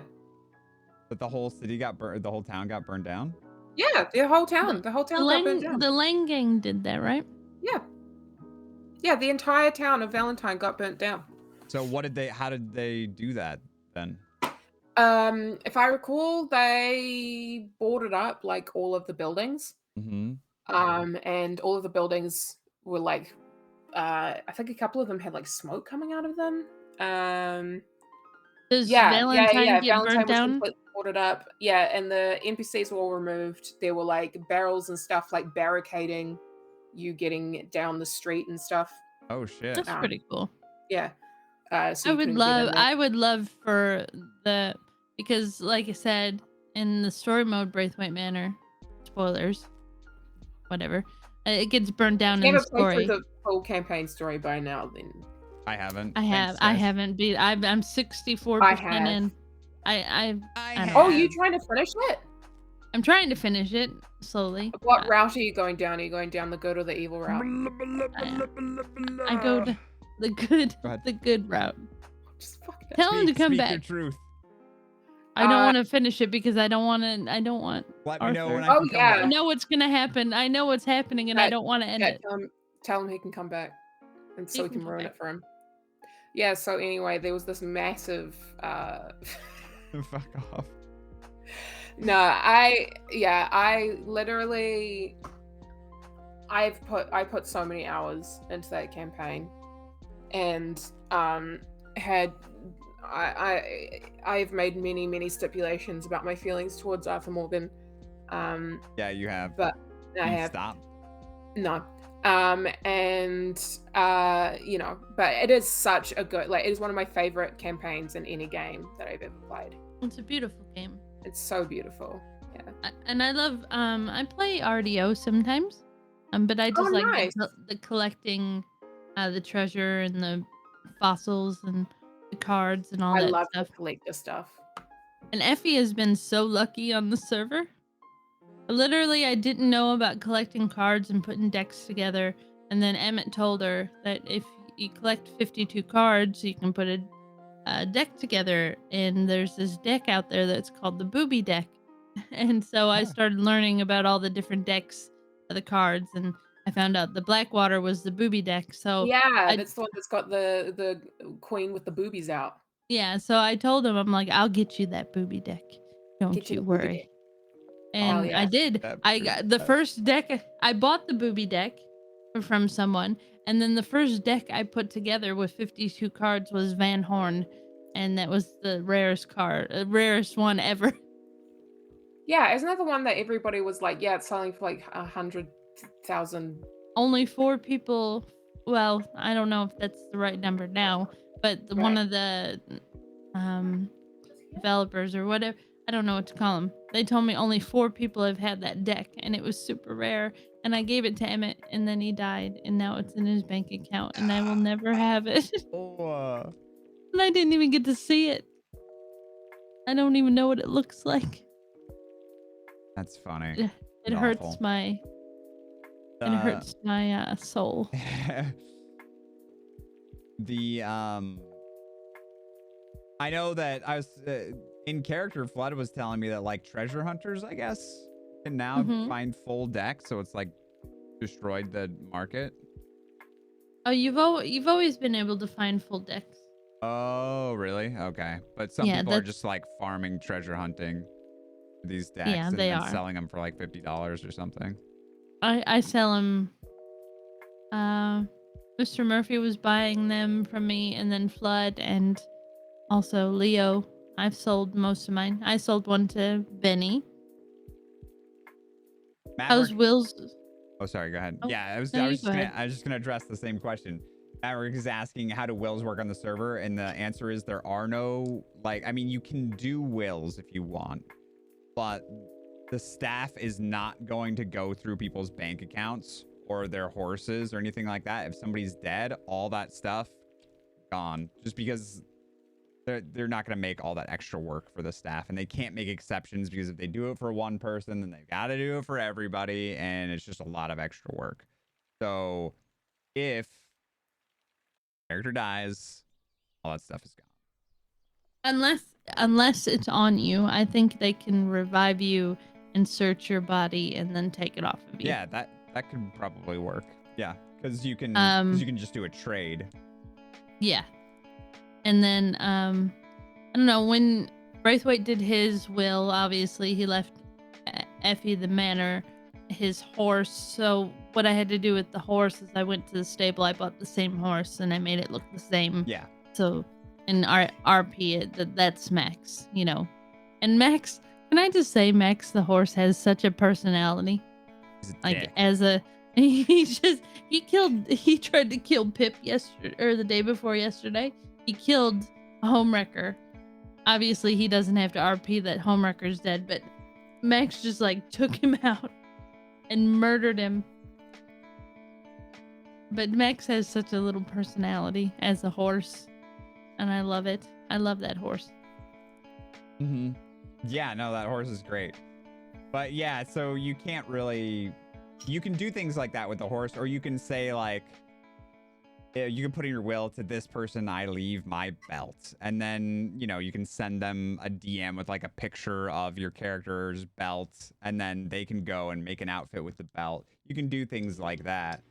That the whole city got burned, the whole town got burned down? Yeah, the whole town. The The whole town got burned down. The Lang gang did that, right? Yeah. Yeah, the entire town of Valentine got burnt down. So how did they do that then? If I recall, they boarded up like all of the buildings. Mm-hmm. And all of the buildings were like I think a couple of them had like smoke coming out of them. Does Yeah, Valentine get Valentine burnt was down? completely boarded up. Yeah, and the NPCs were all removed. There were like barrels and stuff like barricading you getting down the street and stuff. Oh shit. That's pretty cool. Yeah. So I you would couldn't get in there. I would love for because like I said in the story mode Braithwaite Manor, spoilers, whatever, it gets burned down If in you the haven't played story. through the full campaign story by now, then I haven't. I Thanks, guys. haven't beat. I'm 64% I have. in. I I don't Oh, know. you trying to finish it? I'm trying to finish it slowly. What route are you going down? Are you going down the good or the evil route? I go to the good Go ahead. the good route. Just fucking Tell him to come Speak back. your truth. I don't want to finish it because I don't want to. I don't want. Let me know when Arthur. I Oh, can come yeah. I back. know what's gonna happen. I know what's happening, and I Yeah, don't want to end Yeah, it. tell him he can come back, and so He we can can come ruin back. it for him. Yeah. So anyway, there was this massive. Fuck off. No, I literally, I put so many hours into that campaign, and I've made many stipulations about my feelings towards Arthur Morgan. Yeah, you have. But I You have Stop. no. But it is such a good, like, it is one of my favorite campaigns in any game that I've ever played. It's a beautiful game. It's so beautiful. Yeah. And I love. I play RDO sometimes. But I just like nice. the collecting, the treasure and the fossils and the cards and all I that love stuff. to collect this stuff. And Effie has been so lucky on the server. Literally, I didn't know about collecting cards and putting decks together. And then Emmett told her that if you collect 52 cards, you can put a deck together. And there's this deck out there that's called the Booby Deck. And so I started learning about all the different decks of the cards. And I found out the Blackwater was the Booby Deck. So Yeah, that's the one that's got the queen with the boobies out. yeah, so I told him, I'm like, I'll get you that Booby Deck. Don't Get you you the Booby worry. Deck. And yeah. I did. That I Booby got the Deck. first deck. I bought the Booby Deck from someone, and then the first deck I put together with 52 cards was Van Horn, and that was the rarest rarest one ever. Yeah, isn't that the one that everybody was like, yeah, it's selling for like 100,000? Only 4 people. Well, I don't know if that's the right number now, but one Right. of the developers or whatever, I don't know what to call them. They told me only 4 people have had that deck, and it was super rare. And I gave it to Emmett, and then he died, and now it's in his bank account, and I will never have it. Oh, And I didn't even get to see it. I don't even know what it looks like. That's funny. It, it And hurts awful. my soul. The I know that I was in character. Flood was telling me that like treasure hunters, I guess, can now Mm-hmm. find full decks, so it's like destroyed the market. Oh, you've always been able to find full decks. Oh, really? Okay. But some Yeah, people are that's just like farming treasure hunting these yeah, decks and they then are. selling them for like $50 or something. I sell them. Mr. Murphy was buying them from me, and then Flood, and also Leo. I've sold most of mine. I sold one to Benny. Maverick. How's Will's? Oh, sorry. Go ahead. Oh, Yeah, I was no, you just go gonna ahead. address the same question. Maverick is asking how do wills work on the server, and the answer is there are no like. I mean, you can do wills if you want, but the staff is not going to go through people's bank accounts or their horses or anything like that. If somebody's dead, all that stuff gone, just because they're not going to make all that extra work for the staff, and they can't make exceptions because if they do it for one person, then they've got to do it for everybody, and it's just a lot of extra work. So if character dies, all that stuff is gone. Unless it's on you, I think they can revive you and search your body and then take it off of you. Yeah, that could probably work. Yeah, because you can just do a trade. Yeah. And then I don't know, when Braithwaite did his will, obviously he left Effie the manor, his horse. So what I had to do with the horse is I went to the stable, I bought the same horse, and I made it look the same. Yeah. So in our RP, that's Max, you know. And Max, can I just say, Max the horse has such a personality. He's a Like dick. he tried to kill Pip yesterday or the day before yesterday. He killed a homewrecker. Obviously, he doesn't have to RP that homewrecker's dead, but Max just like took him out and murdered him. But Max has such a little personality as a horse, and I love it. I love that horse. Mm-hmm. Yeah, no, that horse is great. But yeah, so you can't really, you can do things like that with the horse, or you can say like, you can put in your will to this person, I leave my belt. And then, you know, you can send them a DM with like a picture of your character's belt, and then they can go and make an outfit with the belt. You can do things like that.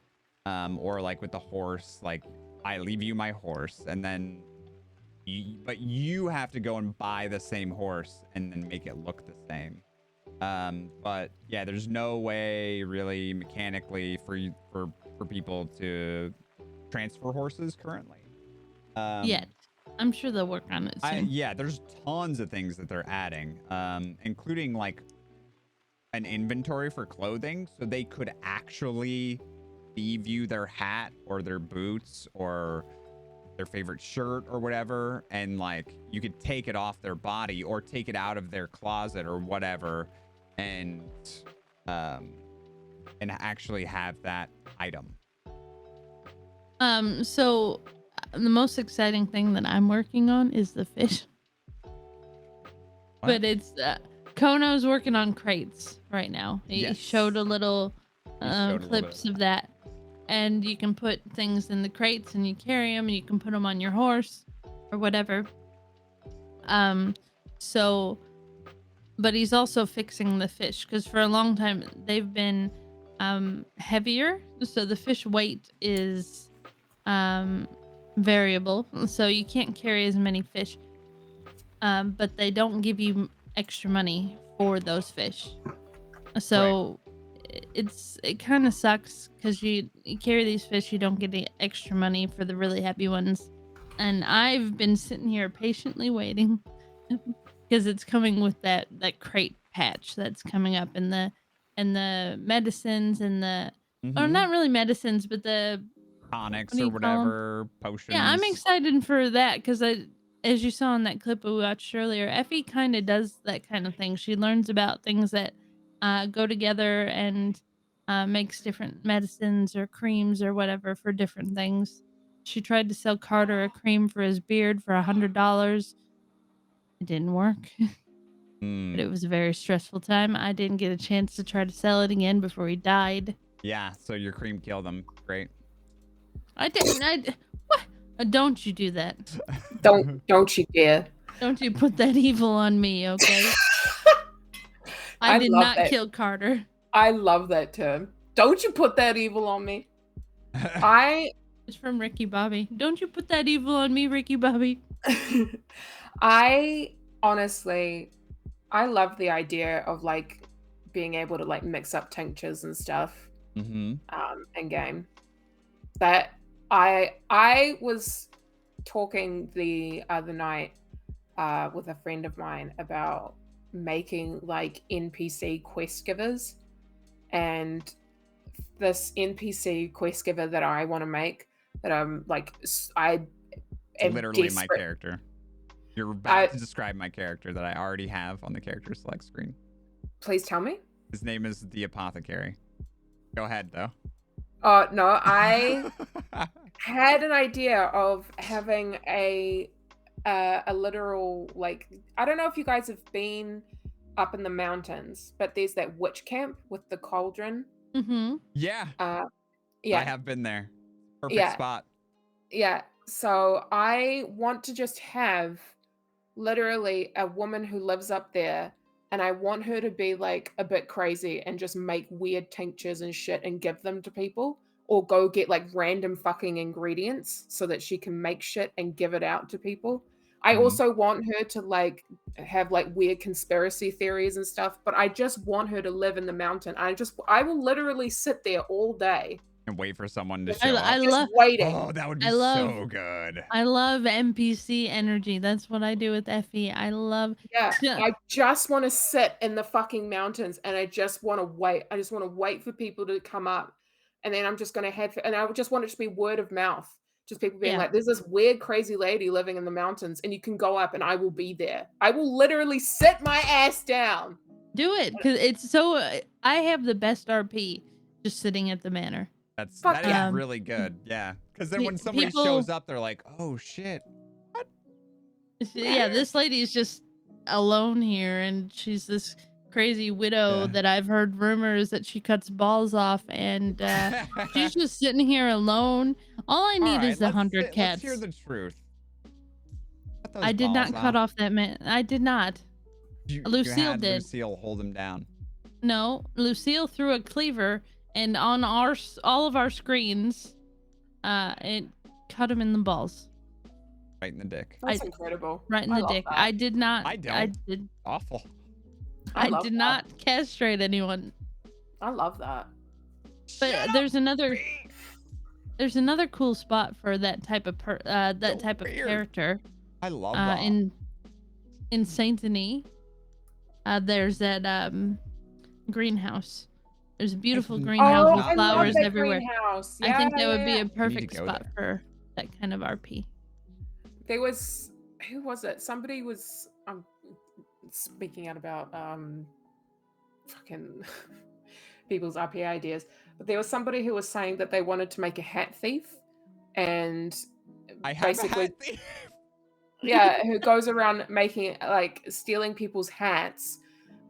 Or like with the horse, like I leave you my horse, and then but you have to go and buy the same horse and then make it look the same. But yeah, there's no way really mechanically for people to transfer horses currently. Yet. I'm sure they'll work on it soon. Yeah, there's tons of things that they're adding, including like an inventory for clothing, so they could actually leave you their hat or their boots or their favorite shirt or whatever, and like you could take it off their body or take it out of their closet or whatever, and actually have that item. So the most exciting thing that I'm working on is the fish. What? But it's Kono's working on crates right now. He Yes. showed a little He showed a little clips bit. of that. And you can put things in the crates and you carry them and you can put them on your horse or whatever. So, but he's also fixing the fish because for a long time they've been heavier. So the fish weight is variable. So you can't carry as many fish. But they don't give you extra money for those fish. So it kind of sucks because you carry these fish, you don't get any extra money for the really heavy ones. And I've been sitting here patiently waiting because it's coming with that crate patch that's coming up, and the medicines and the or not really medicines, but the Tonics what do or you call 'em? whatever, potions. Yeah, I'm excited for that because as you saw in that clip we watched earlier, Effie kind of does that kind of thing. She learns about things that go together and makes different medicines or creams or whatever for different things. She tried to sell Carter a cream for his beard for $100. It didn't work. Mm, but it was a very stressful time. I didn't get a chance to try to sell it again before he died. yeah, so your cream killed him. Great. I didn't. What? Don't you do that? Don't you dare. Don't you put that evil on me, okay? I I did love not that. kill Carter. I love that term. Don't you put that evil on me. I It's from Ricky Bobby. Don't you put that evil on me, Ricky Bobby. I honestly I love the idea of like being able to like mix up tinctures and stuff Mm-hmm. in game. That I was talking the other night with a friend of mine about making like NPC quest givers, and this NPC quest giver that I want to make, that I'm like I am Literally my desperate. character. You're about to describe my character that I already have on the character select screen. Please tell me. His name is the Apothecary. Go ahead, though. Oh no, I had an idea of having a literal, like, I don't know if you guys have been up in the mountains, but there's that witch camp with the cauldron. Mm-hmm. Yeah, I Yeah, have been there. Perfect Yeah. spot. yeah. So I want to just have literally a woman who lives up there, and I want her to be like a bit crazy and just make weird tinctures and shit and give them to people, or go get like random fucking ingredients so that she can make shit and give it out to people. I Mhm. also want her to like have like weird conspiracy theories and stuff, but I just want her to live in the mountain. I will literally sit there all day And wait for someone to just, show I up. love. waiting. Oh, that would be I love- so good. I love NPC energy. That's what I do with Effie. I love. Yeah, Yeah. I just want to sit in the fucking mountains, and I just want to wait. I just want to wait for people to come up, and then I'm just going to head for, and I just want it to be word of mouth. Just people being Yeah. like, there's this weird, crazy lady living in the mountains, and you can go up, and I will be there. I will literally sit my ass down. Do it, because it's so. I have the best RP just sitting at the manor. Fuck That is yeah. really good. Yeah, because then when Pe- somebody people- shows up, they're like, "Oh shit." Yeah, this lady is just alone here, and she's this crazy widow Yeah. that I've heard rumors that she cuts balls off, and she's just sitting here alone. All I need is the 100 cats. Let's hear the truth. Cut those I did not balls cut off. off that man. I did not. You Lucille had did. Lucille hold him down. No, Lucille threw a cleaver, and on all of our screens, it cut him in the balls, Right in the dick. That's incredible. right in I the love dick. that. I did not. I don't. I did. Awful. I I love did that. not castrate anyone. I love that. But there's another. There's another cool spot for that type of So type of weird. character. I love that. In Saint Denis, there's that greenhouse. There's a beautiful Oh, greenhouse I with love flowers that everywhere. greenhouse. I think that Yeah, would be yeah. a perfect go spot there. for that kind of RP. There was, who was it? Somebody was speaking out about fucking people's RP ideas, but there was somebody who was saying that they wanted to make a hat thief, and I have basically a hat thief. yeah, who goes around making like stealing people's hats,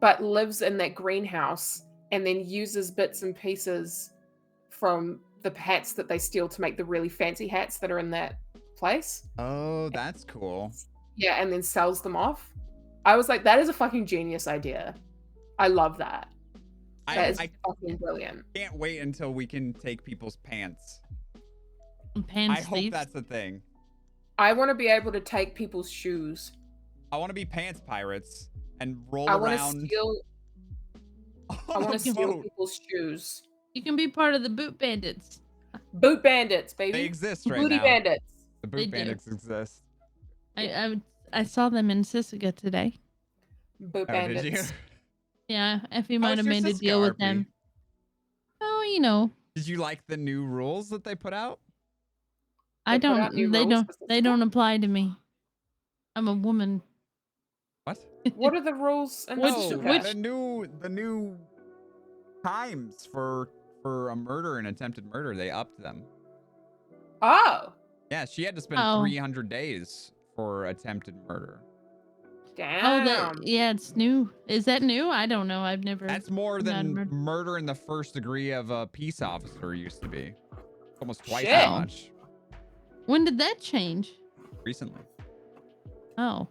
but lives in that greenhouse and then uses bits and pieces from the hats that they steal to make the really fancy hats that are in that place. Oh, that's cool. Yeah, and then sells them off. I was like, that is a fucking genius idea. I love that. That is I fucking brilliant. can't wait until we can take people's pants. Pants I hope thieves. that's a thing. I want to be able to take people's shoes. I want to be pants pirates and roll I want to around. steal. I on want to a steal boat. people's shoes. You can be part of the boot bandits. Boot bandits, baby. They exist right Booty now. bandits. The They boot do. bandits exist. I saw them in Sisika today. Boot Oh, did you? bandits. Yeah, Effie How might was have your made a Siska deal with RP? them. Oh, you know, Did you like the new rules that they put out? I They put out don't. new They rules don't. for They Sisika? don't apply to me. I'm a woman. What? What are the rules? In Which- Sisika? the new times for a murder and attempted murder, they upped them. Oh, Yeah, she had to spend Oh. 300 days for attempted murder. Damn. yeah, it's new. Is that new? I don't know. I've never. That's more not than murder. murder in the first degree of a peace officer used to be. Almost twice Shit. as much When did that change? recently. Oh,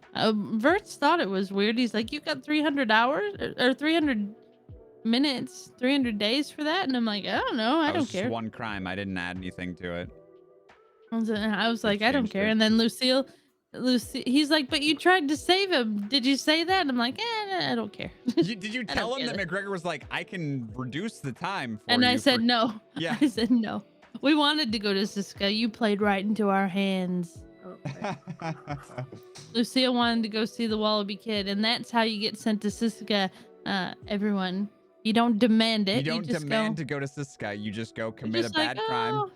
Verts thought it was weird. He's like, you got 300 hours or 300 minutes, 300 days for that, and I'm like, I don't know. I That don't was just care. one crime. I didn't add anything to it. I was They like, I don't changed care. it. And then he's like, but you tried to save him. Did you say that? And I'm like, I don't care. Did you I tell don't him care that McGregor was like, I can reduce the time for And you? I said for... no. Yeah. I said no. We wanted to go to Siska. You played right into our hands. Okay. Lucille wanted to go see the Wallaby Kid, and that's how you get sent to Siska. Everyone, you don't demand it. You don't just demand go, to go to Siska. You just go you're commit a just like, bad crime oh.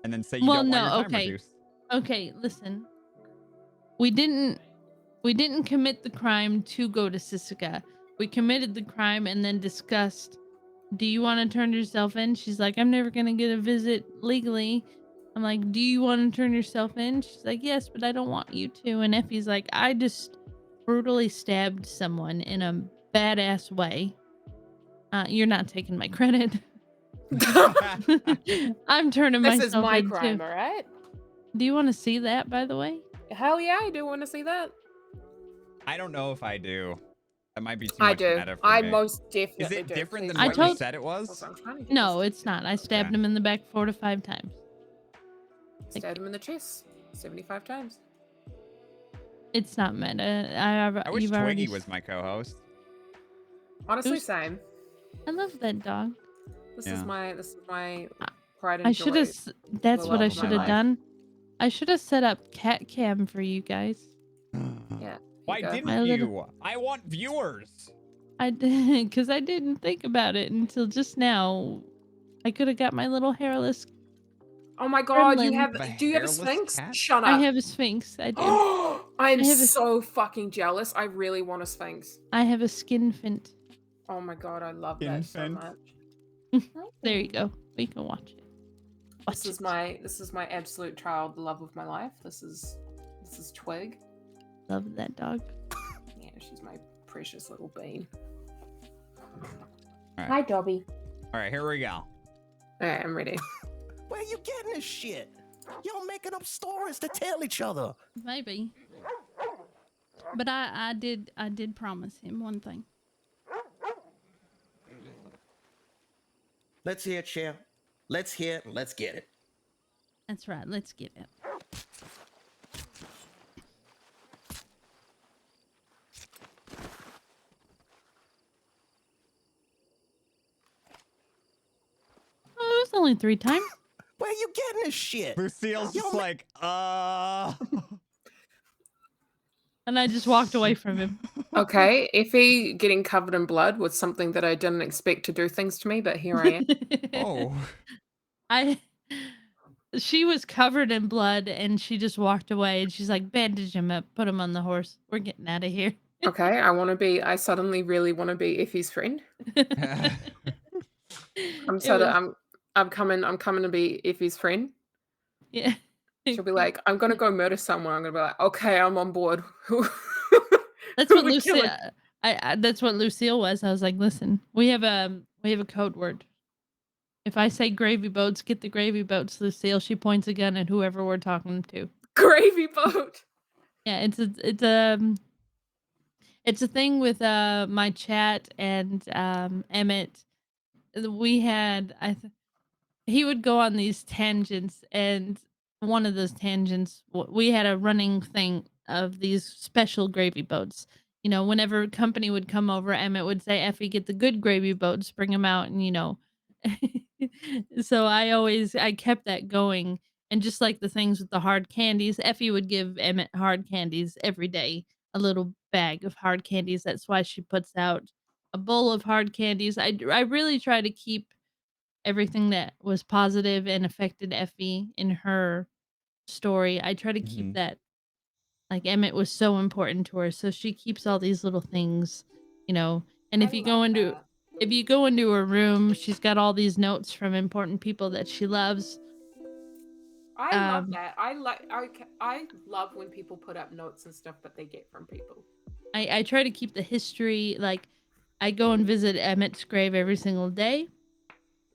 and then say you Well, don't want no, your time okay. reduced. Okay, listen. We didn't commit the crime to go to Siska. We committed the crime and then discussed, do you want to turn yourself in? She's like, I'm never going to get a visit legally. I'm like, do you want to turn yourself in? She's like, yes, but I don't want you to. And Effie's like, I just brutally stabbed someone in a badass way. You're not taking my credit. I'm turning This myself is my in crime, too. all right? Do you want to see that, by the way? Hell yeah, I do want to see that. I don't know if I do. That might be too I much do. meta for I me. most definitely Is it do. different Please than I what wait. you told- said it was? Also, I'm trying to get No, this- it's not. I stabbed Okay. him in the back 4 to 5 times. Stabbed him in the chest 75 times. It's not meta. I wish you've already Twiggy was my co-host. Honestly, Who's- same. I love that dog. This Yeah. is my pride and I should joy. have. That's the what I love of my should have life. done. I should have set up cat cam for you guys. Yeah. Why go. didn't My little- you? I want viewers. I did because I didn't think about it until just now. I could have got my little hairless. Oh my god, you Gremlin. have. Have a Do you have a hairless sphinx? cat? Shut up. I have a sphinx. I do. I'm I have a- so fucking jealous. I really want a sphinx. I have a skinfint. Oh my god, I love that so Infant. much. There you go. We can watch it. Watch This is my absolute child, the love of my life. This is Twig. Love that dog. Yeah, she's my precious little bean. Hi, Dobby. All right, here we go. Alright, I'm ready. Where you getting this shit? Y'all making up stories to tell each other. Maybe. But I did promise him one thing. Let's hear it, Cher. Let's hear it and let's get it. That's right. Let's get it. Oh, it was only 3 times. Where you getting this shit? Lucille's Yo, just ma- like, And I just walked away from him. Okay, Effie getting covered in blood was something that I didn't expect to do things to me, but here I am. Oh. She was covered in blood and she just walked away and she's like, bandage him up, put him on the horse. We're getting out of here. Okay, I suddenly really want to be Effie's friend. I'm coming to be Effie's friend. Yeah. She'll be like, I'm gonna go murder someone. I'm gonna be like, okay, I'm on board. That's Who what we killing? Lucille. That's what Lucille was. I was like, listen, we have a code word. If I say gravy boats, get the gravy boats, Lucille. She points a gun at whoever we're talking to. Gravy boat. Yeah, it's a thing with my chat and Emmett. We had he would go on these tangents, and one of those tangents we had a running thing of these special gravy boats. You know, whenever a company would come over, Emmett would say, "Effie, get the good gravy boats, bring them out," and you know. So I kept that going, and just like the things with the hard candies, Effie would give Emmett hard candies every day, a little bag of hard candies. That's why she puts out a bowl of hard candies. I really try to keep everything that was positive and affected Effie in her story. I try to keep that. Like Emmett was so important to her, so she keeps all these little things, you know. And if you go into her room, she's got all these notes from important people that she loves. I love that. I love when people put up notes and stuff that they get from people. I try to keep the history, like, I go and visit Emmett's grave every single day.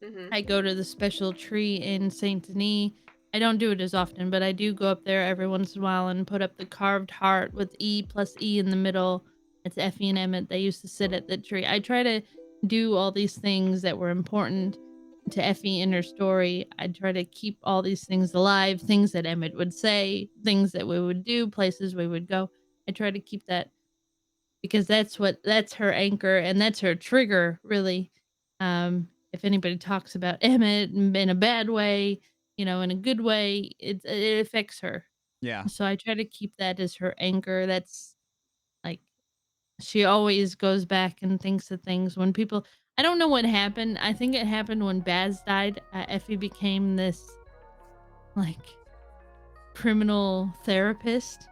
Mm-hmm. I go to the special tree in Saint Denis. I don't do it as often, but I do go up there every once in a while and put up the carved heart with E plus E in the middle. It's Effie and Emmett. They used to sit at the tree. I try to do all these things that were important to Effie in her story. I try to keep all these things alive, things that Emmett would say, things that we would do, places we would go. I try to keep that because that's her anchor and that's her trigger, really. If anybody talks about Emmett in a bad way, in a good way, it affects her. Yeah. So I try to keep that as her anchor. That's like she always goes back and thinks of things when people. I don't know what happened. I think it happened when Baz died. Effie became this like criminal therapist.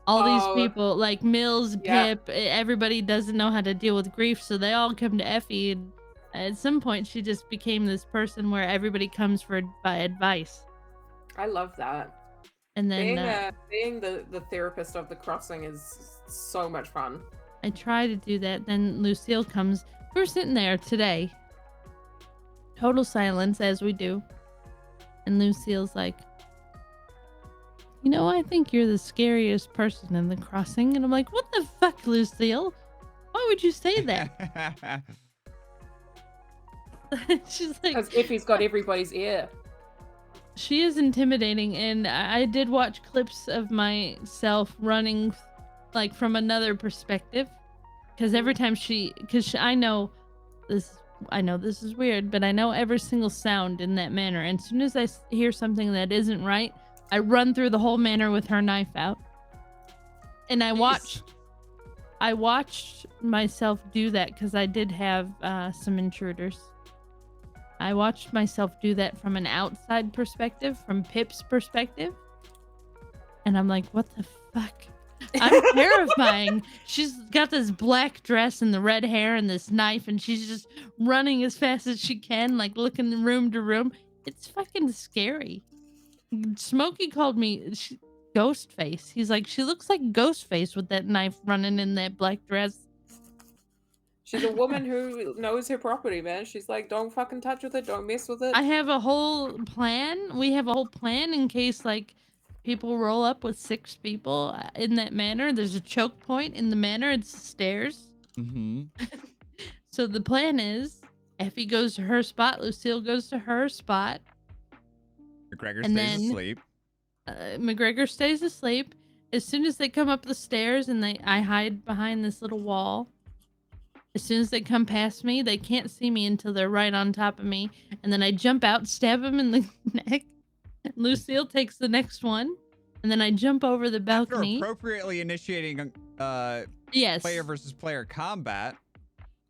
All these Oh, people, like Mills, yeah. Pip, everybody doesn't know how to deal with grief, so they all come to Effie. And at some point, she just became this person where everybody comes by advice. I love that. And then Being the therapist of the crossing is so much fun. I try to do that. Then Lucille comes. We're sitting there today, total silence as we do. And Lucille's like, I think you're the scariest person in the crossing. And I'm like, what the fuck, Lucille? Why would you say that? She's like, Because Effie's got everybody's ear. She is intimidating, and I did watch clips of myself running, like, from another perspective. Because every time I know this is weird, but I know every single sound in that manor. And as soon as I hear something that isn't right, I run through the whole manor with her knife out. And I watched myself do that because I did have some intruders. I watched myself do that from an outside perspective, from Pip's perspective. And I'm like, what the fuck? I'm terrifying. She's got this black dress and the red hair and this knife, and she's just running as fast as she can, like looking room to room. It's fucking scary. Smokey called me Ghostface. He's like, she looks like Ghostface with that knife running in that black dress. She's a woman who knows her property, man. She's like, don't fucking touch with it. Don't mess with it. I have a whole plan. We have a whole plan in case, like, people roll up with 6 people in that manor. There's a choke point in the manor. It's the stairs. Mm-hmm. So the plan is, Effie goes to her spot. Lucille goes to her spot. McGregor And stays then- asleep. McGregor stays asleep. As soon as they come up the stairs and I hide behind this little wall. As soon as they come past me, they can't see me until they're right on top of me. And then I jump out, stab him in the neck. Lucille takes the next one. And then I jump over the balcony. After appropriately initiating Yes. player versus player combat.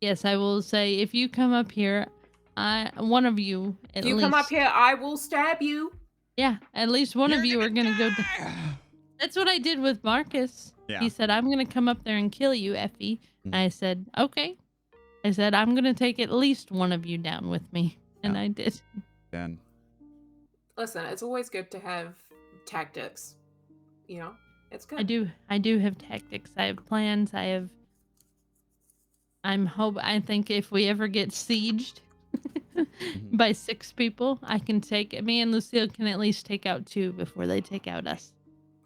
Yes, I will say, if you come up here, one of you at If you least. come up here, I will stab you. Yeah, at least one of you are going to go. That's what I did with Marcus. Yeah. He said, I'm going to come up there and kill you, Effie. And I said, okay. I said, I'm going to take at least one of you down with me. And I did. Then. Listen, it's always good to have tactics. It's good. I do have tactics. I have plans. I think if we ever get sieged by 6 people, me and Lucille can at least take out 2 before they take out us.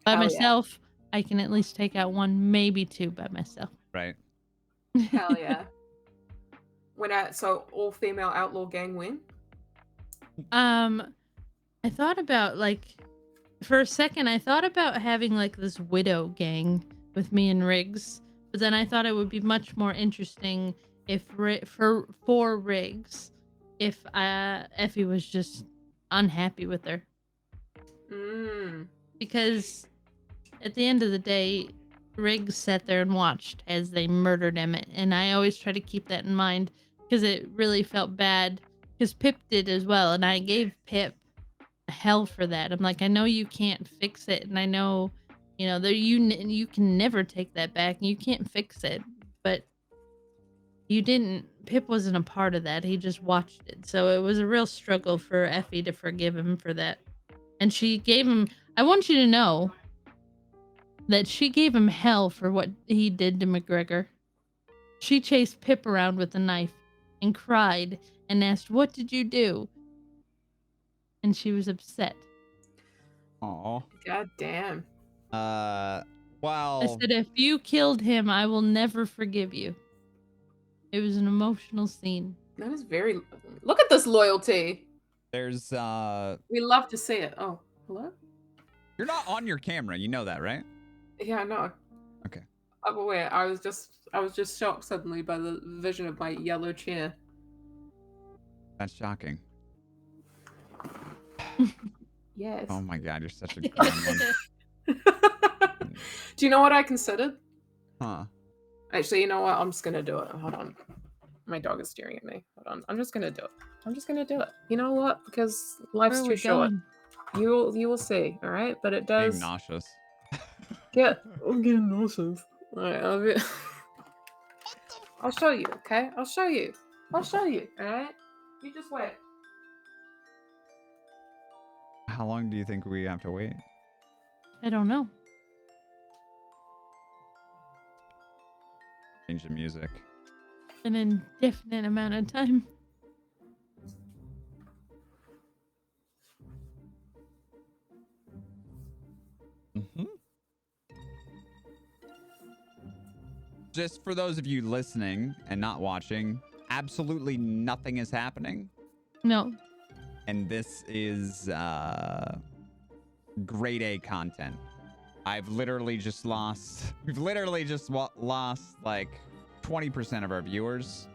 By myself, I can at least take out 1, maybe 2 by myself. Right. Hell yeah. So all female outlaw gang win? I thought about, like, for a second, I thought about having, like, this widow gang with me and Riggs. But then I thought it would be much more interesting for Riggs if Effie was just unhappy with her. Because at the end of the day, Riggs sat there and watched as they murdered Emmett. And I always try to keep that in mind because it really felt bad. Because Pip did as well. And I gave Pip hell for that. I'm like, I know you can't fix it. And I know, you can never take that back. And you can't fix it. But you didn't. Pip wasn't a part of that. He just watched it. So it was a real struggle for Effie to forgive him for that. And she gave him, I want you to know, that she gave him hell for what he did to McGregor. She chased Pip around with a knife and cried and asked, "What did you do?" And she was upset. Aw. God damn. I Well, said, "If you killed him, I will never forgive you." It was an emotional scene. That is very. Look at this loyalty. there's We love to see it. Oh, hello? you're not on your camera. You know that, right? Yeah, I know. Okay. I'm aware. I was just shocked suddenly by the vision of my yellow chair. That's shocking. Yes. Oh my god, you're such a gremlin. Do you know what I considered? Huh. Actually, you know what? I'm just gonna do it. Hold on. My dog is staring at me. Hold on. I'm just gonna do it. I'm just gonna do it. You know what? Because Where life's are too we short. going? You will see. All right, but it Being does nauseous. get. I'm getting nauseous. All right, I'll show you. Okay, I'll show you. I'll show you. All right. You just wait. How long do you think we have to wait? I don't know. Change the music. An indefinite amount of time. Mm-hmm. Just for those of you listening and not watching, absolutely nothing is happening. No. And this is grade A content. We've literally just lost like 20% of our viewers.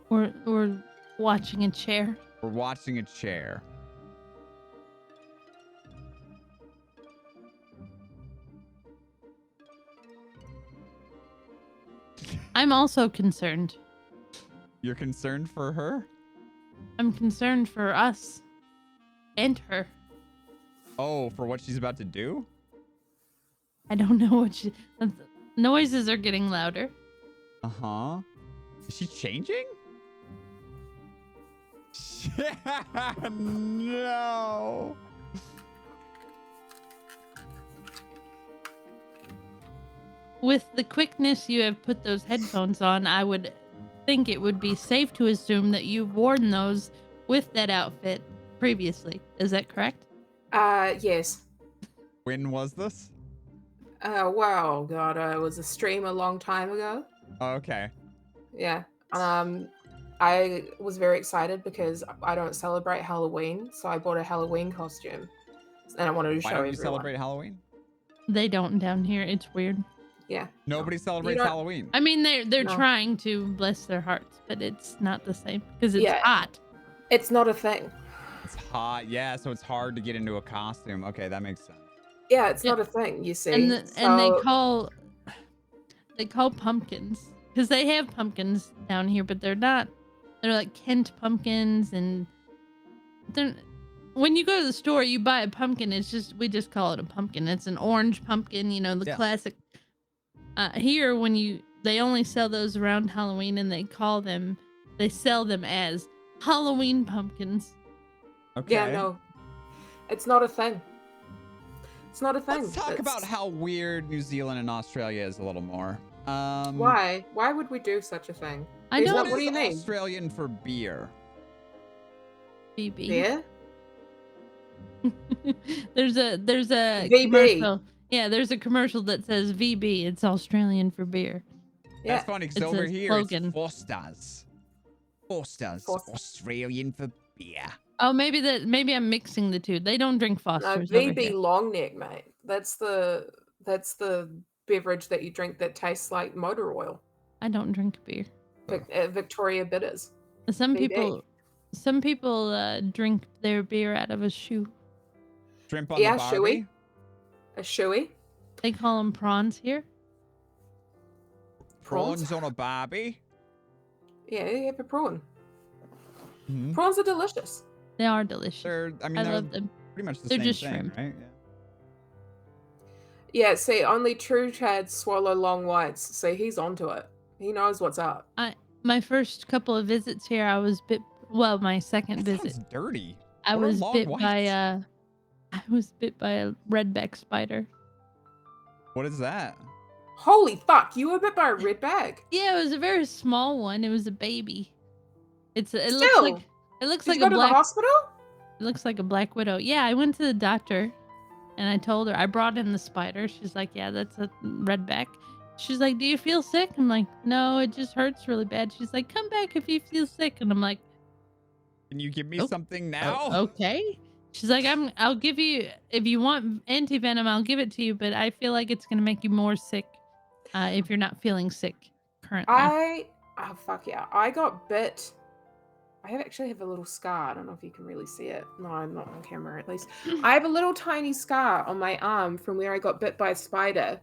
We're watching a chair. We're watching a chair. I'm also concerned. You're concerned for her? I'm concerned for us and her. Oh, for what she's about to do? I don't know what she. The noises are getting louder. Uh-huh. Is she changing? No. With the quickness you have put those headphones on, I would think it would be safe to assume that you've worn those with that outfit previously. Is that correct? Yes. When was this? Wow, God, it was a stream a long time ago. Oh, okay. Yeah. I was very excited because I don't celebrate Halloween, so I bought a Halloween costume, and I wanted to Why show don't you everyone. celebrate Halloween? They don't down here. It's weird. Yeah. Nobody celebrates don't- Halloween. I mean, they're No. trying to, bless their hearts, but it's not the same because it's Yeah. hot. It's not a thing. It's hot. Yeah, so it's hard to get into a costume. Okay, that makes sense. Yeah, it's Yeah. not a thing. You see. And and they So- call pumpkins because they have pumpkins down here, but they're not. They're like Kent pumpkins, and they're. When you go to the store, you buy a pumpkin. We just call it a pumpkin. It's an orange pumpkin, you know, the Yeah. classic. Here, they only sell those around Halloween, and they sell them as Halloween pumpkins. Okay. Yeah, no. It's not a thing. It's not a thing. Let's talk about It's- how weird New Zealand and Australia is a little more. Why? Why would we do such a thing? I Is don't- that- What What do you is mean? Australian for beer? BB. Beer? there's a VB. commercial. Yeah, there's a commercial that says VB. It's Australian for beer. Yeah. That's funny because It's over a here slogan. it's Foster's. Foster's. Foster's. Australian for beer. Oh, maybe I'm mixing the two. They don't drink No, Foster's over VB here. long neck, mate. That's the beverage that you drink that tastes like motor oil. I don't drink beer. Victoria Bitters. Some VB. people drink their beer out of a shoe. Shrimp on Yeah, the Barbie. shoey. A shoey. They call them prawns here. Prawns on a Barbie. Yeah, you have a prawn. Mhm. Prawns are delicious. They are delicious. They're, I mean, I they're love them. pretty much the They're same just thing, shrimp. right? Yeah, see, only true chads swallow long whites, so he's onto it. He knows what's up. My first couple of visits here, I was bit. Well, my second That visit, sounds dirty. I What are was long bit whites? by a redback spider. What is that? Holy fuck! You were bit by a red bag. Yeah, it was a very small one. It was a baby. It looks Still, like Did you go to the hospital? It looks like a black widow. Yeah, I went to the doctor and I told her, I brought in the spider. She's like, yeah, that's a redback. She's like, do you feel sick? I'm like, no, it just hurts really bad. She's like, come back if you feel sick. And I'm like, Can you give me Oh, something now? okay. She's like, I'll give you, if you want anti-venom, I'll give it to you, but I feel like it's going to make you more sick if you're not feeling sick currently. Oh fuck yeah! I got bit. I actually have a little scar. I don't know if you can really see it. No, I'm not on camera at least. I have a little tiny scar on my arm from where I got bit by a spider.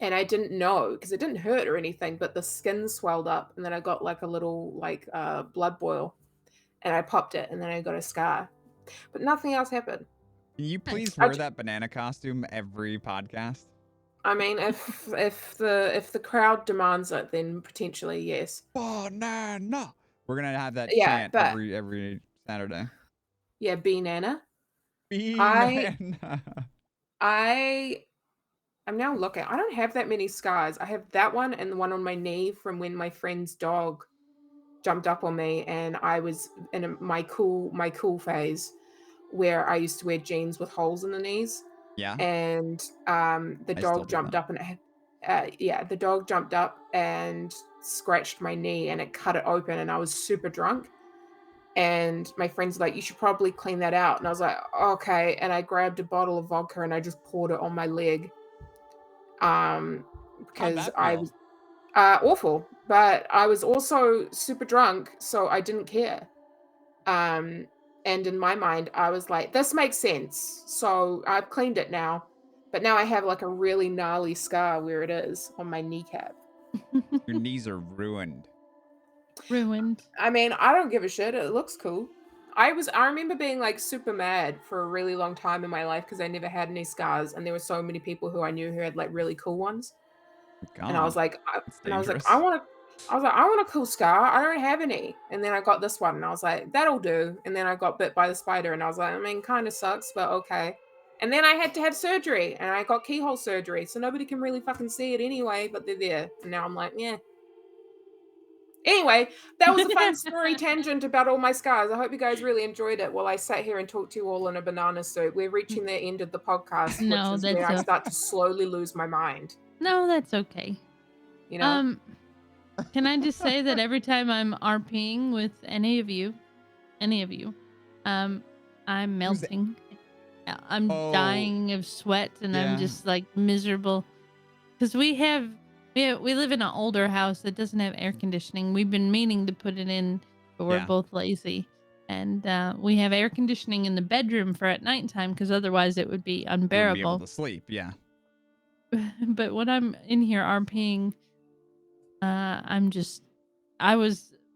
And I didn't know because it didn't hurt or anything, but the skin swelled up and then I got like a little blood boil and I popped it and then I got a scar. But nothing else happened. Can you please I wear ju- that banana costume every podcast? I mean, if the crowd demands it, then potentially yes. Banana. We're gonna have that Yeah, chant but every Saturday. yeah, B-Nana. Banana. I'm now looking. I don't have that many scars. I have that one and the one on my knee from when my friend's dog jumped up on me and I was in my cool phase where I used to wear jeans with holes in the knees. Yeah. And the I still dog do jumped that. up and the dog jumped up and scratched my knee and it cut it open and I was super drunk. And my friend's like, you should probably clean that out. And I was like, okay. And I grabbed a bottle of vodka and I just poured it on my leg. How'd Because that I feel? was awful, but I was also super drunk, so I didn't care. And in my mind, I was like, this makes sense. So I've cleaned it now, but now I have like a really gnarly scar where it is on my kneecap. Your knees are ruined. Ruined. I mean, I don't give a shit. It looks cool. I remember being like super mad for a really long time in my life because I never had any scars, and there were so many people who I knew who had like really cool ones. God, And I was like, it's I dangerous. want a cool scar. I don't have any. And then I got this one, and I was like, that'll do. And then I got bit by the spider, and I was like, I mean, kind of sucks, but okay. And then I had to have surgery, and I got keyhole surgery, so nobody can really fucking see it anyway. But they're there, and now I'm like, yeah. Anyway, that was a fun story tangent about all my scars. I hope you guys really enjoyed it while I sat here and talked to you all in a banana suit. We're reaching the end of the podcast, No, which is that's where I okay. start to slowly lose my mind. No, that's okay. You know? Can I just say that every time I'm RPing with any of you, I'm melting. I'm dying of sweat and Yeah. I'm just like miserable. Because we live in an older house that doesn't have air conditioning. We've been meaning to put it in, but we're Yeah. both lazy. And we have air conditioning in the bedroom for at nighttime because otherwise it would be You wouldn't unbearable. be able to sleep. Yeah. But when I'm in here RPing,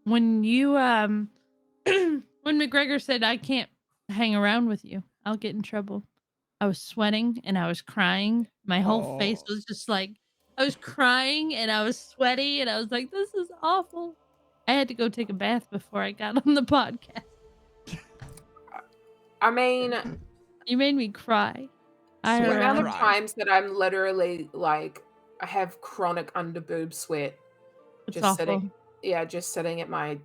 when you when McGregor said I can't hang around with you, I'll get in trouble. I was sweating and I was crying. My whole face was just like I was crying and I was sweaty and I was like, this is awful. I had to go take a bath before I got on the podcast. I mean, You made me cry. the amount of Right. times that I'm literally like, I have chronic under boob sweat. It's Just awful. just sitting at my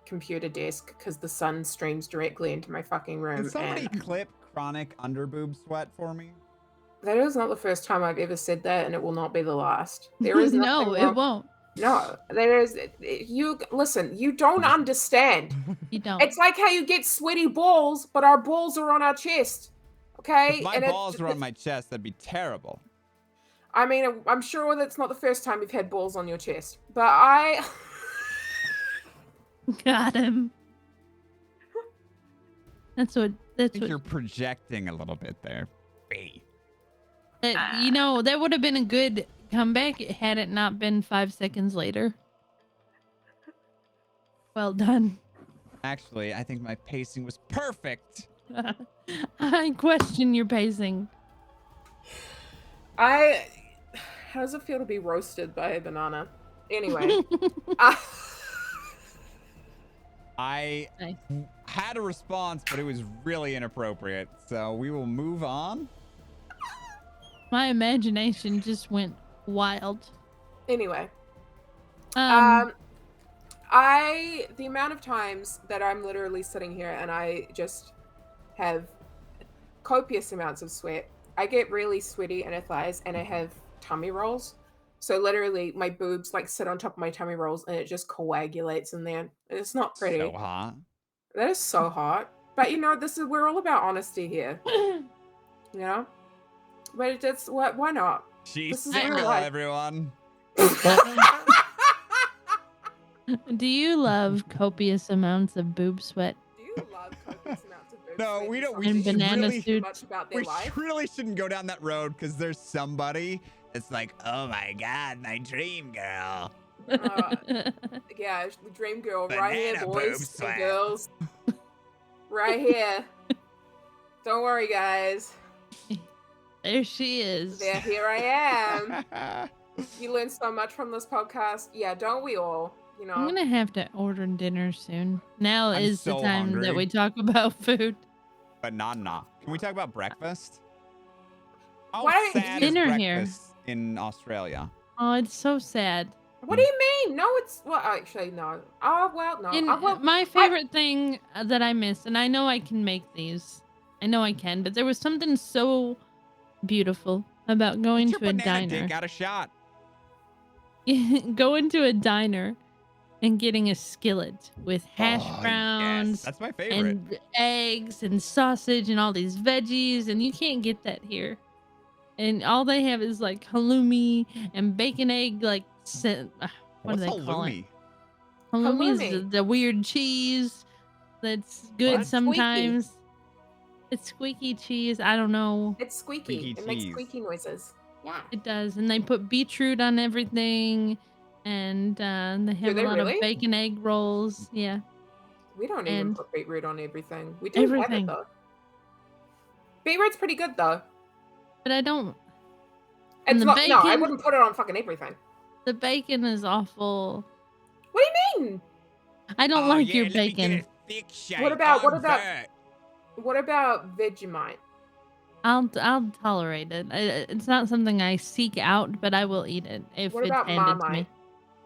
computer desk because the sun streams directly into my fucking room. Can somebody And clip chronic underboob sweat for me? that is not the first time I've ever said that, and it will not be the last. There is nothing No, wrong. it won't. No, there is. You listen. You don't understand. You don't. It's like how you get sweaty balls, but our balls are on our chest. Okay, If my balls were on my chest, that'd be terrible. I mean, I'm sure that's not the first time you've had balls on your chest, but I. Got him. That's I what. think you're projecting a little bit there. That would have been a good comeback had it not been 5 seconds later. Well done. Actually, I think my pacing was perfect. I question your pacing. How does it feel to be roasted by a banana? Anyway, I Nice. had a response, but it was really inappropriate. So we will move on. My imagination just went wild. Anyway, Um, the amount of times that I'm literally sitting here and I just have copious amounts of sweat. I get really sweaty in my thighs and I have tummy rolls. So literally my boobs like sit on top of my tummy rolls and it just coagulates in there. And it's not pretty. So hot. That is so hot. But you know, we're all about honesty here. You know? But it's why not? She's This is single, real life. everyone. do you love copious amounts of boob sweat? Do you love copious amounts of boobs? No, we don't. We And should banana really, suits. much about their we life. really shouldn't go down that road because there's somebody that's like, oh my god, my dream girl. Yeah, the dream girl right here, Banana boys boob and sweat. girls. Right here. Don't worry, guys. There she is. There, here I am. You learn so much from this podcast. Yeah, don't we all? You know. I'm gonna have to order dinner soon. Now I'm is so the time hungry. that we talk about food. Banana. Can we talk about breakfast? How Why don't sad you- is Dinner here. breakfast in Australia? Oh, it's so sad. What do you mean? No, it's well, actually, no. Oh well, no. And well, my favorite thing that I miss, and I know I can make these. I know I can, but there was something so beautiful about going Get to your a banana diner. dick out a shot. Going to a diner and getting a skillet with hash Oh, browns Yes, that's my favorite. and eggs and sausage and all these veggies, and you can't get that here. And all they have is like halloumi and bacon egg, like what What's do they call it? halloumi? Halloumi is Halloumi. the weird cheese that's good What? sometimes. It's squeaky cheese. I don't know. it's squeaky. Squeaky It makes cheese. squeaky noises. Yeah. It does, and they put beetroot on everything, and they have they a lot really? of bacon egg rolls. Yeah, We don't even And- put beetroot on everything. We do have Everything. it though. Beetroot's pretty good though. but I don't. It's the not. No, I bacon- wouldn't put it on fucking everything. The bacon is awful. What do you mean? I don't Oh, like yeah, your let me get bacon. a thick shake. What about- what I'm about- Bert. What about Vegemite? I'll tolerate it. It's not something I seek out, but I will eat it if What it's about handed to me. Marmite?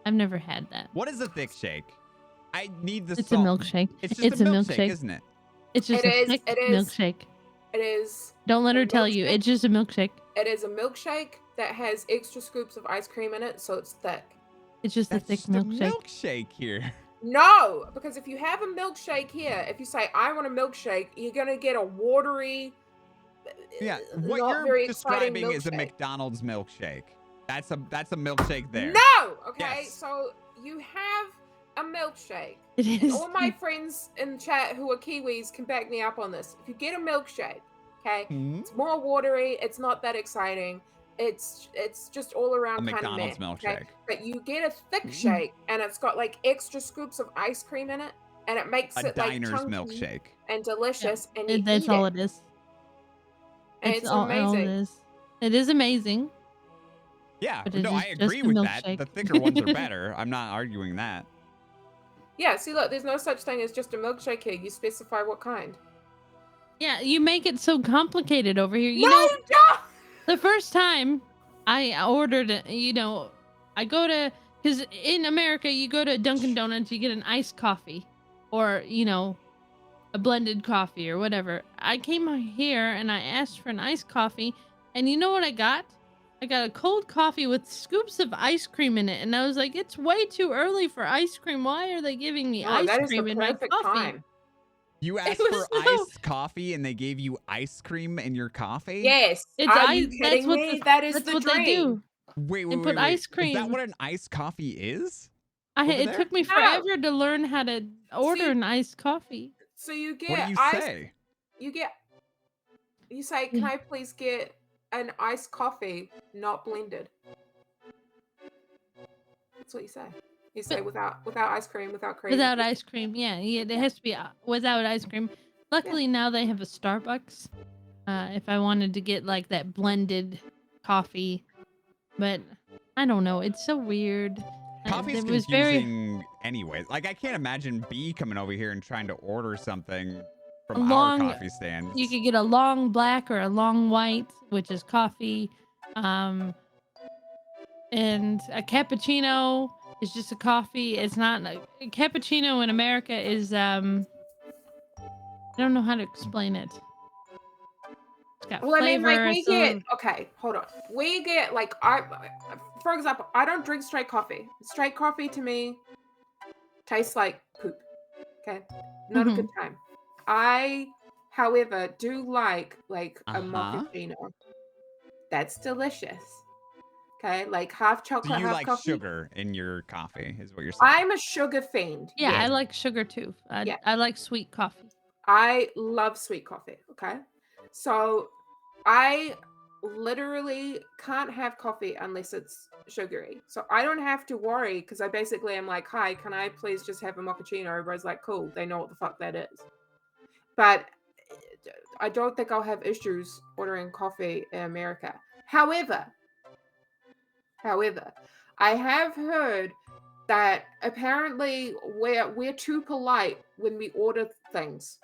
I've never had that. What is a thick shake? I need the It's salt. a milkshake. It's just a milkshake, isn't it? It's just It a is- thick it is. milkshake. It is. Don't let a her tell you. milkshake? It's just a milkshake. It is a milkshake that has extra scoops of ice cream in it, so it's thick. It's just That's a thick just a milkshake. milkshake here. No, because if you have a milkshake here, if you say I want a milkshake, you're gonna get a watery. Yeah, what not you're very exciting describing is a milkshake. McDonald's milkshake. That's a milkshake there. No, okay. Yes. So you have a milkshake. It is. All my friends in chat who are Kiwis can back me up on this. If you get a milkshake, okay, Hmm? it's more watery. It's not that exciting. It's just all A around kind of McDonald's milkshake. Okay? But you get a thick Mm. shake, and it's got like extra scoops of ice cream in it, and it makes A it like diner's chunky milkshake. and delicious. And you That's eat all it, it is. and That's it's all it amazing. is. It is amazing. Yeah, But it no, is I just agree a with that. milkshake. The thicker ones are better. I'm not arguing that. Yeah, see, look, there's no such thing as just a milkshake here. You specify what kind. Yeah, you make it so complicated over here. You no, know, you don't! the first time I ordered, I go to, because in America, you go to Dunkin' Donuts, you get an iced coffee or, a blended coffee or whatever. I came here and I asked for an iced coffee, and you know what I got? I got a cold coffee with scoops of ice cream in it, and I was like, it's way too early for ice cream. Why are they giving me Oh, ice that is cream the in my perfect coffee? time. You asked was for so- iced coffee and they gave you ice cream in your coffee? Yes. It's Are ice. you That's kidding what me? That is that's the what dream. they do. Wait, They put ice Is that cream. what an iced coffee is? It Over there? took me No. forever to learn how to order See- an iced coffee. So you get What do you iced. say? You say, can I please get an iced coffee, not blended? That's what you say. You say without ice cream, without cream. Without ice cream, yeah, it has to be without ice cream. Luckily now they have a Starbucks. If I wanted to get like that blended coffee, but I don't know, it's so weird. Coffee's It was confusing anyway. Like, I can't imagine B coming over here and trying to order something from Long- our coffee stand. You could get a long black or a long white, which is coffee, Um, and a cappuccino is just a coffee. It's not a cappuccino in America is I don't know how to explain it. It's got Well, I mean, like flavor. we It's a get little, okay. Hold on. We get like for example, I don't drink straight coffee. Straight coffee to me tastes like poop. Okay, not a good Mhm. time. I, however, do like a Uh-huh. mochaccino. That's delicious. Okay, like half So chocolate, you half like coffee. sugar in your coffee, is what you're saying. I'm a sugar fiend. yeah, I Yes. like sugar too. Yeah. I like sweet coffee. I love sweet coffee. Okay. So I literally can't have coffee unless it's sugary. So I don't have to worry because I basically am like, hi, can I please just have a mochaccino? Everybody's like, cool. They know what the fuck that is. But I don't think I'll have issues ordering coffee in America. However, I have heard that apparently we're too polite when we order things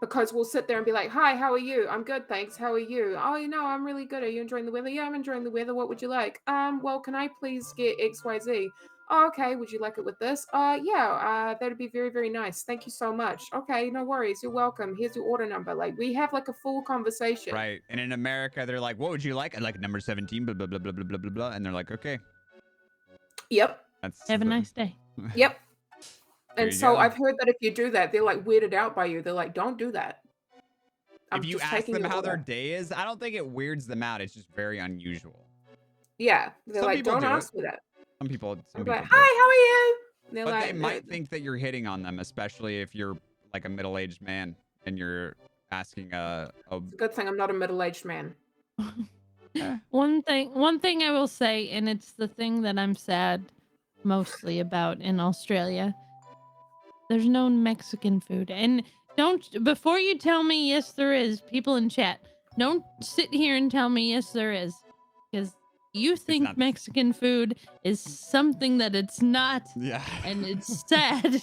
because we'll sit there and be like, "Hi, how are you? I'm good, thanks. How are you? Oh, I'm really good. Are you enjoying the weather? Yeah, I'm enjoying the weather. What would you like? Well, can I please get XYZ? Oh, okay. Would you like it with this? Yeah. That'd be very, very nice. Thank you so much. Okay, no worries. You're welcome. Here's your order number. Like we have like a full conversation. Right. And in America, they're like, what would you like? I like number 17, blah, blah, blah, blah, blah, blah, blah, blah. And they're like, okay. Yep. That's Have a nice day. Yep. There And you so go. I've heard that if you do that, they're like weirded out by you. They're like, don't do that. I'm If you just ask taking them your how their order. day is, I don't think it weirds them out. It's just very unusual. Yeah. They're Some like, people don't do ask it. me that. Some people I'm do like, it. hi, how are you? And they're But like, they might think that you're hitting on them, especially if you're like a middle-aged man and you're asking it's a good thing I'm not a middle-aged man. One thing I will say, and it's the thing that I'm sad mostly about in Australia. There's no Mexican food. And don't, before you tell me yes there is, people in chat, don't sit here and tell me yes there is. Because you think not- Mexican food is something that it's not. Yeah. And it's sad.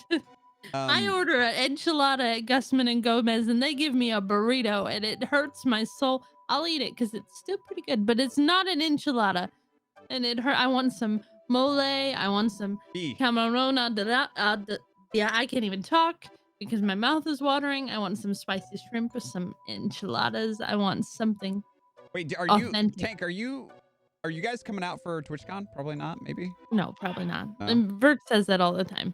I order an enchilada at Gusman and Gomez and they give me a burrito and it hurts my soul. I'll eat it because it's still pretty good, but it's not an enchilada. And it hurt. I want some mole. I want some camarona. Yeah, I can't even talk because my mouth is watering. I want some spicy shrimp with some enchiladas. I want something. Wait, are authentic. you Tank? Are you guys coming out for TwitchCon? Probably not. Maybe. No, probably not. No. And Bert says that all the time.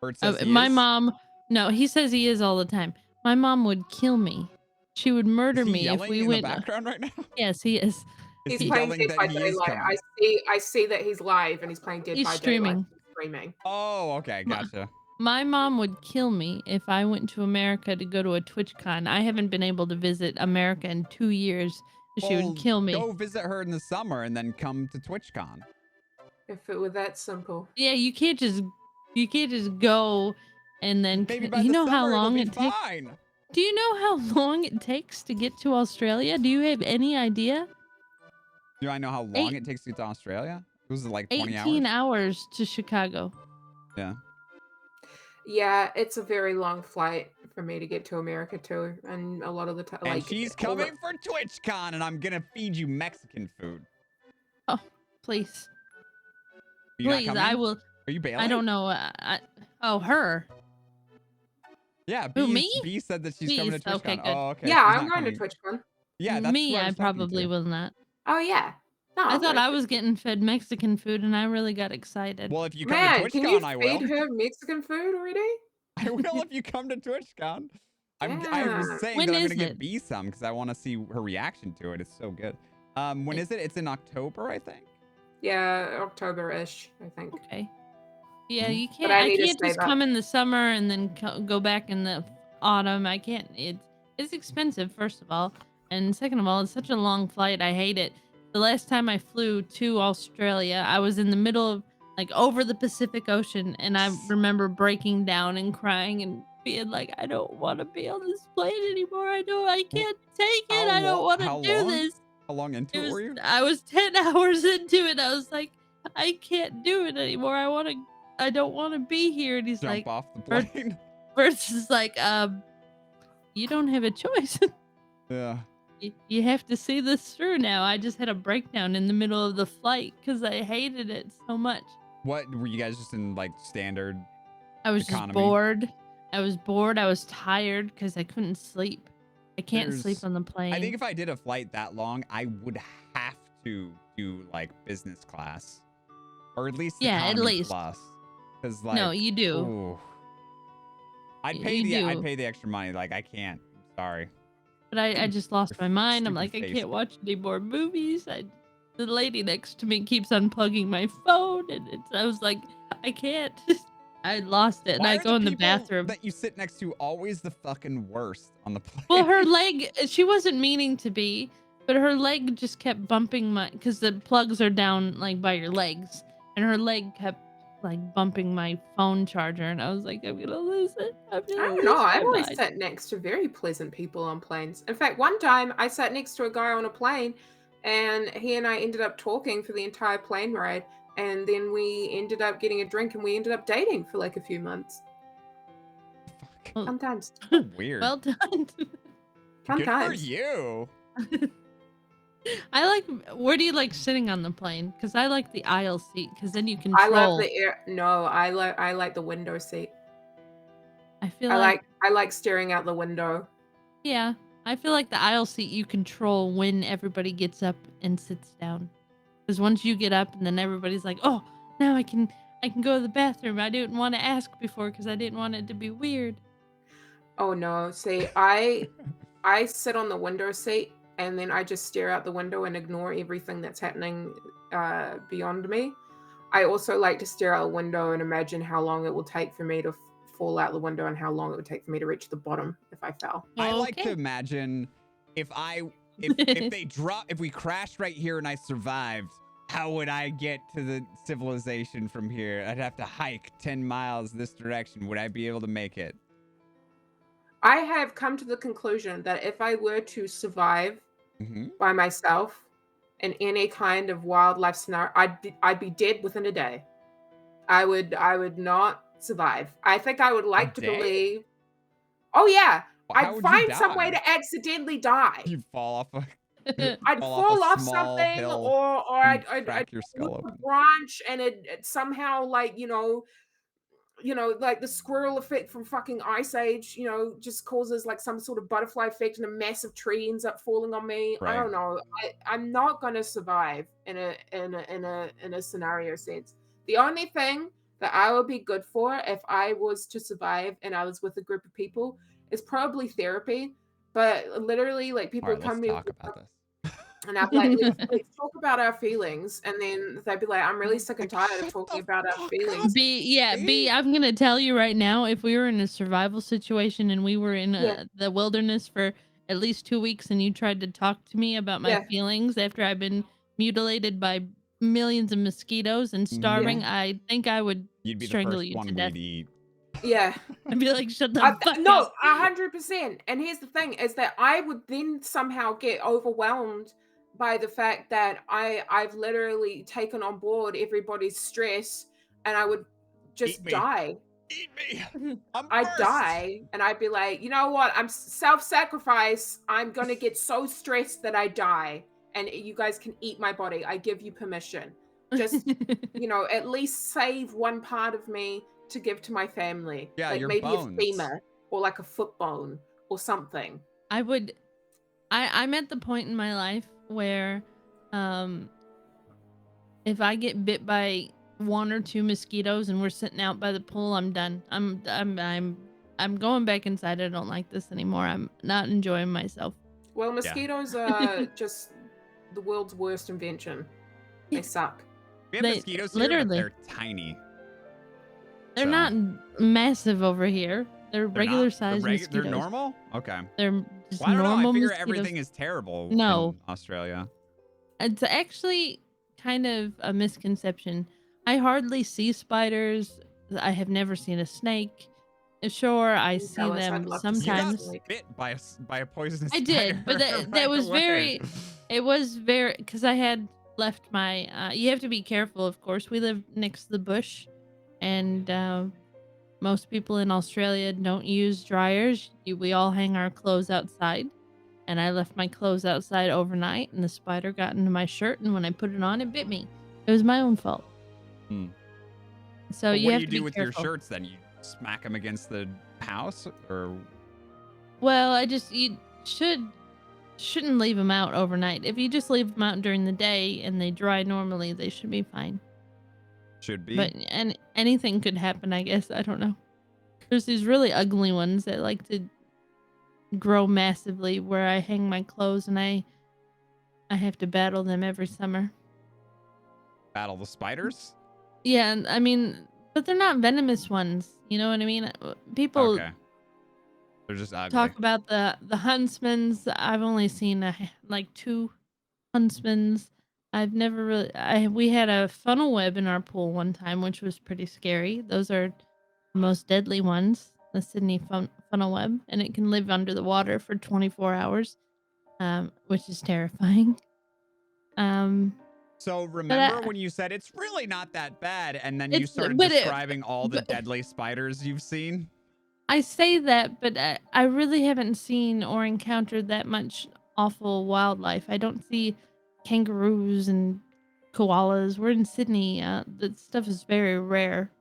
Bert says he My is? mom. No, he says he is all the time. My mom would kill me. She would murder Is he me if yelling we in went. the background right now? Yes, he is. He's he playing yelling Dead that by he is Daylight. coming? I see that he's live and he's playing Dead He's by streaming. Daylight. He's streaming. Oh, okay, gotcha. My mom would kill me if I went to America to go to a TwitchCon. I haven't been able to visit America in 2 years. She Well, would kill me. Go visit her in the summer and then come to TwitchCon. If it were that simple. Yeah, you can't just go and then Maybe by you the know how summer it'll long be it takes. fine. Do you know how long it takes to get to Australia? Do you have any idea? Do I know how long it takes to get to Australia? It was like 20 18 hours. hours to Chicago. Yeah. Yeah, it's a very long flight for me to get to America too, and a lot of the time, And like she's coming for TwitchCon, and I'm gonna feed you Mexican food. Oh, please. Are you not Please, coming? I will. Are you bailing? I don't know. Oh, her. Yeah, Who, B, me? B said that she's coming to Bees, TwitchCon. okay, good. Oh, okay. Yeah, she's I'm not going to coming. TwitchCon. Yeah, that's Me, who I I was talking probably to. will not. Oh yeah. No, I thought but- I was getting fed Mexican food and I really got excited. Well, if you come Man, to can you TwitchCon, I will. feed her Mexican food already? I will if you come to TwitchCon. I was Yeah. saying When that I'm is gonna get it? B some because I want to see her reaction to it. It's so good. When is it? It's in October, I think. Yeah, October-ish, I think. Okay. Yeah, Mhm. you But can't. I I need to can't just save up. come in the summer and then go back in the autumn. I can't. It's expensive, first of all, and second of all, it's such a long flight. I hate it. The last time I flew to Australia, I was in the middle of like over the Pacific Ocean, and I remember breaking down and crying and being like, I don't want to be on this plane anymore. I can't take it. I don't want to do this. How long into it were you? I was 10 hours into it. I was like, I can't do it anymore. I don't want to be here. And he's Jump like, off the plane. Bert's is like, you don't have a choice. Yeah. You have to see this through now. I just had a breakdown in the middle of the flight because I hated it so much. What were you guys just in like standard? I was Economy. just bored. I was bored. I was tired because I couldn't sleep. I can't sleep on the plane. I think if I did a flight that long, I would have to do like business class, or at least at economy least. plus. Because like, No, you do. Ooh, I'd pay the extra money. Like I can't. I'm sorry. But I just lost my mind. I'm like, I stupid can't watch any more movies. The lady next to me keeps unplugging my phone, and I was like, I can't. I lost it, and Why I are go in the people bathroom. that you sit next to always the fucking worst on the plane? Well, her leg, she wasn't meaning to be, but her leg just kept bumping because the plugs are down like by your legs, and her leg kept like bumping my phone charger, and I was like, I'm gonna lose it. I don't know. I've always sat next to very pleasant people on planes. In fact, one time I sat next to a guy on a plane, and he and I ended up talking for the entire plane ride. And then we ended up getting a drink, and we ended up dating for like a few months. Fuck. Sometimes. Weird. Well done. Sometimes. Good for you. Where do you like sitting on the plane? Because I like the aisle seat, because then you control. I love the air. No, I like the window seat. I feel I like staring out the window. Yeah, I feel like the aisle seat you control when everybody gets up and sits down. Because once you get up and then everybody's like, oh, now I can go to the bathroom. I didn't want to ask before because I didn't want it to be weird. Oh no, see, I sit on the window seat and then I just stare out the window and ignore everything that's happening beyond me. I also like to stare out the window and imagine how long it will take for me to fall out the window and how long it would take for me to reach the bottom if I fell. I like to imagine if we crashed right here and I survived, how would I get to the civilization from here? I'd have to hike 10 miles this direction. Would I be able to make it? I have come to the conclusion that if I were to survive by myself in any kind of wildlife scenario, I'd be dead within a day. I would not survive. I think I would like to believe. Oh yeah, I'd find some way to accidentally die. You fall off I'd fall off something, or I'd your skull open. a branch, and it somehow like like the squirrel effect from fucking Ice Age, just causes like some sort of butterfly effect, and a massive tree ends up falling on me. Right. I don't know. I'm not gonna survive in a scenario sense. The only thing that I would be good for if I was to survive and I was with a group of people is probably therapy. But literally, like people would come to me. Let's talk about this. And I'd be like, let's talk about our feelings. And then they'd be like, I'm really sick and tired of talking about our feelings. B, I'm going to tell you right now, if we were in a survival situation and we were in the wilderness for at least 2 weeks and you tried to talk to me about my feelings after I've been mutilated by millions of mosquitoes and starving, I think I would strangle you to death. Yeah. I'd be like, shut the fuck up. No, 100%. And here's the thing is that I would then somehow get overwhelmed by the fact that I've literally taken on board everybody's stress, and I would just die. Eat me. I'd die, and I'd be like, you know what? I'm self-sacrifice. I'm going to get so stressed that I die, and you guys can eat my body. I give you permission. Just, at least save one part of me to give to my family. Yeah, like your maybe bones. a femur or like a foot bone or something. I'm at the point in my life where if I get bit by 1 or 2 mosquitoes and we're sitting out by the pool, I'm done. I'm going back inside. I don't like this anymore. I'm not enjoying myself. Well, mosquitoes are just the world's worst invention. They suck. We have mosquitoes here, but they're tiny. They're not massive over here. They're regular sized mosquitoes. They're normal? Okay. They're just I don't normal know. I figure mosquitoes. everything is terrible in Australia. It's actually kind of a misconception. I hardly see spiders. I have never seen a snake. Sure, I see them sometimes. You got bit by a poisonous spider. I did, but that was very. It was very because I had left my. You have to be careful, of course. We live next to the bush, and most people in Australia don't use dryers. We all hang our clothes outside, and I left my clothes outside overnight, and the spider got into my shirt, and when I put it on, it bit me. It was my own fault. Hmm. So But you what do have you to do be with careful. your shirts then? You smack them against the house, or Well, you shouldn't leave them out overnight. If you just leave them out during the day and they dry normally, they should be fine. should be? But anything could happen, I guess. I don't know. There's these really ugly ones that like to grow massively where I hang my clothes, and I have to battle them every summer. Battle the spiders? Yeah, and I mean, but they're not venomous ones. You know what I mean? People Okay. They're just ugly. talk about the huntsmans. I've only seen like 2 huntsmans. I've never really. We had a funnel web in our pool one time, which was pretty scary. Those are the most deadly ones, the Sydney funnel web, and it can live under the water for 24 hours, which is terrifying. So But remember when you said it's really not that bad, and then you it's started but it, describing all the but deadly spiders you've seen? I say that, but I really haven't seen or encountered that much awful wildlife. I don't see kangaroos and koalas. We're in Sydney. That stuff is very rare.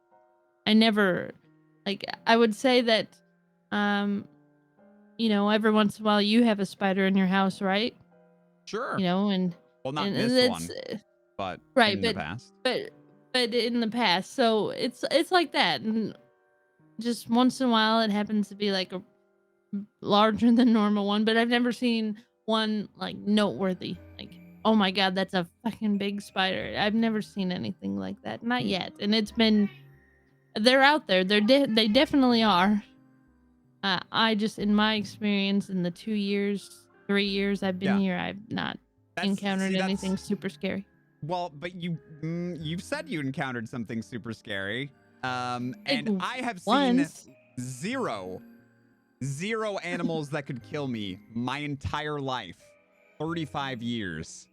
I never, like, I would say that, um, every once in a while you have a spider in your house, right? Sure. And Well, not and this it's one, but right, in the past. but in the past, so it's like that, and just once in a while it happens to be like a larger than normal one, but I've never seen one like noteworthy. Like, oh my god, that's a fucking big spider. I've never seen anything like that, not yet. And they're out there. They definitely are. I just, in my experience, in the 3 years I've been Yeah. here, I've not encountered anything super scary. Well, but you've said you encountered something super scary. And Like, I have seen once. zero animals that could kill me my entire life. 35 years.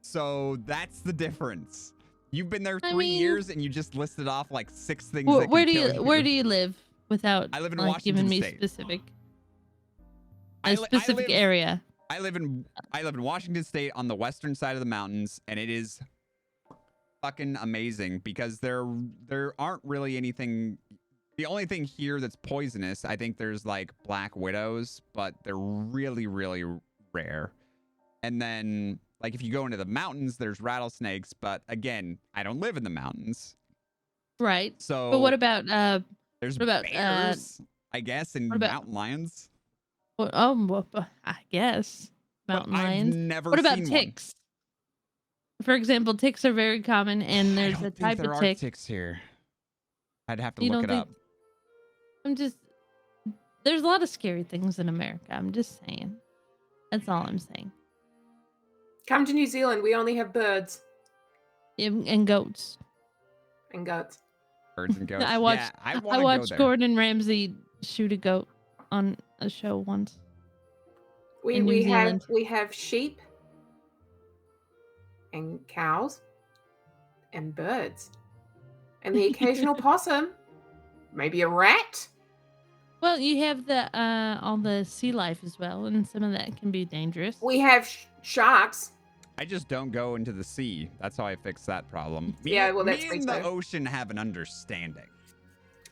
So that's the difference. You've been there 3 years and you just listed off like 6 things that Where could do kill you. where do you live without I live in like Washington giving me State. specific I live area? I live in Washington State on the western side of the mountains, and it is fucking amazing because there aren't really anything. The only thing here that's poisonous, I think there's like black widows, but they're really, really rare. And then like if you go into the mountains, there's rattlesnakes, but again, I don't live in the mountains. Right. So But what about there's what about bears, I guess, and what about mountain lions. I guess mountain But lions. I've never What about seen ticks? For example, ticks are very common, and one. I there's don't a think type there of are tick. ticks here. I'd have to You look don't it think? up. There's a lot of scary things in America. I'm just saying. That's all I'm saying. Come to New Zealand. We only have birds And goats. and goats. Birds and goats. I watched. I I want to go watched there. Gordon Ramsay shoot a goat on a show once. In New Zealand. We have sheep and cows and birds and the occasional possum, maybe a rat. Well, you have the all the sea life as well, and some of that can be dangerous. We have sharks. I just don't go into the sea. That's how I fix that problem. Yeah, well, that's me me and the too. ocean have an understanding.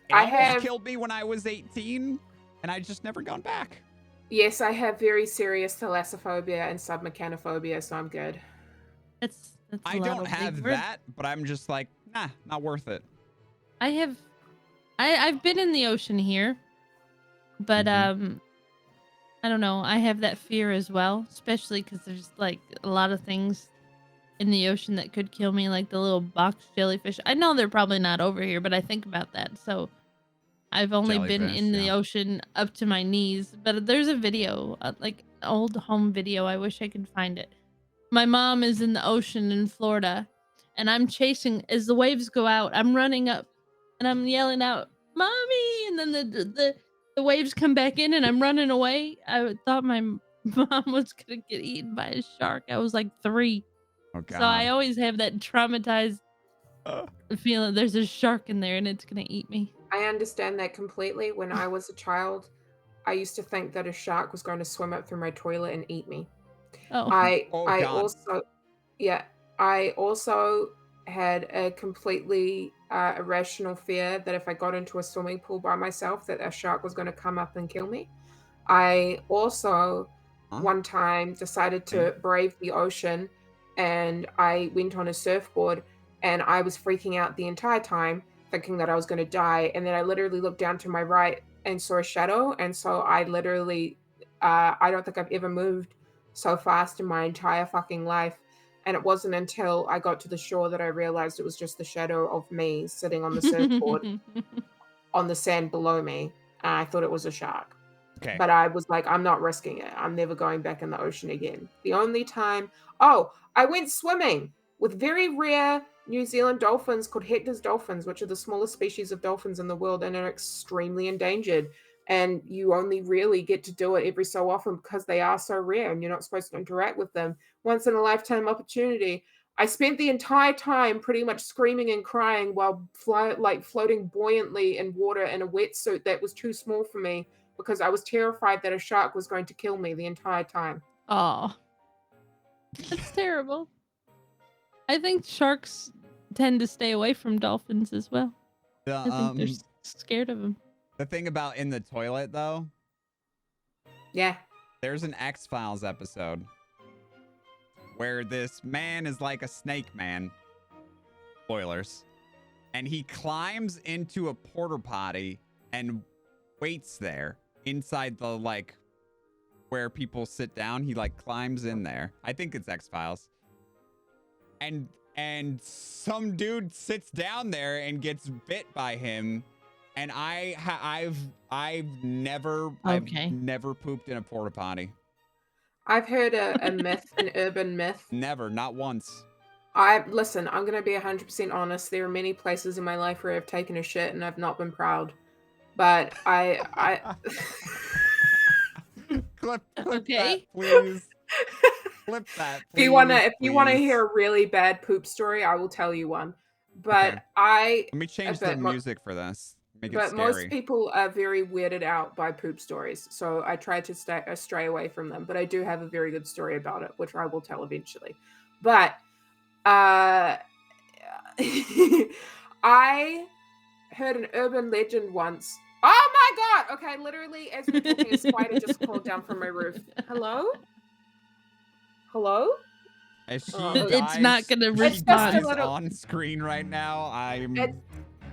It I almost have- killed me when I was 18, and I just never gone back. Yes, I have very serious thalassophobia and submechanophobia, so I'm good. That's a I lot don't of have big words. that, but I'm just like, nah, not worth it. I've been in the ocean here, but I don't know. I have that fear as well, especially because there's like a lot of things in the ocean that could kill me, like the little box jellyfish. I know they're probably not over here, but I think about that. So I've only been Jellyfish, in the yeah. ocean up to my knees, but there's a video, like an old home video. I wish I could find it. My mom is in the ocean in Florida, and I'm chasing as the waves go out. I'm running up, and I'm yelling out, "Mommy!" And then the waves come back in, and I'm running away. I thought my mom was gonna get eaten by a shark. I was like 3, Oh, God. so I always have that traumatized feeling. There's a shark in there, and it's gonna eat me. I understand that completely. When I was a child, I used to think that a shark was going to swim up through my toilet and eat me. Oh. I Oh, I God. also had a completely irrational fear that if I got into a swimming pool by myself, that a shark was going to come up and kill me. I also one time decided to brave the ocean, and I went on a surfboard, and I was freaking out the entire time, thinking that I was going to die. And then I literally looked down to my right and saw a shadow, and so I literally, I don't think I've ever moved so fast in my entire fucking life. And it wasn't until I got to the shore that I realized it was just the shadow of me sitting on the surfboard on the sand below me. I thought it was a shark. Okay. But I was like, I'm not risking it. I'm never going back in the ocean again. The only time, I went swimming with very rare New Zealand dolphins called Hector's dolphins, which are the smallest species of dolphins in the world and are extremely endangered. And you only really get to do it every so often because they are so rare and you're not supposed to interact with them. Once in a lifetime opportunity. I spent the entire time pretty much screaming and crying while floating buoyantly in water in a wetsuit that was too small for me because I was terrified that a shark was going to kill me the entire time. Oh. That's terrible. I think sharks tend to stay away from dolphins as well. I think they're scared of them. The thing about in the toilet, though, Yeah. there's an X-Files episode where this man is like a snake man. Spoilers. And he climbs into a porta potty and waits there inside the, like, where people sit down. He, like, climbs in there. I think it's X-Files. And some dude sits down there and gets bit by him. And I've never pooped in a porta potty. I've heard a myth, an urban myth. Never, not once. Listen, I'm going to be 100% honest. There are many places in my life where I've taken a shit and I've not been proud. But I clip Okay. that, please. Clip that, please. If you wanna hear a really bad poop story, I will tell you one. But okay. Let me change the music for this. Make it scary. Most people are very weirded out by poop stories, so I try to stray away from them. But I do have a very good story about it, which I will tell eventually. But I heard an urban legend once. Oh my god! Okay, literally, as we're talking, a spider just crawled down from my roof. Hello? Hello? If she it's not gonna respond on screen right now.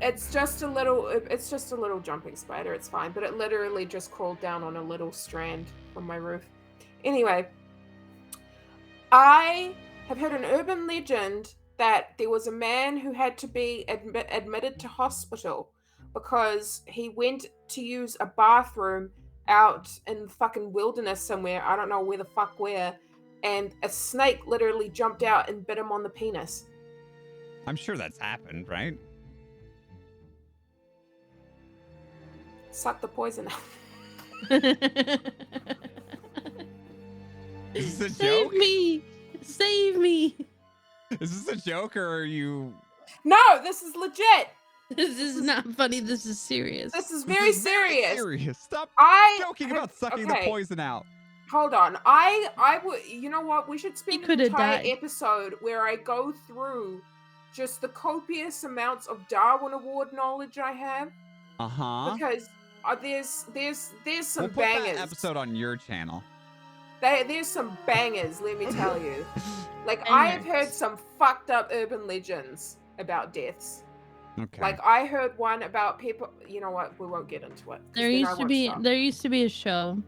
It's just a little jumping spider. It's fine, but it literally just crawled down on a little strand from my roof. Anyway, I have heard an urban legend that there was a man who had to be admitted to hospital because he went to use a bathroom out in the fucking wilderness somewhere. I don't know where the fuck where. And a snake literally jumped out and bit him on the penis. I'm sure that's happened, right? Suck the poison out. Is this a Save joke? me! Save me! Is this a joke or are you... No, this is legit. This is not funny. This is serious. This is very serious. Very serious. Stop joking about sucking the poison out. Hold on. I would. You know what? We should spend an entire died. episode where I go through just the copious amounts of Darwin Award knowledge I have. Because there's some we'll put bangers. That episode on your channel. There's some bangers. Let me tell you. Like I've heard some fucked up urban legends about deaths. Okay. Like I heard one about people. You know what? We won't get into it. There used to be a show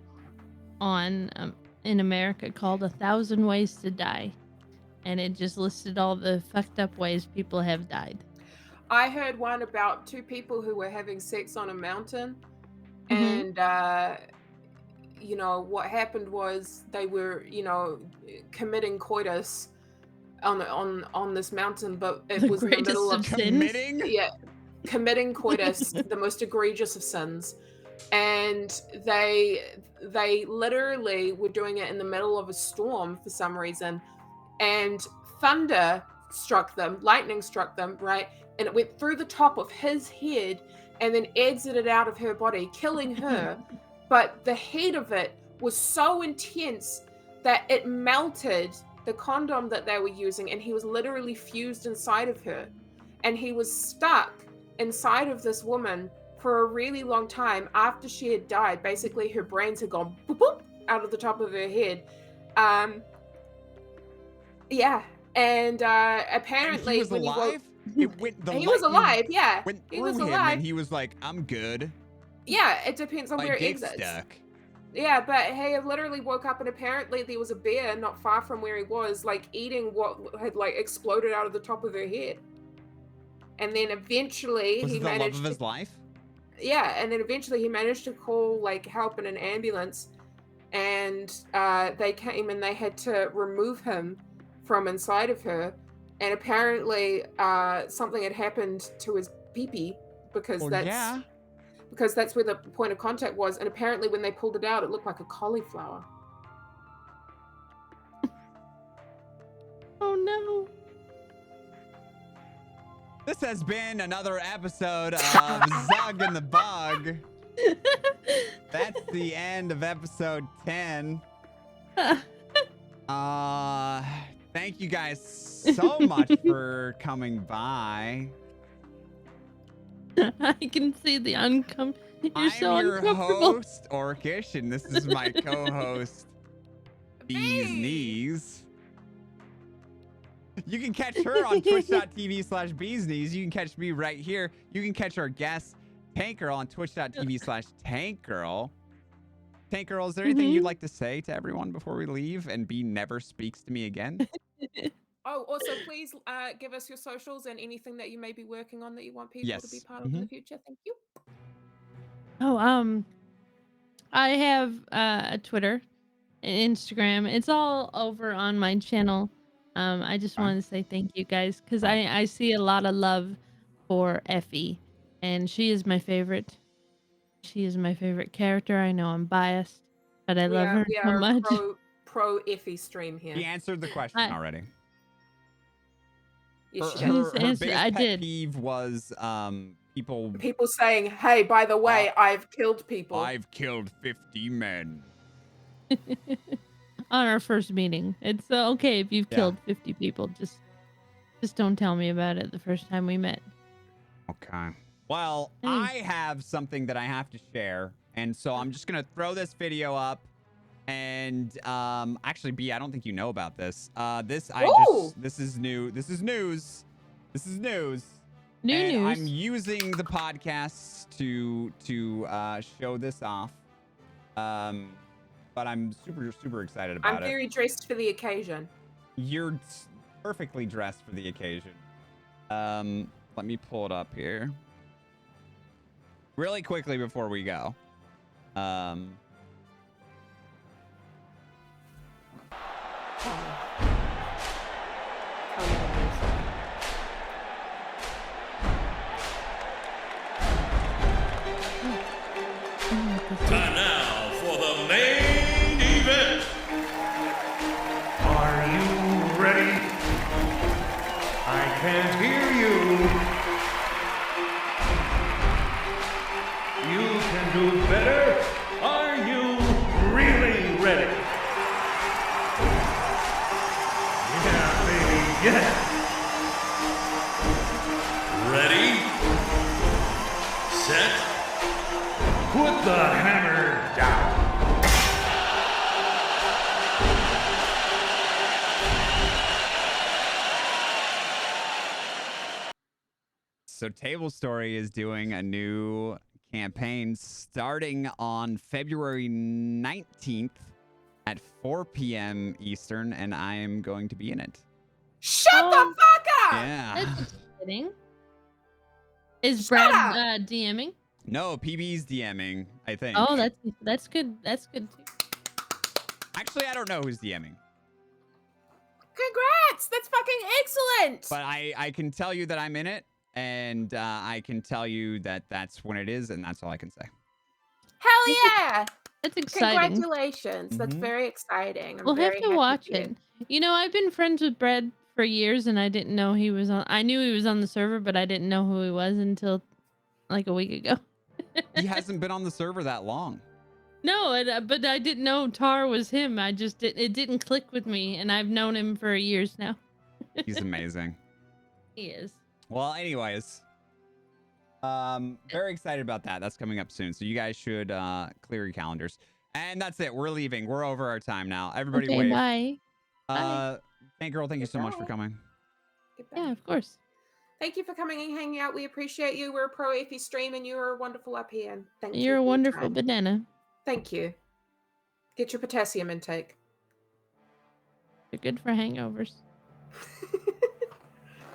on in America called 1,000 Ways to Die, and it just listed all the fucked up ways people have died. I heard one about two people who were having sex on a mountain, and what happened was they were committing coitus on this mountain, but it was in the middle of committing. Yeah, committing coitus, the most egregious of sins. And they literally were doing it in the middle of a storm for some reason, and thunder struck them, lightning struck them, right? And it went through the top of his head and then exited out of her body, killing her. but the heat of it was so intense that it melted the condom that they were using, and he was literally fused inside of her. And he was stuck inside of this woman for a really long time after she had died. Basically, her brains had gone boop, boop, out of the top of her head. Yeah. And apparently, he was when alive? It went, the he was lightning alive, yeah. went He through was him alive. and he was like, I'm good. Yeah, it depends on My where it dick's exits. stuck. Yeah, but he had literally woke up and apparently there was a bear not far from where he was, like eating what had like exploded out of the top of her head. And then eventually Was he it the love managed of his life? yeah, and then eventually he managed to call like help in an ambulance, and they came and they had to remove him from inside of her. And apparently something had happened to his pee-pee because Well, that's yeah. because that's where the point of contact was. And apparently when they pulled it out, it looked like a cauliflower. Oh no. This has been another episode of Zug and the Bug. That's the end of episode 10. Thank you guys so much for coming by. I can see the uncomfortable. You're so I'm your uncomfortable. host, Orcish, and this is my co-host, Bee's Knees. You can catch her on twitch.tv/Bee's Knees. You can catch me right here. You can catch our guest, Tankgirl, on twitch.tv/Tankgirl. Tankgirl, is there anything you'd like to say to everyone before we leave and Bee never speaks to me again? Oh, also please give us your socials and anything that you may be working on that you want people to be Yes. part of in the future. Thank you. Oh, I have a Twitter, an Instagram. It's all over on my channel. I just wanted to say thank you guys because I see a lot of love for Effie, and she is my favorite. She is my favorite character. I know I'm biased, but I love her We so are much. pro Effie stream here. He answered the question already. Yes, Her she did. biggest I pet did. peeve was People saying, "Hey, by the way, I've killed people." I've killed 50 men. On our first meeting, it's okay if you've killed 50 people. Just don't tell me about it the first time we met. Okay. Well, I have something that I have to share, and so I'm just gonna throw this video up. And actually, B, I don't think you know about this. This is new. This is news. This is news. News. I'm using the podcasts to show this off. But I'm super excited about it. I'm very dressed for the occasion. You're perfectly dressed for the occasion. Let me pull it up here. Really quickly before we go. Time now for the main event. Are you ready? I can't hear you. You can do better. Are you really ready? Yeah, baby, yeah. Ready? Set. Put the hammer down. So Table Story is doing a new campaign starting on February 19th at 4 p.m. Eastern, and I am going to be in it. Shut the fuck up! Yeah. That's exciting. Is Brad DMing? No, PB's DMing, I think. Oh, that's good. That's good too. Actually, I don't know who's DMing. Congrats! That's fucking excellent! But I can tell you that I'm in it, and I can tell you that that's when it is, and that's all I can say. Hell yeah! That's exciting. Congratulations. That's very exciting. I'm We'll have very to happy watch for you. it. You know, I've been friends with Brad for years, and I didn't know he was on. I knew he was on the server, but I didn't know who he was until like a week ago. He hasn't been on the server that long. No, but I didn't know Tar was him. It didn't click with me, and I've known him for years now. He's amazing. He is. Well, anyways, very excited about that. That's coming up soon, so you guys should clear your calendars. And that's it. We're leaving. We're over our time now. Everybody, Okay, wave. bye. Tankgirl, thank you so much for Goodbye. coming. Goodbye. Yeah, of course. Thank you for coming and hanging out. We appreciate you. We're a pro Iffy stream, and you're a wonderful RP. And thank you. You're a for your wonderful time. banana. Thank you. Get your potassium intake. You're good for hangovers.